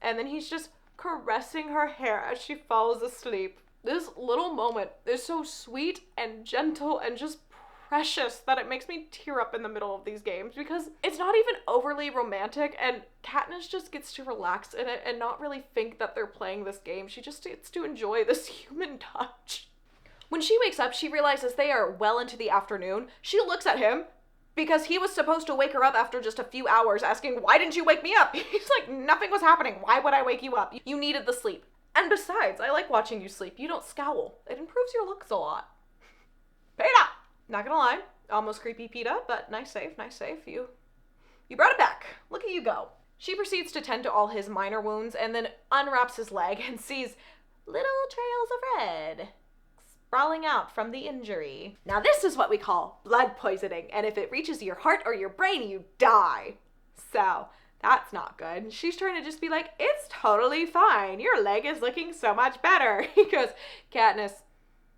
and then he's just caressing her hair as she falls asleep. This little moment is so sweet and gentle and just precious that it makes me tear up in the middle of these games, because it's not even overly romantic, and Katniss just gets to relax in it and not really think that they're playing this game. She just gets to enjoy this human touch. When she wakes up, she realizes they are well into the afternoon. She looks at him because he was supposed to wake her up after just a few hours, asking, "Why didn't you wake me up?" He's like, "Nothing was happening. Why would I wake you up? You needed the sleep. And besides, I like watching you sleep. You don't scowl. It improves your looks a lot." Peeta! Not gonna lie, almost creepy Peeta, but nice save, nice save. You brought it back. Look at you go. She proceeds to tend to all his minor wounds and then unwraps his leg and sees little trails of red sprawling out from the injury. Now this is what we call blood poisoning, and if it reaches your heart or your brain, you die. So that's not good. She's trying to just be like, "It's totally fine. Your leg is looking so much better." He goes, "Katniss,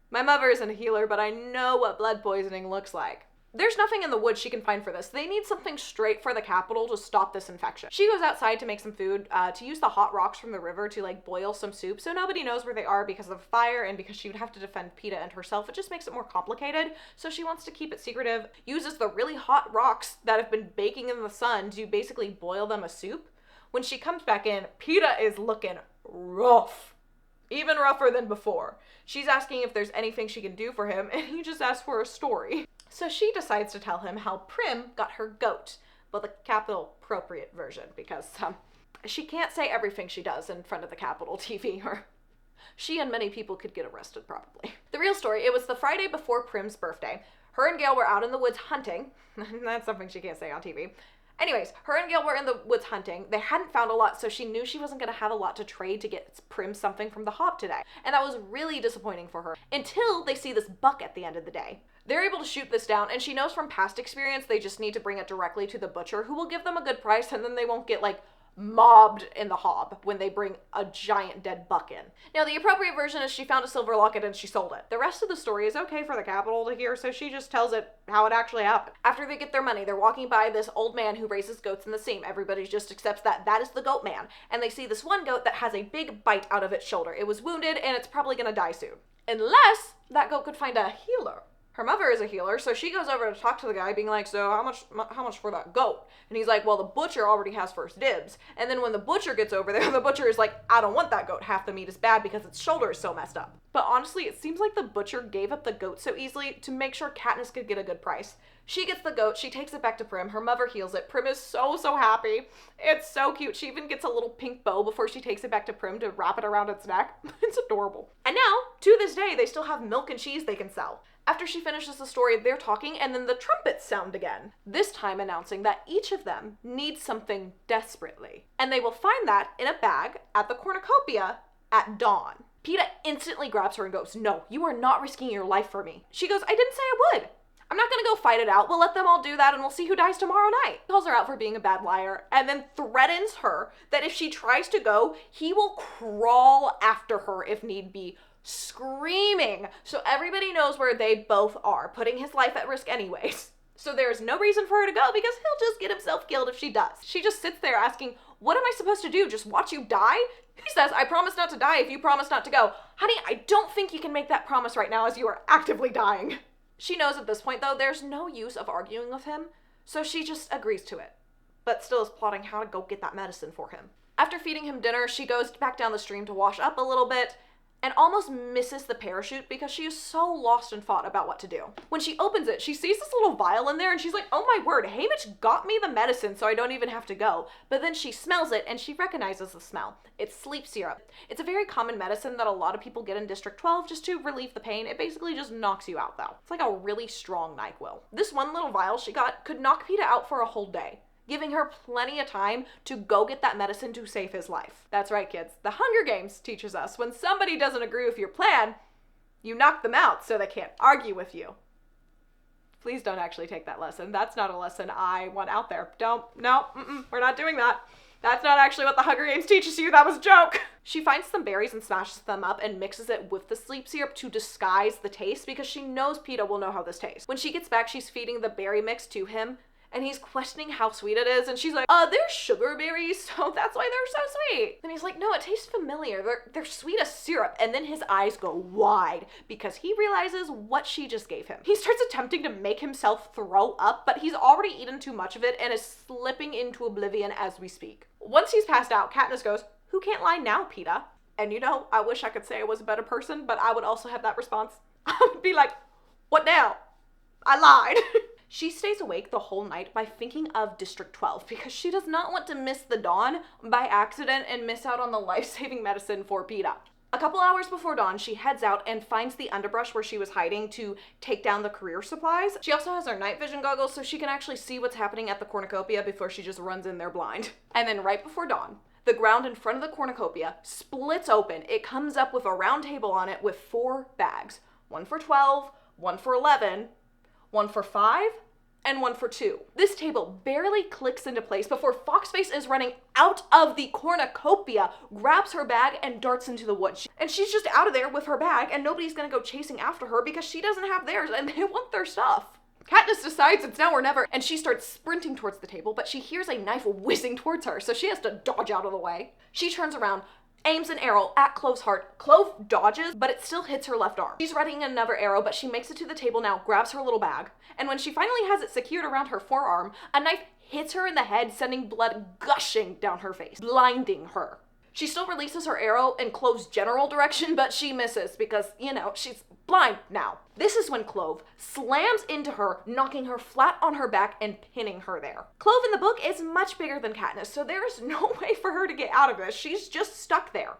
my mother isn't a healer, but I know what blood poisoning looks like. There's nothing in the woods she can find for this. They need something straight for the Capitol to stop this infection." She goes outside to make some food, to use the hot rocks from the river to boil some soup, so nobody knows where they are because of the fire and because she would have to defend Peeta and herself. It just makes it more complicated, so she wants to keep it secretive, uses the really hot rocks that have been baking in the sun to basically boil them a soup. When she comes back in, Peeta is looking rough. Even rougher than before. She's asking if there's anything she can do for him, and he just asks for a story. So she decides to tell him how Prim got her goat. Well, the Capitol appropriate version, because she can't say everything she does in front of the Capitol TV, or she and many people could get arrested, probably. The real story, it was the Friday before Prim's birthday. Her and Gale were out in the woods hunting. That's something she can't say on TV. Anyways, her and Gale were in the woods hunting. They hadn't found a lot, so she knew she wasn't going to have a lot to trade to get Prim something from the hob today. And that was really disappointing for her, until they see this buck at the end of the day. They're able to shoot this down, and she knows from past experience they just need to bring it directly to the butcher, who will give them a good price, and then they won't get, like, mobbed in the hob when they bring a giant dead buck in. Now, the appropriate version is she found a silver locket and she sold it. The rest of the story is okay for the capital to hear, so she just tells it how it actually happened. After they get their money, they're walking by this old man who raises goats in the seam. Everybody just accepts that that is the goat man. And they see this one goat that has a big bite out of its shoulder. It was wounded and it's probably gonna die soon. Unless that goat could find a healer. Her mother is a healer, so she goes over to talk to the guy, being like, so how much for that goat? And he's like, well, the butcher already has first dibs. And then when the butcher gets over there, the butcher is like, I don't want that goat. Half the meat is bad because its shoulder is so messed up. But honestly, it seems like the butcher gave up the goat so easily to make sure Katniss could get a good price. She gets the goat, she takes it back to Prim, her mother heals it. Prim is so happy. It's so cute. She even gets a little pink bow before she takes it back to Prim to wrap it around its neck. It's adorable. And now, to this day, they still have milk and cheese they can sell. After she finishes the story, they're talking, and then the trumpets sound again, this time announcing that each of them needs something desperately. And they will find that in a bag at the cornucopia at dawn. Peeta instantly grabs her and goes, no, you are not risking your life for me. She goes, I didn't say I would. I'm not gonna go fight it out. We'll let them all do that and we'll see who dies tomorrow night. He calls her out for being a bad liar and then threatens her that if she tries to go, he will crawl after her if need be, screaming so everybody knows where they both are, putting his life at risk anyways. So there's no reason for her to go because he'll just get himself killed if she does. She just sits there asking, what am I supposed to do? Just watch you die? He says, I promise not to die if you promise not to go. Honey, I don't think you can make that promise right now as you are actively dying. She knows at this point, though, there's no use of arguing with him, so she just agrees to it, but still is plotting how to go get that medicine for him. After feeding him dinner, she goes back down the stream to wash up a little bit, and almost misses the parachute because she is so lost in thought about what to do. When she opens it, she sees this little vial in there and she's like, oh my word, Haymitch got me the medicine so I don't even have to go. But then she smells it and she recognizes the smell. It's sleep syrup. It's a very common medicine that a lot of people get in District 12 just to relieve the pain. It basically just knocks you out though. It's like a really strong NyQuil. This one little vial she got could knock Peeta out for a whole day, giving her plenty of time to go get that medicine to save his life. That's right, kids. The Hunger Games teaches us when somebody doesn't agree with your plan, you knock them out so they can't argue with you. Please don't actually take that lesson. That's not a lesson I want out there. We're not doing that. That's not actually what the Hunger Games teaches you. That was a joke. She finds some berries and smashes them up and mixes it with the sleep syrup to disguise the taste because she knows Peeta will know how this tastes. When she gets back, she's feeding the berry mix to him, and he's questioning how sweet it is, and she's like, they're sugar berries, so that's why they're so sweet. And he's like, no, it tastes familiar. They're sweet as syrup. And then his eyes go wide because he realizes what she just gave him. He starts attempting to make himself throw up, but he's already eaten too much of it and is slipping into oblivion as we speak. Once he's passed out, Katniss goes, who can't lie now, Peeta? And you know, I wish I could say I was a better person, but I would also have that response. I would be like, what now? I lied. She stays awake the whole night by thinking of District 12 because she does not want to miss the dawn by accident and miss out on the life-saving medicine for Peeta. A couple hours before dawn, she heads out and finds the underbrush where she was hiding to take down the career supplies. She also has her night vision goggles so she can actually see what's happening at the cornucopia before she just runs in there blind. And then right before dawn, the ground in front of the cornucopia splits open. It comes up with a round table on it with 4 bags. One for 12, one for 11, one for 5, and one for 2. This table barely clicks into place before Foxface is running out of the cornucopia, grabs her bag, and darts into the woods. And she's just out of there with her bag, and nobody's gonna go chasing after her because she doesn't have theirs, and they want their stuff. Katniss decides it's now or never, and she starts sprinting towards the table, but she hears a knife whizzing towards her, so she has to dodge out of the way. She turns around, aims an arrow at Clove's heart. Clove dodges, but it still hits her left arm. She's readying another arrow, but she makes it to the table now, grabs her little bag, and when she finally has it secured around her forearm, a knife hits her in the head, sending blood gushing down her face, blinding her. She still releases her arrow in Clove's general direction, but she misses because, you know, she's blind now. This is when Clove slams into her, knocking her flat on her back and pinning her there. Clove in the book is much bigger than Katniss, so there's no way for her to get out of this. She's just stuck there.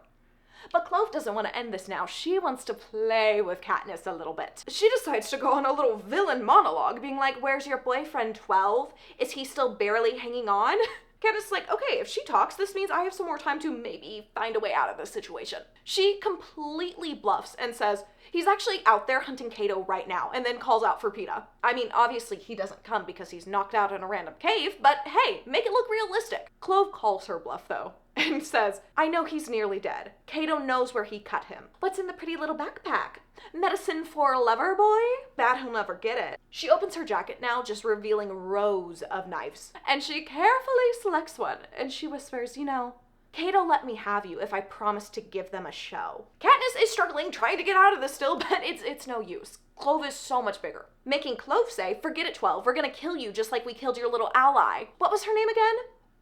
But Clove doesn't want to end this now. She wants to play with Katniss a little bit. She decides to go on a little villain monologue, being like, where's your boyfriend, 12? Is he still barely hanging on? Katniss is like, okay, if she talks, this means I have some more time to maybe find a way out of this situation. She completely bluffs and says, he's actually out there hunting Cato right now, and then calls out for Peeta. I mean, obviously he doesn't come because he's knocked out in a random cave, but hey, make it look realistic. Clove calls her bluff though, and says, I know he's nearly dead. Cato knows where he cut him. What's in the pretty little backpack? Medicine for a lover boy? Bet he'll never get it. She opens her jacket now, just revealing rows of knives. And she carefully selects one, and she whispers, you know, Cato let me have you if I promise to give them a show. Katniss is struggling, trying to get out of this still, but it's no use. Clove is so much bigger. Making Clove say, forget it, 12, we're gonna kill you just like we killed your little ally. What was her name again?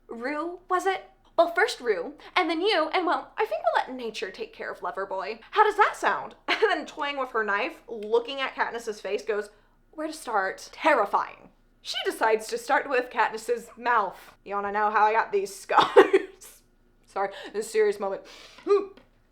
Rue, was it? Well, first Rue, and then you, and well, I think we'll let nature take care of Loverboy. How does that sound? And then toying with her knife, looking at Katniss's face, goes, where to start? Terrifying. She decides to start with Katniss's mouth. You wanna know how I got these scars? Sorry, this is a serious moment.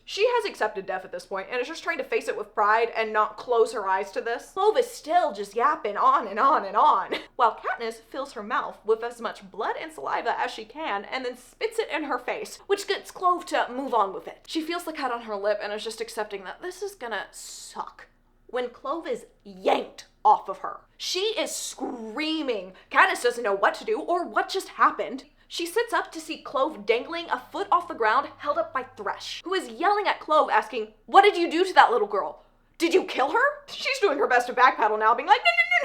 She has accepted death at this point and is just trying to face it with pride and not close her eyes to this. Clove is still just yapping on and on and on, while Katniss fills her mouth with as much blood and saliva as she can and then spits it in her face, which gets Clove to move on with it. She feels the cut on her lip and is just accepting that this is gonna suck. When Clove is yanked off of her, she is screaming. Katniss doesn't know what to do or what just happened. She sits up to see Clove dangling a foot off the ground, held up by Thresh, who is yelling at Clove, asking, what did you do to that little girl? Did you kill her? She's doing her best to backpedal now, being like,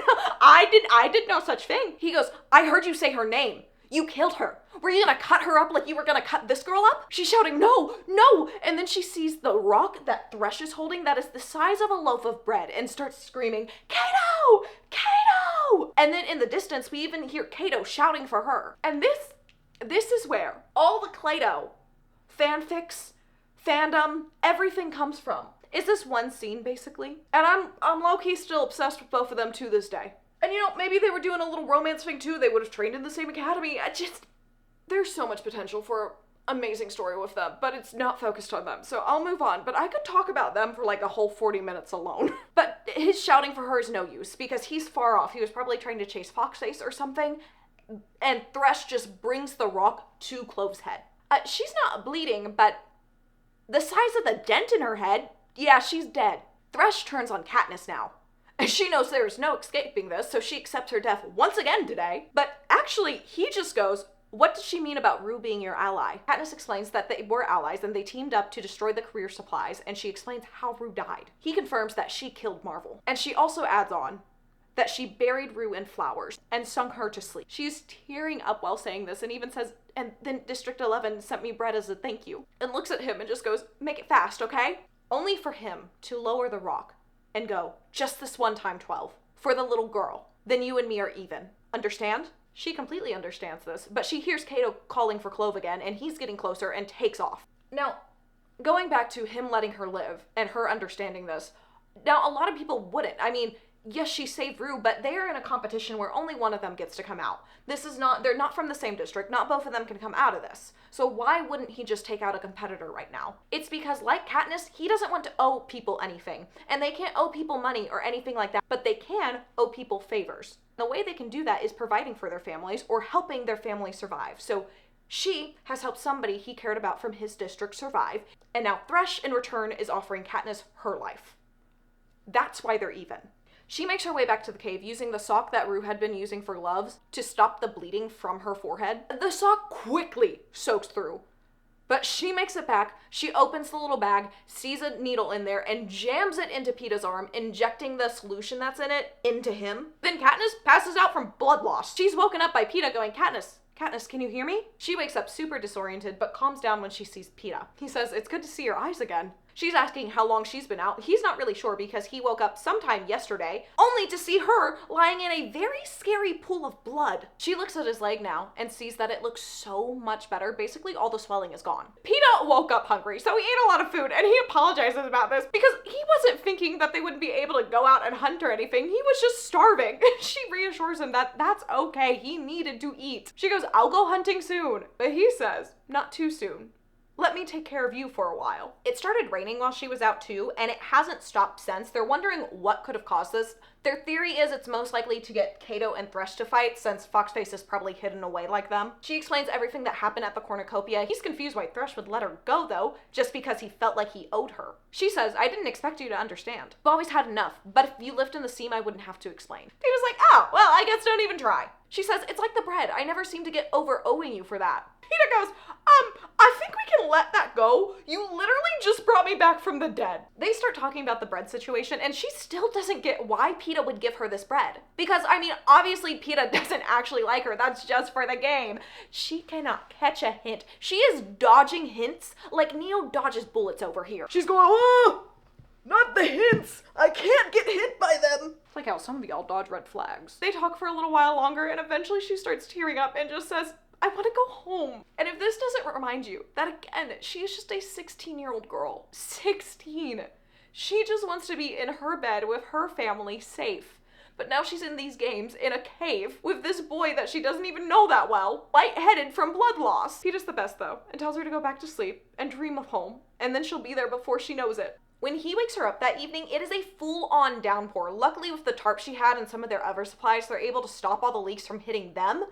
no, I did no such thing. He goes, I heard you say her name. You killed her. Were you gonna cut her up like you were gonna cut this girl up? She's shouting, no, no. And then she sees the rock that Thresh is holding that is the size of a loaf of bread and starts screaming, Cato! Cato! And then in the distance, we even hear Cato shouting for her. And this is where all the Clado fanfics, fandom, everything comes from. Is this one scene, basically? And I'm low-key still obsessed with both of them to this day. And you know, maybe they were doing a little romance thing too. They would have trained in the same academy. There's so much potential for an amazing story with them, but it's not focused on them. So I'll move on, but I could talk about them for like a whole 40 minutes alone. But his shouting for her is no use because he's far off. He was probably trying to chase Foxface or something. And Thresh just brings the rock to Clove's head. She's not bleeding, but the size of the dent in her head, yeah, she's dead. Thresh turns on Katniss now. And she knows there is no escaping this, so she accepts her death once again today. But actually, he just goes, what does she mean about Rue being your ally? Katniss explains that they were allies and they teamed up to destroy the career supplies, and she explains how Rue died. He confirms that she killed Marvel. And she also adds on that she buried Rue in flowers and sung her to sleep. She's tearing up while saying this and even says, and then District 11 sent me bread as a thank you, and looks at him and just goes, make it fast, okay? Only for him to lower the rock and go, just this one time, 12, for the little girl. Then you and me are even. Understand? She completely understands this, but she hears Cato calling for Clove again, and he's getting closer and takes off. Now, going back to him letting her live and her understanding this, now a lot of people wouldn't. I mean, yes, she saved Rue, but they are in a competition where only one of them gets to come out. They're not from the same district. Not both of them can come out of this. So why wouldn't he just take out a competitor right now? It's because, like Katniss, he doesn't want to owe people anything. And they can't owe people money or anything like that, but they can owe people favors. The way they can do that is providing for their families or helping their family survive. So she has helped somebody he cared about from his district survive, and now Thresh, in return, is offering Katniss her life. That's why they're even. She makes her way back to the cave using the sock that Rue had been using for gloves to stop the bleeding from her forehead. The sock quickly soaks through, but she makes it back. She opens the little bag, sees a needle in there, and jams it into Peeta's arm, injecting the solution that's in it into him. Then Katniss passes out from blood loss. She's woken up by Peeta going, Katniss, can you hear me? She wakes up super disoriented, but calms down when she sees Peeta. He says, it's good to see your eyes again. She's asking how long she's been out. He's not really sure because he woke up sometime yesterday, only to see her lying in a very scary pool of blood. She looks at his leg now and sees that it looks so much better. Basically, all the swelling is gone. Peeta woke up hungry, so he ate a lot of food, and he apologizes about this because he wasn't thinking that they wouldn't be able to go out and hunt or anything. He was just starving. She reassures him that that's okay. He needed to eat. She goes, I'll go hunting soon. But he says, not too soon. let me take care of you for a while. It started raining while she was out too, and it hasn't stopped since. They're wondering what could have caused this. Their theory is it's most likely to get Kato and Thresh to fight, since Foxface is probably hidden away like them. She explains everything that happened at the cornucopia. He's confused why Thresh would let her go though, just because he felt like he owed her. She says, I didn't expect you to understand. I've always had enough, but if you lived in the seam, I wouldn't have to explain. He was like, oh, well, I guess don't even try. She says, it's like the bread. I never seem to get over owing you for that. Peeta goes, I think we can let that go. You literally just brought me back from the dead. They start talking about the bread situation, and she still doesn't get why Peeta would give her this bread. Because, I mean, obviously Peeta doesn't actually like her. That's just for the game. She cannot catch a hint. She is dodging hints like Neo dodges bullets over here. She's going, oh, not the hints. I can't get hit by them. Like how some of y'all dodge red flags. They talk for a little while longer, and eventually she starts tearing up and just says, I want to go home. And if this doesn't remind you that, again, she is just a 16-year-old girl. 16. She just wants to be in her bed with her family safe. But now she's in these games in a cave with this boy that she doesn't even know that well, lightheaded from blood loss. Peeta's the best though, and tells her to go back to sleep and dream of home, and then she'll be there before she knows it. When he wakes her up that evening, it is a full-on downpour. Luckily, with the tarp she had and some of their other supplies, they're able to stop all the leaks from hitting them.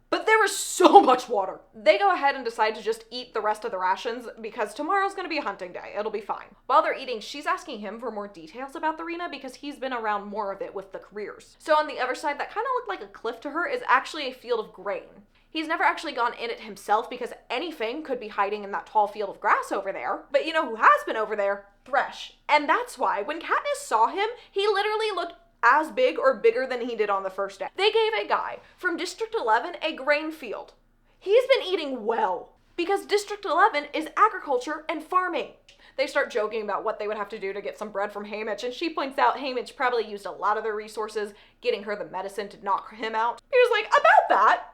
But there is so much water. They go ahead and decide to just eat the rest of the rations because tomorrow's gonna be a hunting day. It'll be fine. While they're eating, she's asking him for more details about the arena because he's been around more of it with the careers. So on the other side, that kind of looked like a cliff to her, is actually a field of grain. He's never actually gone in it himself because anything could be hiding in that tall field of grass over there. But you know who has been over there? Thresh. And that's why when Katniss saw him, he literally looked as big or bigger than he did on the first day. They gave a guy from District 11 a grain field. He's been eating well because District 11 is agriculture and farming. They start joking about what they would have to do to get some bread from Haymitch, and she points out Haymitch probably used a lot of their resources getting her the medicine to knock him out. He was like, about that,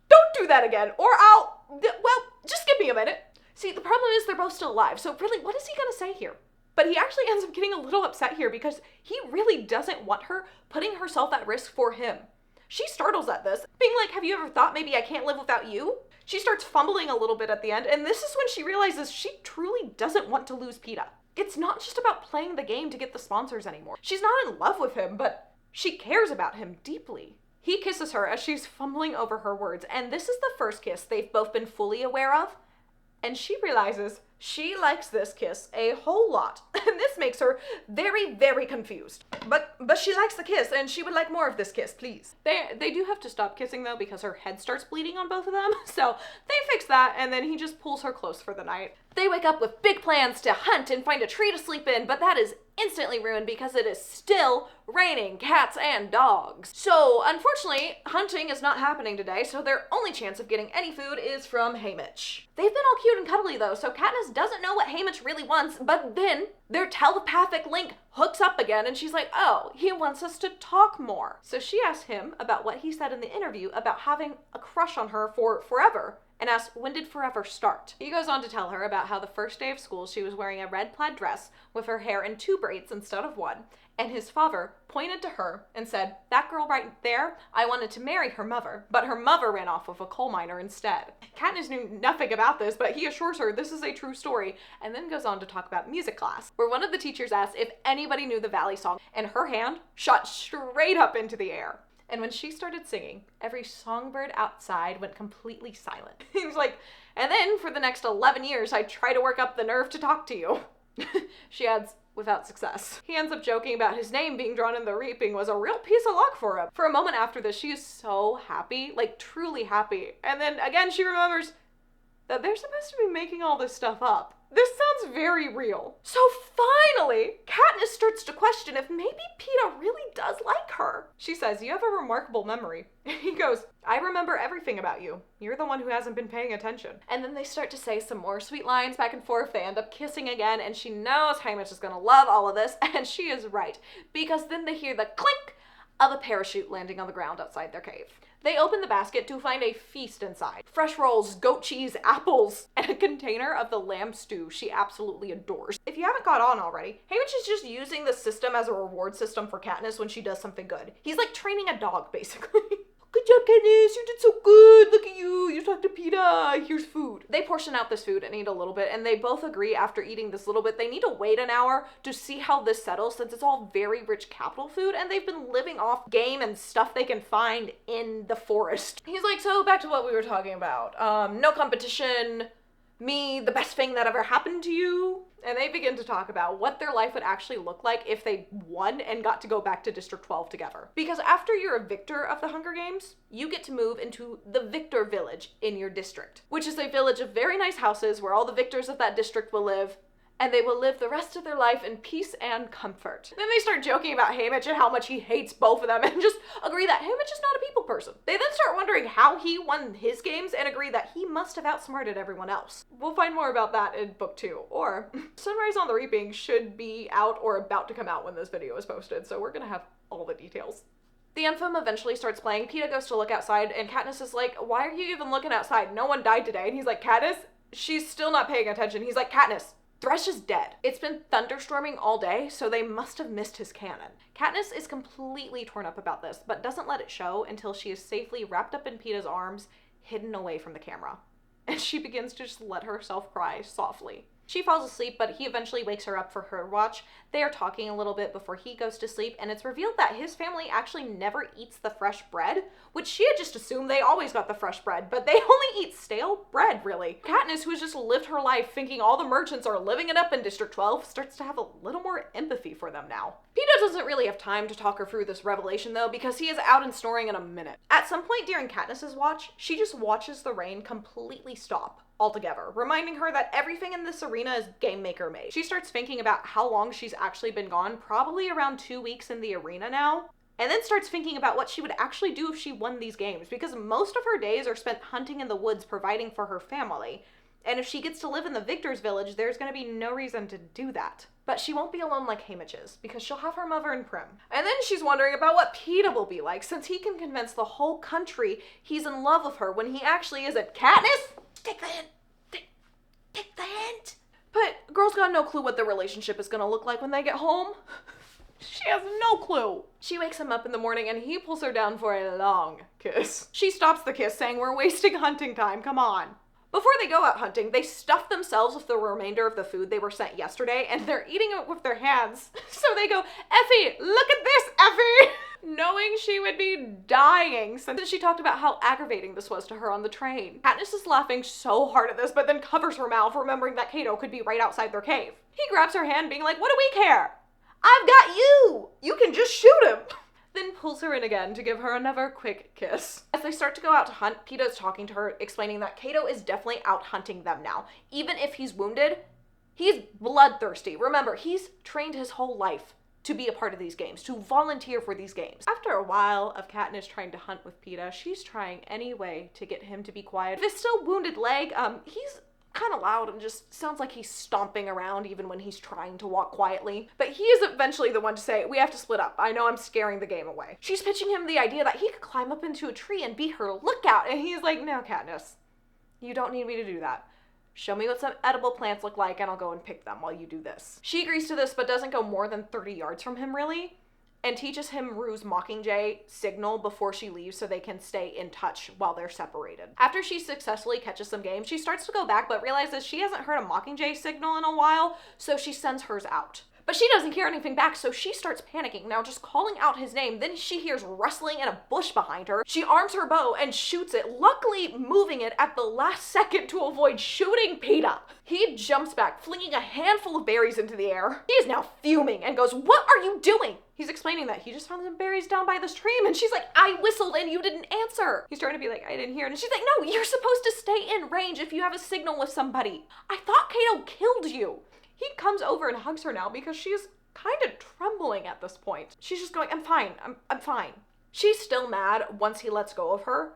don't do that again, or well, just give me a minute. See, the problem is they're both still alive, so really, what is he gonna say here? But he actually ends up getting a little upset here because he really doesn't want her putting herself at risk for him. She startles at this, being like, have you ever thought maybe I can't live without you? She starts fumbling a little bit at the end, and this is when she realizes she truly doesn't want to lose Peeta. It's not just about playing the game to get the sponsors anymore. She's not in love with him, but she cares about him deeply. He kisses her as she's fumbling over her words, and this is the first kiss they've both been fully aware of. And she realizes she likes this kiss a whole lot, and this makes her very, very confused. But she likes the kiss, and she would like more of this kiss, please. They do have to stop kissing, though, because her head starts bleeding on both of them, so they fix that, and then he just pulls her close for the night. They wake up with big plans to hunt and find a tree to sleep in, but that is instantly ruined because it is still raining cats and dogs. So, unfortunately, hunting is not happening today, so their only chance of getting any food is from Haymitch. They've been all cute and cuddly, though, so Katniss doesn't know what Haymitch really wants, but then their telepathic link hooks up again, and she's like, oh, he wants us to talk more. So she asks him about what he said in the interview about having a crush on her for forever, and asks, when did forever start? He goes on to tell her about how the first day of school she was wearing a red plaid dress with her hair in 2 braids instead of 1, and his father pointed to her and said, that girl right there, I wanted to marry her mother, but her mother ran off with a coal miner instead. Katniss knew nothing about this, but he assures her this is a true story, and then goes on to talk about music class, where one of the teachers asked if anybody knew the Valley song, and her hand shot straight up into the air. And when she started singing, every songbird outside went completely silent. He was like, and then for the next 11 years, I try to work up the nerve to talk to you. She adds, without success. He ends up joking about his name being drawn in the reaping was a real piece of luck for him. For a moment after this, she is so happy, like truly happy. And then again, she remembers that they're supposed to be making all this stuff up. This sounds very real. So finally, Katniss starts to question if maybe Peeta really does like her. She says, you have a remarkable memory. He goes, I remember everything about you. You're the one who hasn't been paying attention. And then they start to say some more sweet lines back and forth. They end up kissing again, and she knows Haymitch is gonna love all of this, and she is right. Because then they hear the clink of a parachute landing on the ground outside their cave. They open the basket to find a feast inside. Fresh rolls, goat cheese, apples, and a container of the lamb stew she absolutely adores. If you haven't caught on already, Haymitch is just using the system as a reward system for Katniss when she does something good. He's like training a dog, basically. Good job, Katniss, you did so good. Look at you. You talked to Peeta. Here's food. They portion out this food and eat a little bit, and they both agree after eating this little bit, they need to wait an hour to see how this settles since it's all very rich capital food, and they've been living off game and stuff they can find in the forest. He's like, so back to what we were talking about. No competition. Me, the best thing that ever happened to you. And they begin to talk about what their life would actually look like if they won and got to go back to District 12 together. Because after you're a victor of the Hunger Games, you get to move into the Victor Village in your district, which is a village of very nice houses where all the victors of that district will live, and they will live the rest of their life in peace and comfort. Then they start joking about Haymitch and how much he hates both of them and just agree that Haymitch is not a people person. They then start wondering how he won his games and agree that he must have outsmarted everyone else. We'll find more about that in book 2. Or Sunrise on the Reaping should be out or about to come out when this video is posted, so we're gonna have all the details. The anthem eventually starts playing. Peeta goes to look outside and Katniss is like, why are you even looking outside? No one died today. And he's like, Katniss? She's still not paying attention. He's like, Katniss, Thresh is dead. It's been thunderstorming all day, so they must have missed his cannon. Katniss is completely torn up about this, but doesn't let it show until she is safely wrapped up in Peeta's arms, hidden away from the camera. And she begins to just let herself cry softly. She falls asleep, but he eventually wakes her up for her watch. They are talking a little bit before he goes to sleep, and it's revealed that his family actually never eats the fresh bread, which she had just assumed they always got the fresh bread, but they only eat stale bread, really. Katniss, who has just lived her life thinking all the merchants are living it up in District 12, starts to have a little more empathy for them now. Peeta doesn't really have time to talk her through this revelation, though, because he is out and snoring in a minute. At some point during Katniss's watch, she just watches the rain completely stop altogether, reminding her that everything in this arena is Game Maker made. She starts thinking about how long she's actually been gone, probably around 2 weeks in the arena now, and then starts thinking about what she would actually do if she won these games, because most of her days are spent hunting in the woods providing for her family, and if she gets to live in the Victor's Village, there's going to be no reason to do that. But she won't be alone like Haymitch is, because she'll have her mother and Prim. And then she's wondering about what Peeta will be like, since he can convince the whole country he's in love with her when he actually isn't. Katniss? Take the hint. Take the hint. But girl's got no clue what their relationship is gonna look like when they get home. She has no clue. She wakes him up in the morning and he pulls her down for a long kiss. She stops the kiss, saying, we're wasting hunting time, come on. Before they go out hunting, they stuff themselves with the remainder of the food they were sent yesterday, and they're eating it with their hands. So they go, Effie, look at this, Effie! Knowing she would be dying since she talked about how aggravating this was to her on the train. Katniss is laughing so hard at this, but then covers her mouth, remembering that Cato could be right outside their cave. He grabs her hand, being like, what do we care? I've got you! You can just shoot him! Then pulls her in again to give her another quick kiss. As they start to go out to hunt, Peeta is talking to her, explaining that Cato is definitely out hunting them now. Even if he's wounded, he's bloodthirsty. Remember, he's trained his whole life to be a part of these games, to volunteer for these games. After a while of Katniss trying to hunt with Peeta, she's trying any way to get him to be quiet. With his still wounded leg, he's kind of loud and just sounds like he's stomping around even when he's trying to walk quietly. But he is eventually the one to say, we have to split up. I know I'm scaring the game away. She's pitching him the idea that he could climb up into a tree and be her lookout. And he's like, no, Katniss, you don't need me to do that. Show me what some edible plants look like and I'll go and pick them while you do this. She agrees to this, but doesn't go more than 30 yards from him really, and teaches him Rue's Mockingjay signal before she leaves so they can stay in touch while they're separated. After she successfully catches some game, she starts to go back but realizes she hasn't heard a Mockingjay signal in a while, so she sends hers out. But she doesn't hear anything back, so she starts panicking, now just calling out his name. Then she hears rustling in a bush behind her. She arms her bow and shoots it, luckily moving it at the last second to avoid shooting Peeta. He jumps back, flinging a handful of berries into the air. He is now fuming and goes, what are you doing? He's explaining that he just found some berries down by the stream, and she's like, I whistled and you didn't answer. He's trying to be like, I didn't hear it. And she's like, no, you're supposed to stay in range if you have a signal with somebody. I thought Cato killed you. He comes over and hugs her now because she's kind of trembling at this point. She's just going, I'm fine, I'm fine. She's still mad once he lets go of her,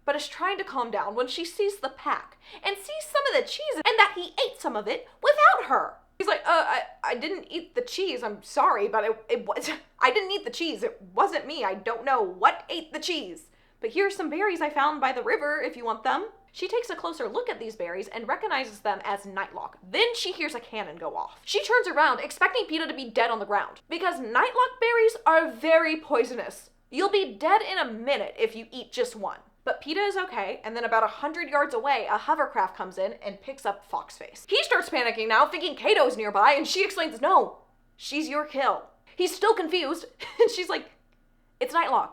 but is trying to calm down when she sees the pack and sees some of the cheese and that he ate some of it without her. He's like, I didn't eat the cheese, I'm sorry, but I didn't eat the cheese, it wasn't me, I don't know what ate the cheese. But here's some berries I found by the river if you want them. She takes a closer look at these berries and recognizes them as nightlock. Then she hears a cannon go off. She turns around, expecting Peeta to be dead on the ground, because nightlock berries are very poisonous. You'll be dead in a minute if you eat just one. But Peeta is okay, and then about 100 yards away, a hovercraft comes in and picks up Foxface. He starts panicking now, thinking Kato's nearby, and she explains, no, she's your kill. He's still confused, and she's like, it's Nightlock.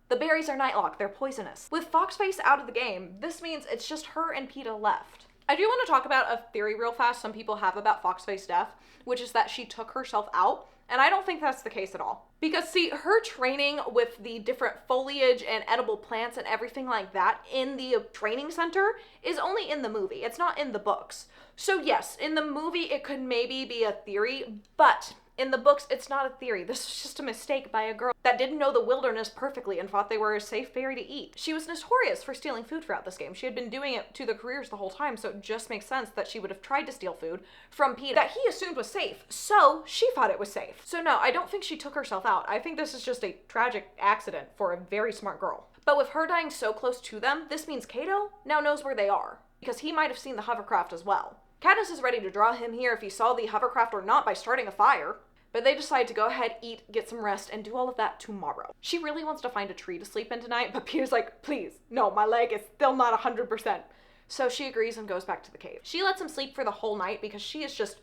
The berries are Nightlock, they're poisonous. With Foxface out of the game, this means it's just her and Peeta left. I do want to talk about a theory real fast some people have about Foxface's death, which is that she took herself out. And I don't think that's the case at all. Because see, her training with the different foliage and edible plants and everything like that in the training center is only in the movie. It's not in the books. So yes, in the movie it could maybe be a theory, but in the books it's not a theory. This is just a mistake by a girl that didn't know the wilderness perfectly and thought they were a safe berry to eat. She was notorious for stealing food throughout this game. She had been doing it to the careers the whole time, so it just makes sense that she would have tried to steal food from Peeta that he assumed was safe, so she thought it was safe. So no, I don't think she took herself out. I think this is just a tragic accident for a very smart girl. But with her dying so close to them, this means Kato now knows where they are, because he might have seen the hovercraft as well. Katniss is ready to draw him here if he saw the hovercraft or not by starting a fire. But they decide to go ahead, eat, get some rest, and do all of that tomorrow. She really wants to find a tree to sleep in tonight, but Peter's like, please, no, my leg is still not 100%. So she agrees and goes back to the cave. She lets him sleep for the whole night because she is just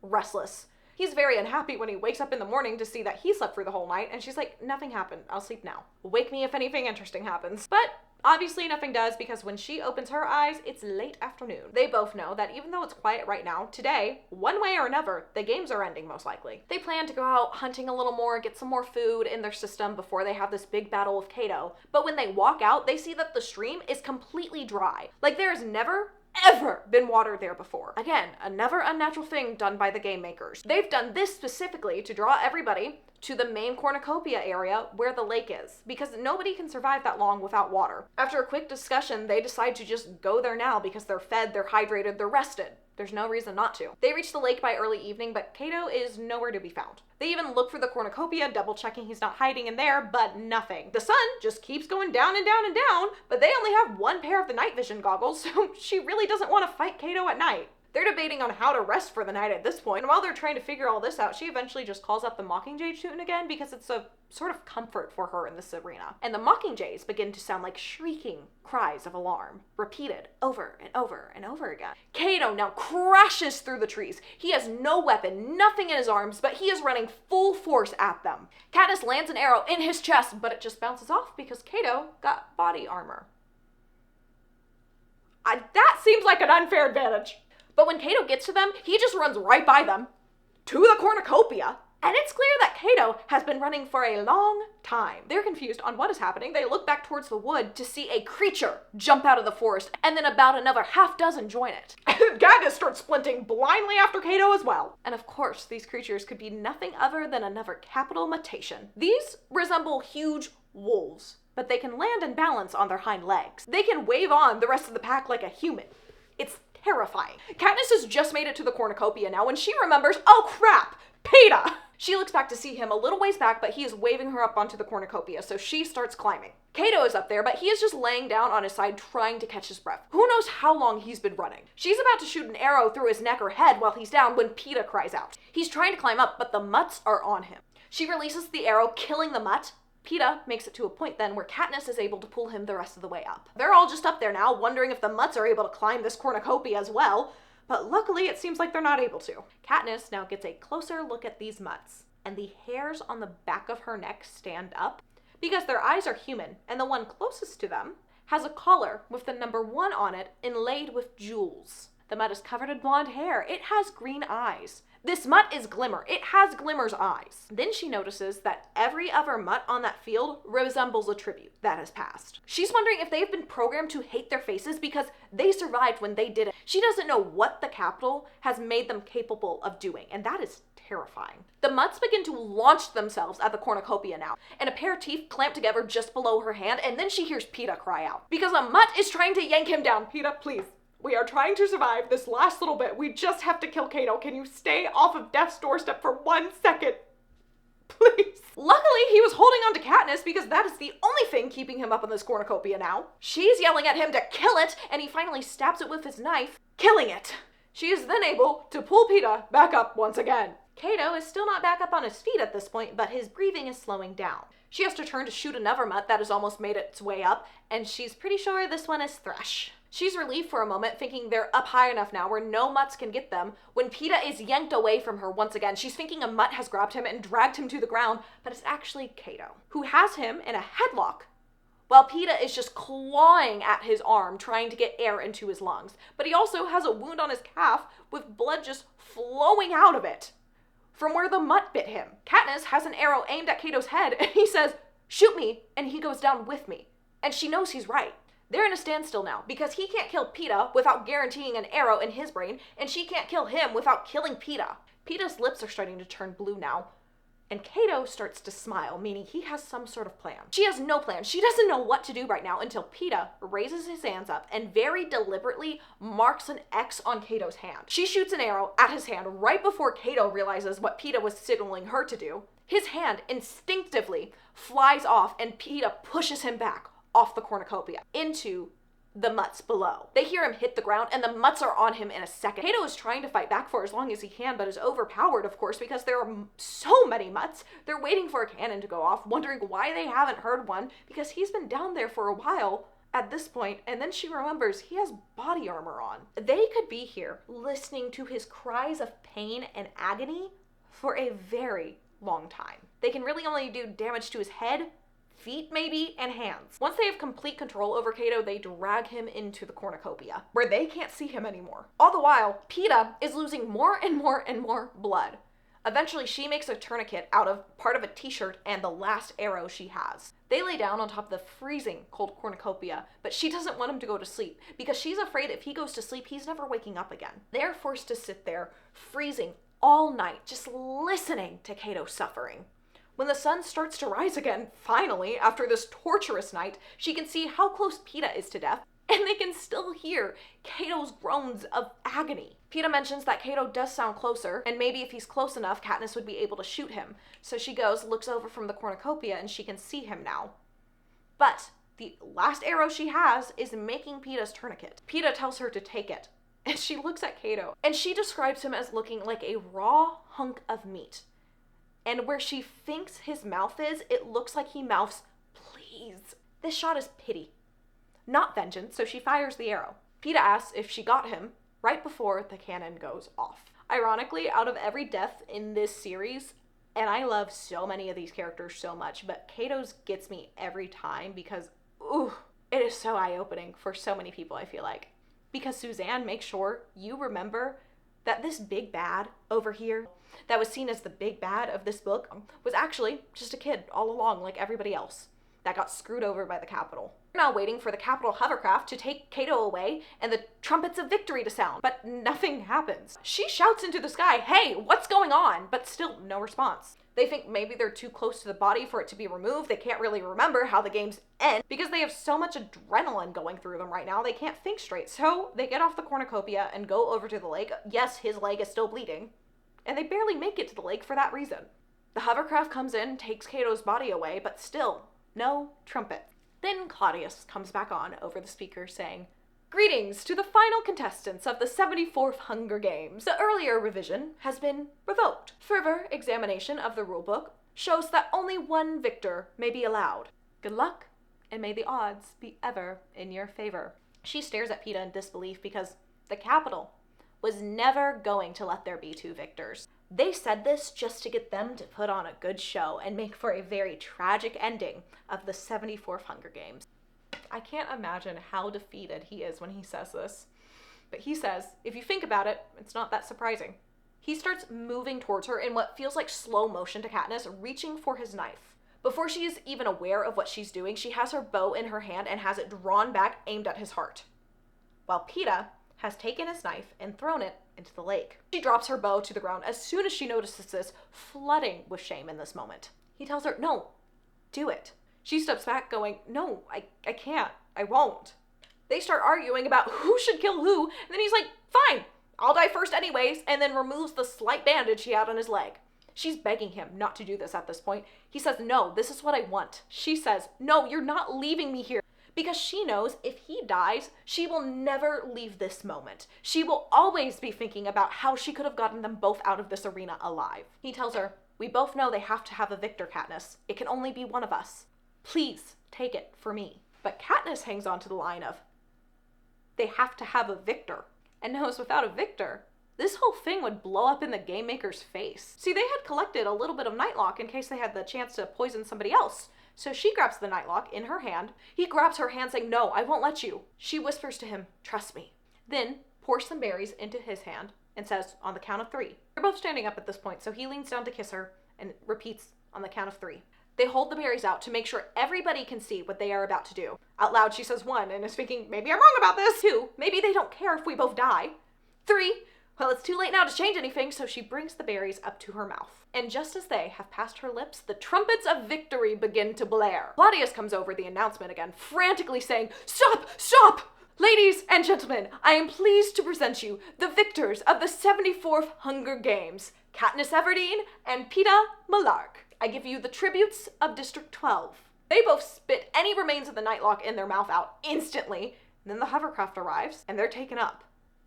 restless. He's very unhappy when he wakes up in the morning to see that he slept for the whole night, and she's like, nothing happened, I'll sleep now. Wake me if anything interesting happens. But obviously nothing does, because when she opens her eyes, it's late afternoon. They both know that even though it's quiet right now, today, one way or another, the games are ending most likely. They plan to go out hunting a little more, get some more food in their system before they have this big battle with Kato. But when they walk out, they see that the stream is completely dry. Like there has never ever been water there before. Again, another unnatural thing done by the game makers. They've done this specifically to draw everybody to the main cornucopia area where the lake is, because nobody can survive that long without water. After a quick discussion, they decide to just go there now because they're fed, they're hydrated, they're rested. There's no reason not to. They reach the lake by early evening, but Kato is nowhere to be found. They even look for the cornucopia, double checking he's not hiding in there, but nothing. The sun just keeps going down and down and down, but they only have one pair of the night vision goggles, so she really doesn't want to fight Kato at night. They're debating on how to rest for the night at this point, and while they're trying to figure all this out, she eventually just calls out the Mockingjay tune again because it's a sort of comfort for her in this arena. And the Mockingjays begin to sound like shrieking cries of alarm, repeated over and over and over again. Kato now crashes through the trees. He has no weapon, nothing in his arms, but he is running full force at them. Katniss lands an arrow in his chest, but it just bounces off because Kato got body armor. That seems like an unfair advantage. But when Kato gets to them, he just runs right by them to the cornucopia. And it's clear that Kato has been running for a long time. They're confused on what is happening. They look back towards the wood to see a creature jump out of the forest, and then about another half dozen join it. Katniss starts splinting blindly after Kato as well. And of course, these creatures could be nothing other than another capital mutation. These resemble huge wolves, but they can land and balance on their hind legs. They can wave on the rest of the pack like a human. It's terrifying. Katniss has just made it to the cornucopia now when she remembers, oh crap, Peeta! She looks back to see him a little ways back, but he is waving her up onto the cornucopia, so she starts climbing. Kato is up there, but he is just laying down on his side trying to catch his breath. Who knows how long he's been running? She's about to shoot an arrow through his neck or head while he's down when Peeta cries out. He's trying to climb up, but the mutts are on him. She releases the arrow, killing the mutt. Peeta makes it to a point then where Katniss is able to pull him the rest of the way up. They're all just up there now, wondering if the mutts are able to climb this cornucopia as well, but luckily it seems like they're not able to. Katniss now gets a closer look at these mutts, and the hairs on the back of her neck stand up because their eyes are human, and the one closest to them has a collar with the number 1 on it inlaid with jewels. The mutt is covered in blonde hair. It has green eyes. This mutt is Glimmer. It has Glimmer's eyes. Then she notices that every other mutt on that field resembles a tribute that has passed. She's wondering if they've been programmed to hate their faces because they survived when they didn't. She doesn't know what the capital has made them capable of doing, and that is terrifying. The mutts begin to launch themselves at the cornucopia now, and a pair of teeth clamp together just below her hand, and then she hears Peeta cry out because a mutt is trying to yank him down. Peeta, please. We are trying to survive this last little bit. We just have to kill Kato. Can you stay off of death's doorstep for 1 second? Please. Luckily, he was holding on to Katniss because that is the only thing keeping him up in this cornucopia now. She's yelling at him to kill it, and he finally stabs it with his knife, killing it. She is then able to pull Peeta back up once again. Kato is still not back up on his feet at this point, but his breathing is slowing down. She has to turn to shoot another mutt that has almost made its way up, and she's pretty sure this one is Thresh. She's relieved for a moment, thinking they're up high enough now where no mutts can get them, when Peeta is yanked away from her once again. She's thinking a mutt has grabbed him and dragged him to the ground, but it's actually Cato, who has him in a headlock, while Peeta is just clawing at his arm, trying to get air into his lungs. But he also has a wound on his calf, with blood just flowing out of it from where the mutt bit him. Katniss has an arrow aimed at Cato's head, and he says, "Shoot me," and he goes down with me. And she knows he's right. They're in a standstill now, because he can't kill Peeta without guaranteeing an arrow in his brain, and she can't kill him without killing Peeta. Peeta's lips are starting to turn blue now, and Cato starts to smile, meaning he has some sort of plan. She has no plan. She doesn't know what to do right now until Peeta raises his hands up and very deliberately marks an X on Cato's hand. She shoots an arrow at his hand right before Cato realizes what Peeta was signaling her to do. His hand instinctively flies off, and Peeta pushes him back off the cornucopia into the mutts below. They hear him hit the ground, and the mutts are on him in a second. Cato is trying to fight back for as long as he can, but is overpowered, of course, because there are so many mutts. They're waiting for a cannon to go off, wondering why they haven't heard one, because he's been down there for a while at this point, and then she remembers he has body armor on. They could be here listening to his cries of pain and agony for a very long time. They can really only do damage to his head, feet maybe, and hands. Once they have complete control over Cato, they drag him into the cornucopia, where they can't see him anymore. All the while, Peeta is losing more and more and more blood. Eventually, she makes a tourniquet out of part of a t-shirt and the last arrow she has. They lay down on top of the freezing cold cornucopia, but she doesn't want him to go to sleep, because she's afraid if he goes to sleep, he's never waking up again. They're forced to sit there, freezing all night, just listening to Cato suffering. When the sun starts to rise again, finally, after this torturous night, she can see how close Peeta is to death, and they can still hear Cato's groans of agony. Peeta mentions that Cato does sound closer, and maybe if he's close enough, Katniss would be able to shoot him. So she goes, looks over from the cornucopia, and she can see him now. But the last arrow she has is making Peeta's tourniquet. Peeta tells her to take it, and she looks at Cato, and she describes him as looking like a raw hunk of meat. And where she thinks his mouth is, it looks like he mouths, "Please." This shot is pity, not vengeance, so she fires the arrow. Peeta asks if she got him right before the cannon goes off. Ironically, out of every death in this series, and I love so many of these characters so much, but Cato's gets me every time because, ooh, it is so eye-opening for so many people, I feel like. Because Suzanne makes sure you remember that this big bad over here, that was seen as the big bad of this book, was actually just a kid all along, like everybody else, that got screwed over by the Capitol. We're now waiting for the Capitol hovercraft to take Cato away and the trumpets of victory to sound, but nothing happens. She shouts into the sky, "Hey, what's going on?" But still no response. They think maybe they're too close to the body for it to be removed. They can't really remember how the games end because they have so much adrenaline going through them right now, they can't think straight. So they get off the cornucopia and go over to the lake. Yes, his leg is still bleeding, and they barely make it to the lake for that reason. The hovercraft comes in, takes Cato's body away, but still, no trumpet. Then Claudius comes back on over the speaker saying, "Greetings to the final contestants of the 74th Hunger Games. The earlier revision has been revoked. Further examination of the rulebook shows that only one victor may be allowed. Good luck, and may the odds be ever in your favor." She stares at Peeta in disbelief because the Capitol was never going to let there be two victors. They said this just to get them to put on a good show and make for a very tragic ending of the 74th Hunger Games. I can't imagine how defeated he is when he says this. But he says, if you think about it, it's not that surprising. He starts moving towards her in what feels like slow motion to Katniss, reaching for his knife. Before she is even aware of what she's doing, she has her bow in her hand and has it drawn back, aimed at his heart, while Peeta has taken his knife and thrown it into the lake. She drops her bow to the ground as soon as she notices this, flooding with shame in this moment. He tells her, "No, do it." She steps back going, "No, I can't, I won't." They start arguing about who should kill who, and then he's like, "Fine, I'll die first anyways," and then removes the slight bandage he had on his leg. She's begging him not to do this at this point. He says, "No, this is what I want." She says, "No, you're not leaving me here." Because she knows if he dies, she will never leave this moment. She will always be thinking about how she could have gotten them both out of this arena alive. He tells her, We both know they have to have a victor, Katniss. It can only be one of us. Please take it for me. But Katniss hangs on to the line of, they have to have a victor, and knows without a victor, this whole thing would blow up in the game maker's face. See, they had collected a little bit of nightlock in case they had the chance to poison somebody else. So she grabs the nightlock in her hand. He grabs her hand saying, no, I won't let you. She whispers to him, trust me. Then pours some berries into his hand and says, on the count of 3. They're both standing up at this point, so he leans down to kiss her and repeats on the count of 3. They hold the berries out to make sure everybody can see what they are about to do. Out loud, she says 1 and is thinking, maybe I'm wrong about this. 2, maybe they don't care if we both die. 3, well, it's too late now to change anything, so she brings the berries up to her mouth. And just as they have passed her lips, the trumpets of victory begin to blare. Claudius comes over the announcement again, frantically saying, stop, stop! Ladies and gentlemen, I am pleased to present you the victors of the 74th Hunger Games, Katniss Everdeen and Peeta Mellark. I give you the tributes of District 12. They both spit any remains of the nightlock in their mouth out instantly. And then the hovercraft arrives, and they're taken up.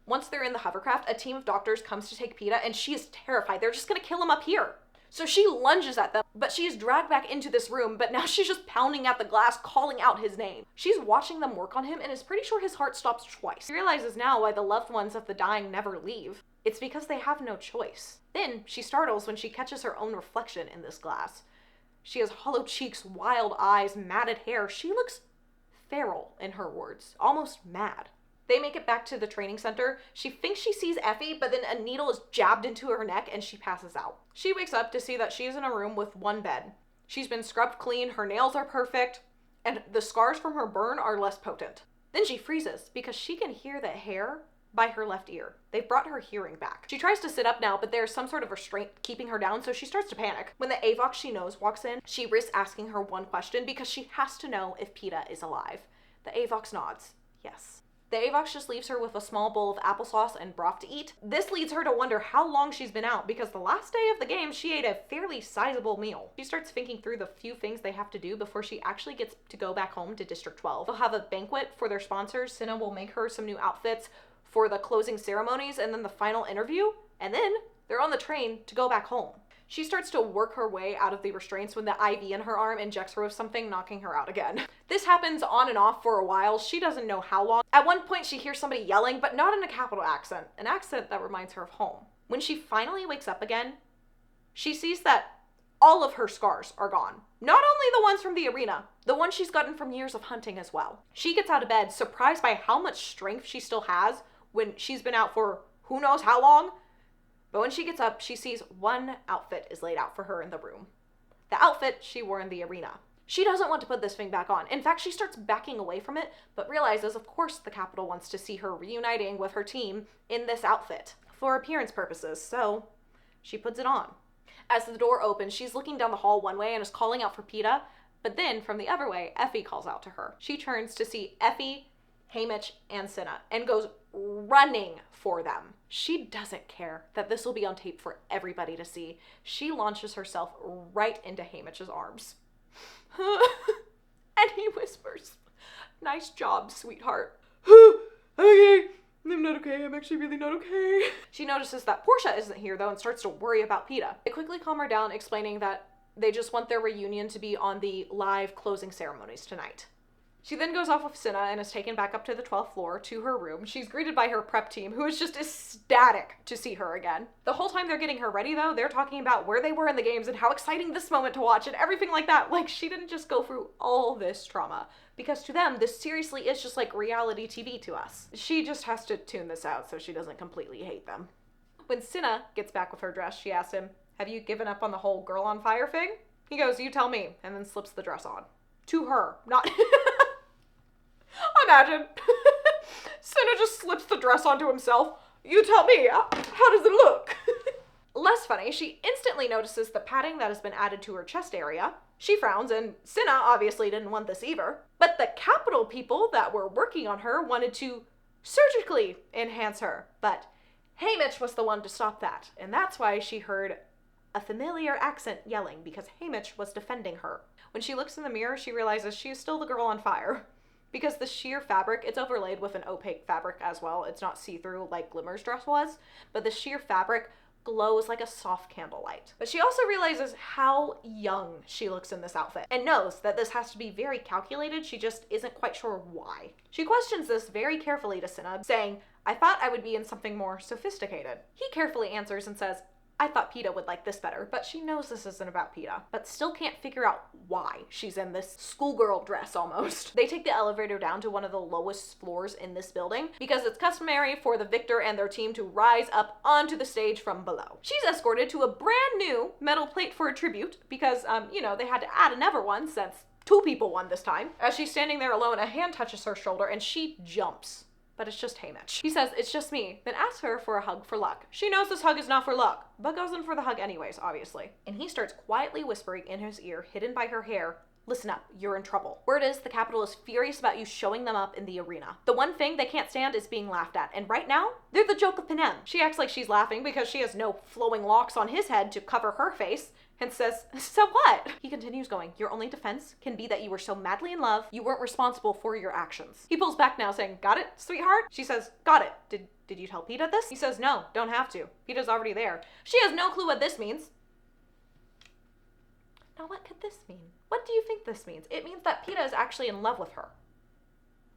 Once they're in the hovercraft, a team of doctors comes to take Peeta, and she is terrified. They're just gonna kill him up here. So she lunges at them, but she is dragged back into this room, but now she's just pounding at the glass, calling out his name. She's watching them work on him and is pretty sure his heart stops twice. She realizes now why the loved ones of the dying never leave. It's because they have no choice. Then she startles when she catches her own reflection in this glass. She has hollow cheeks, wild eyes, matted hair. She looks feral, in her words, almost mad. They make it back to the training center. She thinks she sees Effie, but then a needle is jabbed into her neck and she passes out. She wakes up to see that she's in a room with one bed. She's been scrubbed clean, her nails are perfect, and the scars from her burn are less potent. Then she freezes because she can hear the hair by her left ear. They've brought her hearing back. She tries to sit up now, but there's some sort of restraint keeping her down, so she starts to panic. When the Avox she knows walks in, she risks asking her one question because she has to know if Peeta is alive. The Avox nods. Yes. The Avox just leaves her with a small bowl of applesauce and broth to eat. This leads her to wonder how long she's been out because the last day of the game, she ate a fairly sizable meal. She starts thinking through the few things they have to do before she actually gets to go back home to District 12. They'll have a banquet for their sponsors. Cinna will make her some new outfits for the closing ceremonies and then the final interview. And then they're on the train to go back home. She starts to work her way out of the restraints when the IV in her arm injects her with something, knocking her out again. This happens on and off for a while. She doesn't know how long. At one point, she hears somebody yelling, but not in a capital accent, an accent that reminds her of home. When she finally wakes up again, she sees that all of her scars are gone. Not only the ones from the arena, the ones she's gotten from years of hunting as well. She gets out of bed, surprised by how much strength she still has when she's been out for who knows how long. But when she gets up, she sees one outfit is laid out for her in the room. The outfit she wore in the arena. She doesn't want to put this thing back on. In fact, she starts backing away from it, but realizes, of course, the Capitol wants to see her reuniting with her team in this outfit for appearance purposes, so she puts it on. As the door opens, she's looking down the hall one way and is calling out for Peeta, but then from the other way, Effie calls out to her. She turns to see Effie, Haymitch, and Cinna, and goes running for them. She doesn't care that this will be on tape for everybody to see. She launches herself right into Haymitch's arms. And he whispers, "Nice job, sweetheart." "Okay, I'm not okay. I'm actually really not okay." She notices that Portia isn't here though and starts to worry about Peeta. They quickly calm her down, explaining that they just want their reunion to be on the live closing ceremonies tonight. She then goes off with Cinna and is taken back up to the 12th floor to her room. She's greeted by her prep team, who is just ecstatic to see her again. The whole time they're getting her ready, though, they're talking about where they were in the games and how exciting this moment to watch and everything like that. Like, she didn't just go through all this trauma. Because to them, this seriously is just like reality TV to us. She just has to tune this out so she doesn't completely hate them. When Cinna gets back with her dress, she asks him, "Have you given up on the whole girl on fire thing?" He goes, "You tell me," and then slips the dress on. To her, not... Imagine. Cinna just slips the dress onto himself. "You tell me, how does it look?" Less funny, she instantly notices the padding that has been added to her chest area. She frowns, and Cinna obviously didn't want this either. But the Capitol people that were working on her wanted to surgically enhance her. But Haymitch was the one to stop that, and that's why she heard a familiar accent yelling, because Haymitch was defending her. When she looks in the mirror, she realizes she is still the girl on fire. Because the sheer fabric, it's overlaid with an opaque fabric as well. It's not see-through like Glimmer's dress was, but the sheer fabric glows like a soft candlelight. But she also realizes how young she looks in this outfit and knows that this has to be very calculated. She just isn't quite sure why. She questions this very carefully to Cinna, saying, "I thought I would be in something more sophisticated." He carefully answers and says, "I thought Peeta would like this better," but she knows this isn't about Peeta, but still can't figure out why she's in this schoolgirl dress almost. They take the elevator down to one of the lowest floors in this building because it's customary for the victor and their team to rise up onto the stage from below. She's escorted to a brand new metal plate for a tribute because, you know, they had to add another one since 2 people won this time. As she's standing there alone, a hand touches her shoulder and she jumps. But it's just Haymitch. He says, "It's just me," then asks her for a hug for luck. She knows this hug is not for luck, but goes in for the hug anyways, obviously. And he starts quietly whispering in his ear, hidden by her hair, "Listen up, you're in trouble. Word is the Capitol is furious about you showing them up in the arena. The one thing they can't stand is being laughed at, and right now, they're the joke of Panem." She acts like she's laughing because she has no flowing locks on his head to cover her face, and says, "So what?" He continues going, "Your only defense can be that you were so madly in love, you weren't responsible for your actions." He pulls back now saying, "Got it, sweetheart?" She says, "Got it. Did you tell Peeta this?" He says, "No, don't have to. Peeta's already there." She has no clue what this means. Now what could this mean? What do you think this means? It means that Peeta is actually in love with her.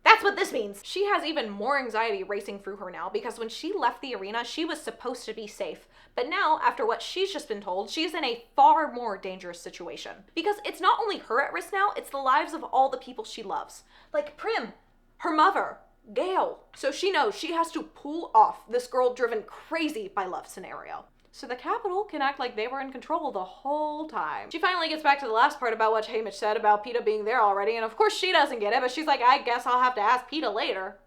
That's what this means. She has even more anxiety racing through her now because when she left the arena, she was supposed to be safe. But now, after what she's just been told, she's in a far more dangerous situation. Because it's not only her at risk now, it's the lives of all the people she loves. Like Prim, her mother, Gale. So she knows she has to pull off this girl driven crazy by love scenario. So the Capitol can act like they were in control the whole time. She finally gets back to the last part about what Haymitch said about Peeta being there already, and of course she doesn't get it, but she's like, "I guess I'll have to ask Peeta later."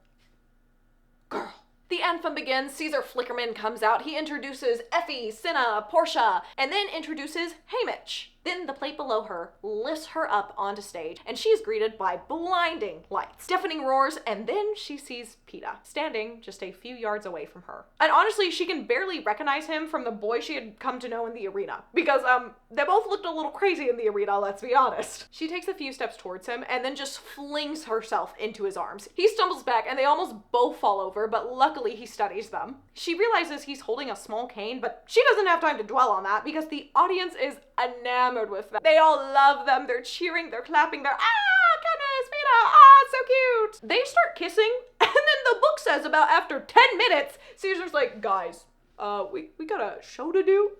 Girl. The anthem begins, Caesar Flickerman comes out, he introduces Effie, Cinna, Portia, and then introduces Haymitch. Then the plate below her lifts her up onto stage, and she's greeted by blinding lights, deafening roars, and then she sees Peeta, standing just a few yards away from her. And honestly, she can barely recognize him from the boy she had come to know in the arena, because they both looked a little crazy in the arena, let's be honest. She takes a few steps towards him, and then just flings herself into his arms. He stumbles back, and they almost both fall over, but luckily he studies them. She realizes he's holding a small cane, but she doesn't have time to dwell on that, because the audience is enamored with them. They all love them. They're cheering, they're clapping, they're, katniss, Peeta, so cute. They start kissing, and then the book says about after 10 minutes, Caesar's like, "Guys, we got a show to do."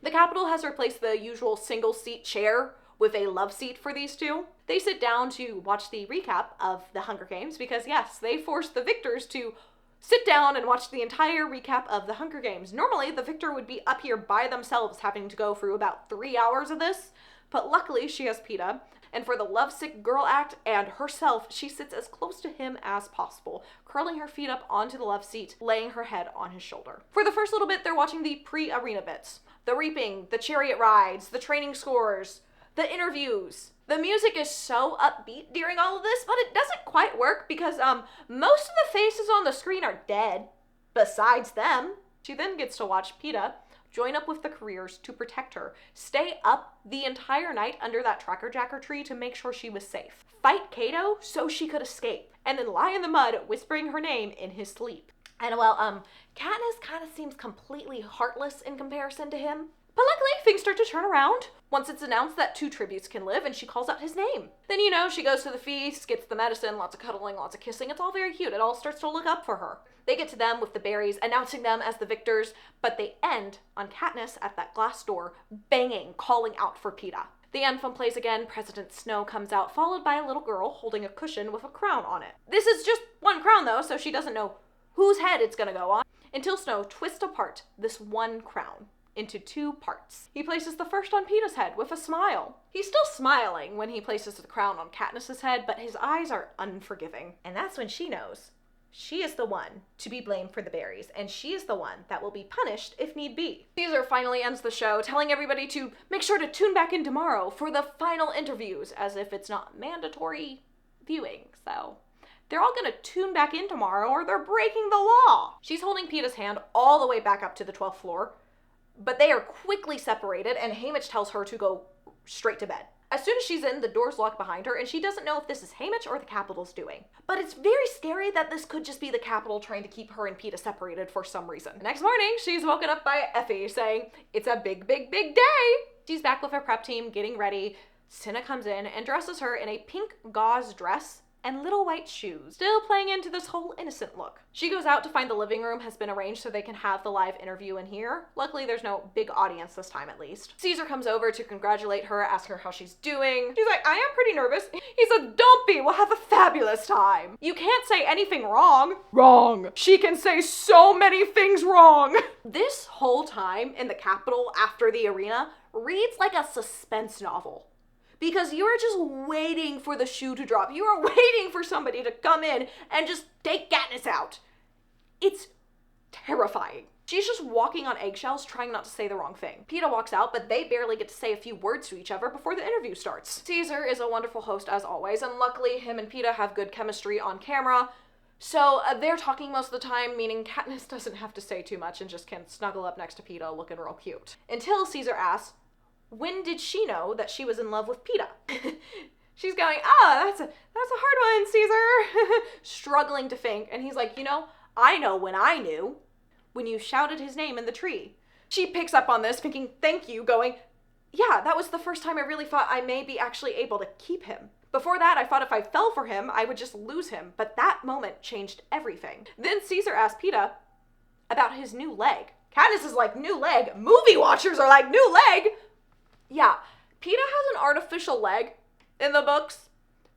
The Capitol has replaced the usual single seat chair with a love seat for these two. They sit down to watch the recap of the Hunger Games because yes, they forced the victors to sit down and watch the entire recap of the Hunger Games. Normally, the victor would be up here by themselves having to go through about 3 hours of this, but luckily she has Peeta, and for the lovesick girl act and herself, she sits as close to him as possible, curling her feet up onto the love seat, laying her head on his shoulder. For the first little bit, they're watching the pre-arena bits. The reaping, the chariot rides, the training scores, the interviews. The music is so upbeat during all of this, but it doesn't quite work because most of the faces on the screen are dead, besides them. She then gets to watch Peeta join up with the careers to protect her, stay up the entire night under that tracker jacker tree to make sure she was safe, fight Cato so she could escape, and then lie in the mud whispering her name in his sleep. And well, Katniss kind of seems completely heartless in comparison to him. But luckily, things start to turn around once it's announced that 2 tributes can live and she calls out his name. Then, you know, she goes to the feast, gets the medicine, lots of cuddling, lots of kissing. It's all very cute. It all starts to look up for her. They get to them with the berries, announcing them as the victors, but they end on Katniss at that glass door, banging, calling out for Peeta. The anthem plays again, President Snow comes out, followed by a little girl holding a cushion with a crown on it. This is just one crown though, so she doesn't know whose head it's gonna go on, until Snow twists apart this one crown into 2 parts. He places the first on Peeta's head with a smile. He's still smiling when he places the crown on Katniss's head, but his eyes are unforgiving. And that's when she knows she is the one to be blamed for the berries, and she is the one that will be punished if need be. Caesar finally ends the show, telling everybody to make sure to tune back in tomorrow for the final interviews, as if it's not mandatory viewing, so they're all gonna tune back in tomorrow or they're breaking the law. She's holding Peeta's hand all the way back up to the 12th floor, but they are quickly separated and Haymitch tells her to go straight to bed. As soon as she's in, the door's locked behind her, and she doesn't know if this is Haymitch or the Capitol's doing. But it's very scary that this could just be the Capitol trying to keep her and Peeta separated for some reason. The next morning, she's woken up by Effie saying, "It's a big, big, big day." She's back with her prep team, getting ready. Cinna comes in and dresses her in a pink gauze dress and little white shoes, still playing into this whole innocent look. She goes out to find the living room has been arranged so they can have the live interview in here. Luckily, there's no big audience this time, at least. Caesar comes over to congratulate her, ask her how she's doing. She's like, "I am pretty nervous." He said, "Don't be, we'll have a fabulous time." You can't say anything wrong. Wrong. She can say so many things wrong. This whole time in the Capitol after the arena reads like a suspense novel. Because you are just waiting for the shoe to drop. You are waiting for somebody to come in and just take Katniss out. It's terrifying. She's just walking on eggshells, trying not to say the wrong thing. Peeta walks out, but they barely get to say a few words to each other before the interview starts. Caesar is a wonderful host as always, and luckily him and Peeta have good chemistry on camera. So they're talking most of the time, meaning Katniss doesn't have to say too much and just can snuggle up next to Peeta looking real cute. Until Caesar asks, when did she know that she was in love with Peeta? She's going, that's a hard one, Caesar. Struggling to think. And he's like, I know when I knew. When you shouted his name in the tree. She picks up on this, thinking, thank you, going, yeah, that was the first time I really thought I may be actually able to keep him. Before that, I thought if I fell for him, I would just lose him. But that moment changed everything. Then Caesar asked Peeta about his new leg. Katniss is like, new leg? Movie watchers are like, new leg? Yeah, Peeta has an artificial leg in the books.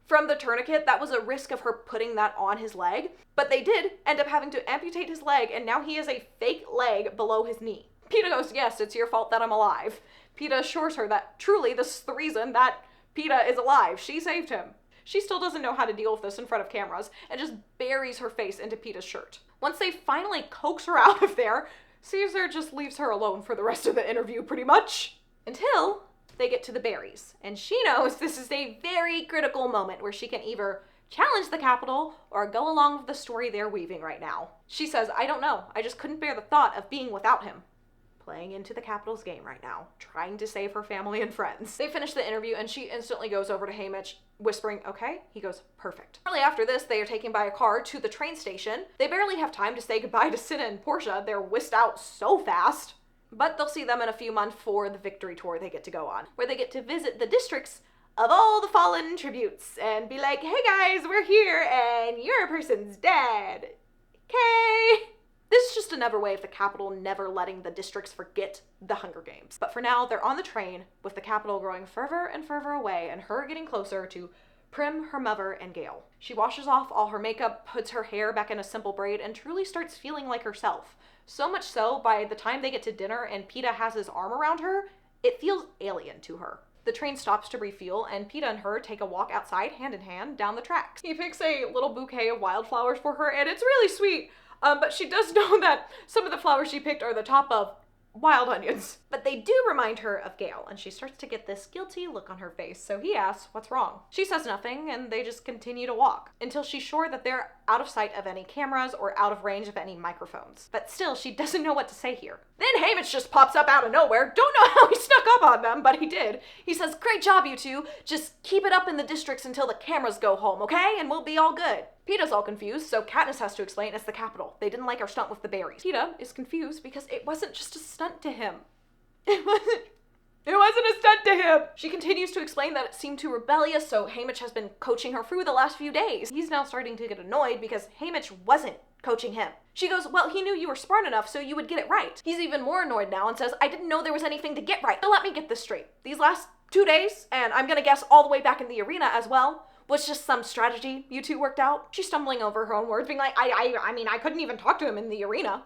From the tourniquet, that was a risk of her putting that on his leg, but they did end up having to amputate his leg, and now he has a fake leg below his knee. Peeta goes, yes, it's your fault that I'm alive. Peeta assures her that truly this is the reason that Peeta is alive. She saved him. She still doesn't know how to deal with this in front of cameras, and just buries her face into Peeta's shirt. Once they finally coax her out of there, Caesar just leaves her alone for the rest of the interview, pretty much. Until they get to the berries. And she knows this is a very critical moment where she can either challenge the Capitol or go along with the story they're weaving right now. She says, I don't know. I just couldn't bear the thought of being without him. Playing into the Capitol's game right now, trying to save her family and friends. They finish the interview and she instantly goes over to Haymitch, whispering, okay? He goes, perfect. Shortly after this, they are taken by a car to the train station. They barely have time to say goodbye to Cinna and Portia. They're whisked out so fast. But they'll see them in a few months for the victory tour they get to go on, where they get to visit the districts of all the fallen tributes and be like, hey guys, we're here and your person's dead. Okay. This is just another way of the Capitol never letting the districts forget the Hunger Games. But for now, they're on the train with the Capitol growing further and further away and her getting closer to Prim, her mother, and Gale. She washes off all her makeup, puts her hair back in a simple braid, and truly starts feeling like herself. So much so, by the time they get to dinner and Peeta has his arm around her, it feels alien to her. The train stops to refuel, and Peeta and her take a walk outside, hand in hand, down the tracks. He picks a little bouquet of wildflowers for her, and it's really sweet. But she does know that some of the flowers she picked are the top of wild onions. But they do remind her of Gale, and she starts to get this guilty look on her face, so he asks, what's wrong? She says nothing, and they just continue to walk, until she's sure that they're out of sight of any cameras or out of range of any microphones. But still, she doesn't know what to say here. Then Haymitch just pops up out of nowhere. Don't know how he snuck up on them, but he did. He says, great job, you two. Just keep it up in the districts until the cameras go home, okay? And we'll be all good. Peeta's all confused, so Katniss has to explain it's the Capitol. They didn't like our stunt with the berries. Peeta is confused because it wasn't just a stunt to him. It wasn't a stunt to him. She continues to explain that it seemed too rebellious, so Haymitch has been coaching her through the last few days. He's now starting to get annoyed because Haymitch wasn't coaching him. She goes, well, he knew you were smart enough so you would get it right. He's even more annoyed now and says, I didn't know there was anything to get right. So let me get this straight. These last 2 days, and I'm gonna guess all the way back in the arena as well, was just some strategy you two worked out. She's stumbling over her own words, being like, I mean, I couldn't even talk to him in the arena.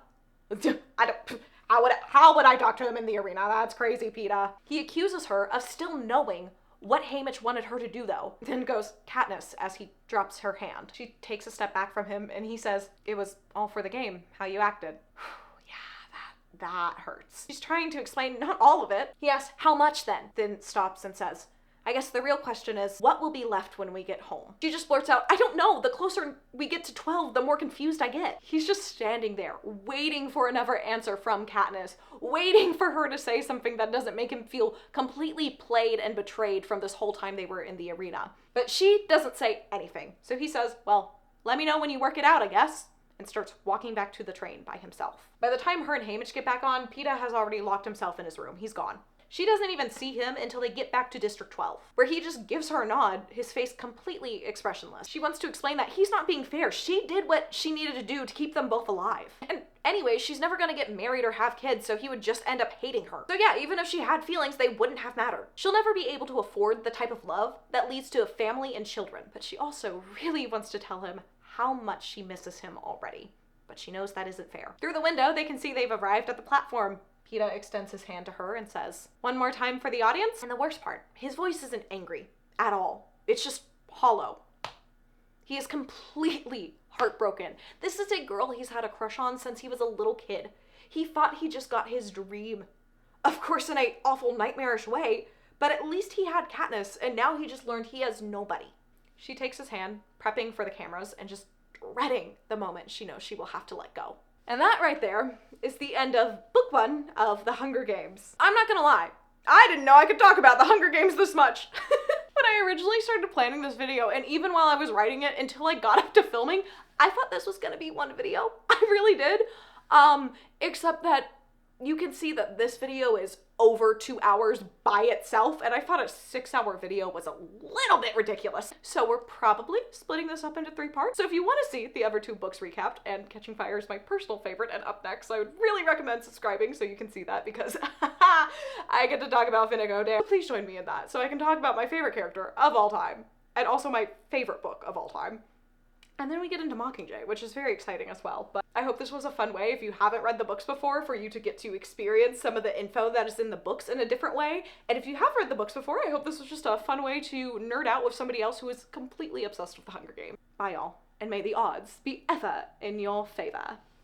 How would I talk to him in the arena? That's crazy, Peeta. He accuses her of still knowing what Haymitch wanted her to do, though. Then goes, Katniss, as he drops her hand. She takes a step back from him, and he says, it was all for the game, how you acted. Yeah, that hurts. She's trying to explain not all of it. He asks, how much then? Then stops and says, I guess the real question is, what will be left when we get home? She just blurts out, I don't know, the closer we get to 12, the more confused I get. He's just standing there, waiting for another answer from Katniss, waiting for her to say something that doesn't make him feel completely played and betrayed from this whole time they were in the arena. But she doesn't say anything, so he says, well, let me know when you work it out, I guess, and starts walking back to the train by himself. By the time her and Haymitch get back on, Peeta has already locked himself in his room. He's gone. She doesn't even see him until they get back to District 12, where he just gives her a nod, his face completely expressionless. She wants to explain that he's not being fair. She did what she needed to do to keep them both alive. And anyway, she's never gonna get married or have kids, so he would just end up hating her. So yeah, even if she had feelings, they wouldn't have mattered. She'll never be able to afford the type of love that leads to a family and children, but she also really wants to tell him how much she misses him already. But she knows that isn't fair. Through the window, they can see they've arrived at the platform. Peeta extends his hand to her and says, one more time for the audience? And the worst part, his voice isn't angry at all. It's just hollow. He is completely heartbroken. This is a girl he's had a crush on since he was a little kid. He thought he just got his dream. Of course, in an awful nightmarish way, but at least he had Katniss, and now he just learned he has nobody. She takes his hand, prepping for the cameras, and just dreading the moment she knows she will have to let go. And that right there is the end of book 1 of The Hunger Games. I'm not gonna lie, I didn't know I could talk about The Hunger Games this much. When I originally started planning this video, and even while I was writing it until I got up to filming, I thought this was gonna be one video. I really did. Except that you can see that this video is over 2 hours by itself, and I thought a 6-hour video was a little bit ridiculous. So we're probably splitting this up into 3 parts. So if you want to see the other 2 books recapped, and Catching Fire is my personal favorite and up next, I would really recommend subscribing so you can see that, because I get to talk about Finnigo Day. Please join me in that so I can talk about my favorite character of all time, and also my favorite book of all time. And then we get into Mockingjay, which is very exciting as well. But I hope this was a fun way, if you haven't read the books before, for you to get to experience some of the info that is in the books in a different way. And if you have read the books before, I hope this was just a fun way to nerd out with somebody else who is completely obsessed with the Hunger Games. Bye, y'all, and may the odds be ever in your favor.